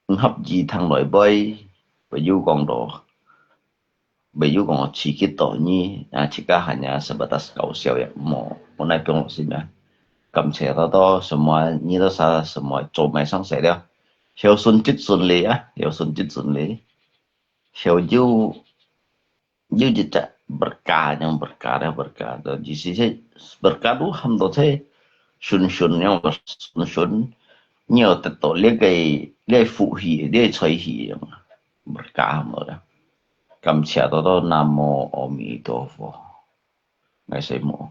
hấp gì thằng nội bay bây giờ còn đồ bây giờ còn chỉ cái tổ nhi jika hanya sebatas kausel ya mau naik promosi ya cảm謝đó semua như đó sao semua做埋生死了hiểu順直順利hiểu順直順利hiểu yêu jadi berkah yang berkah dan di sisi berkah tu ham tu thế sun yang sun nhiều tật tổ lấy phụ hỷ lấy chơi hỷ berkah mà đó cảm謝đó Nam Mô A Di Đà Phật ngày sẽ mổ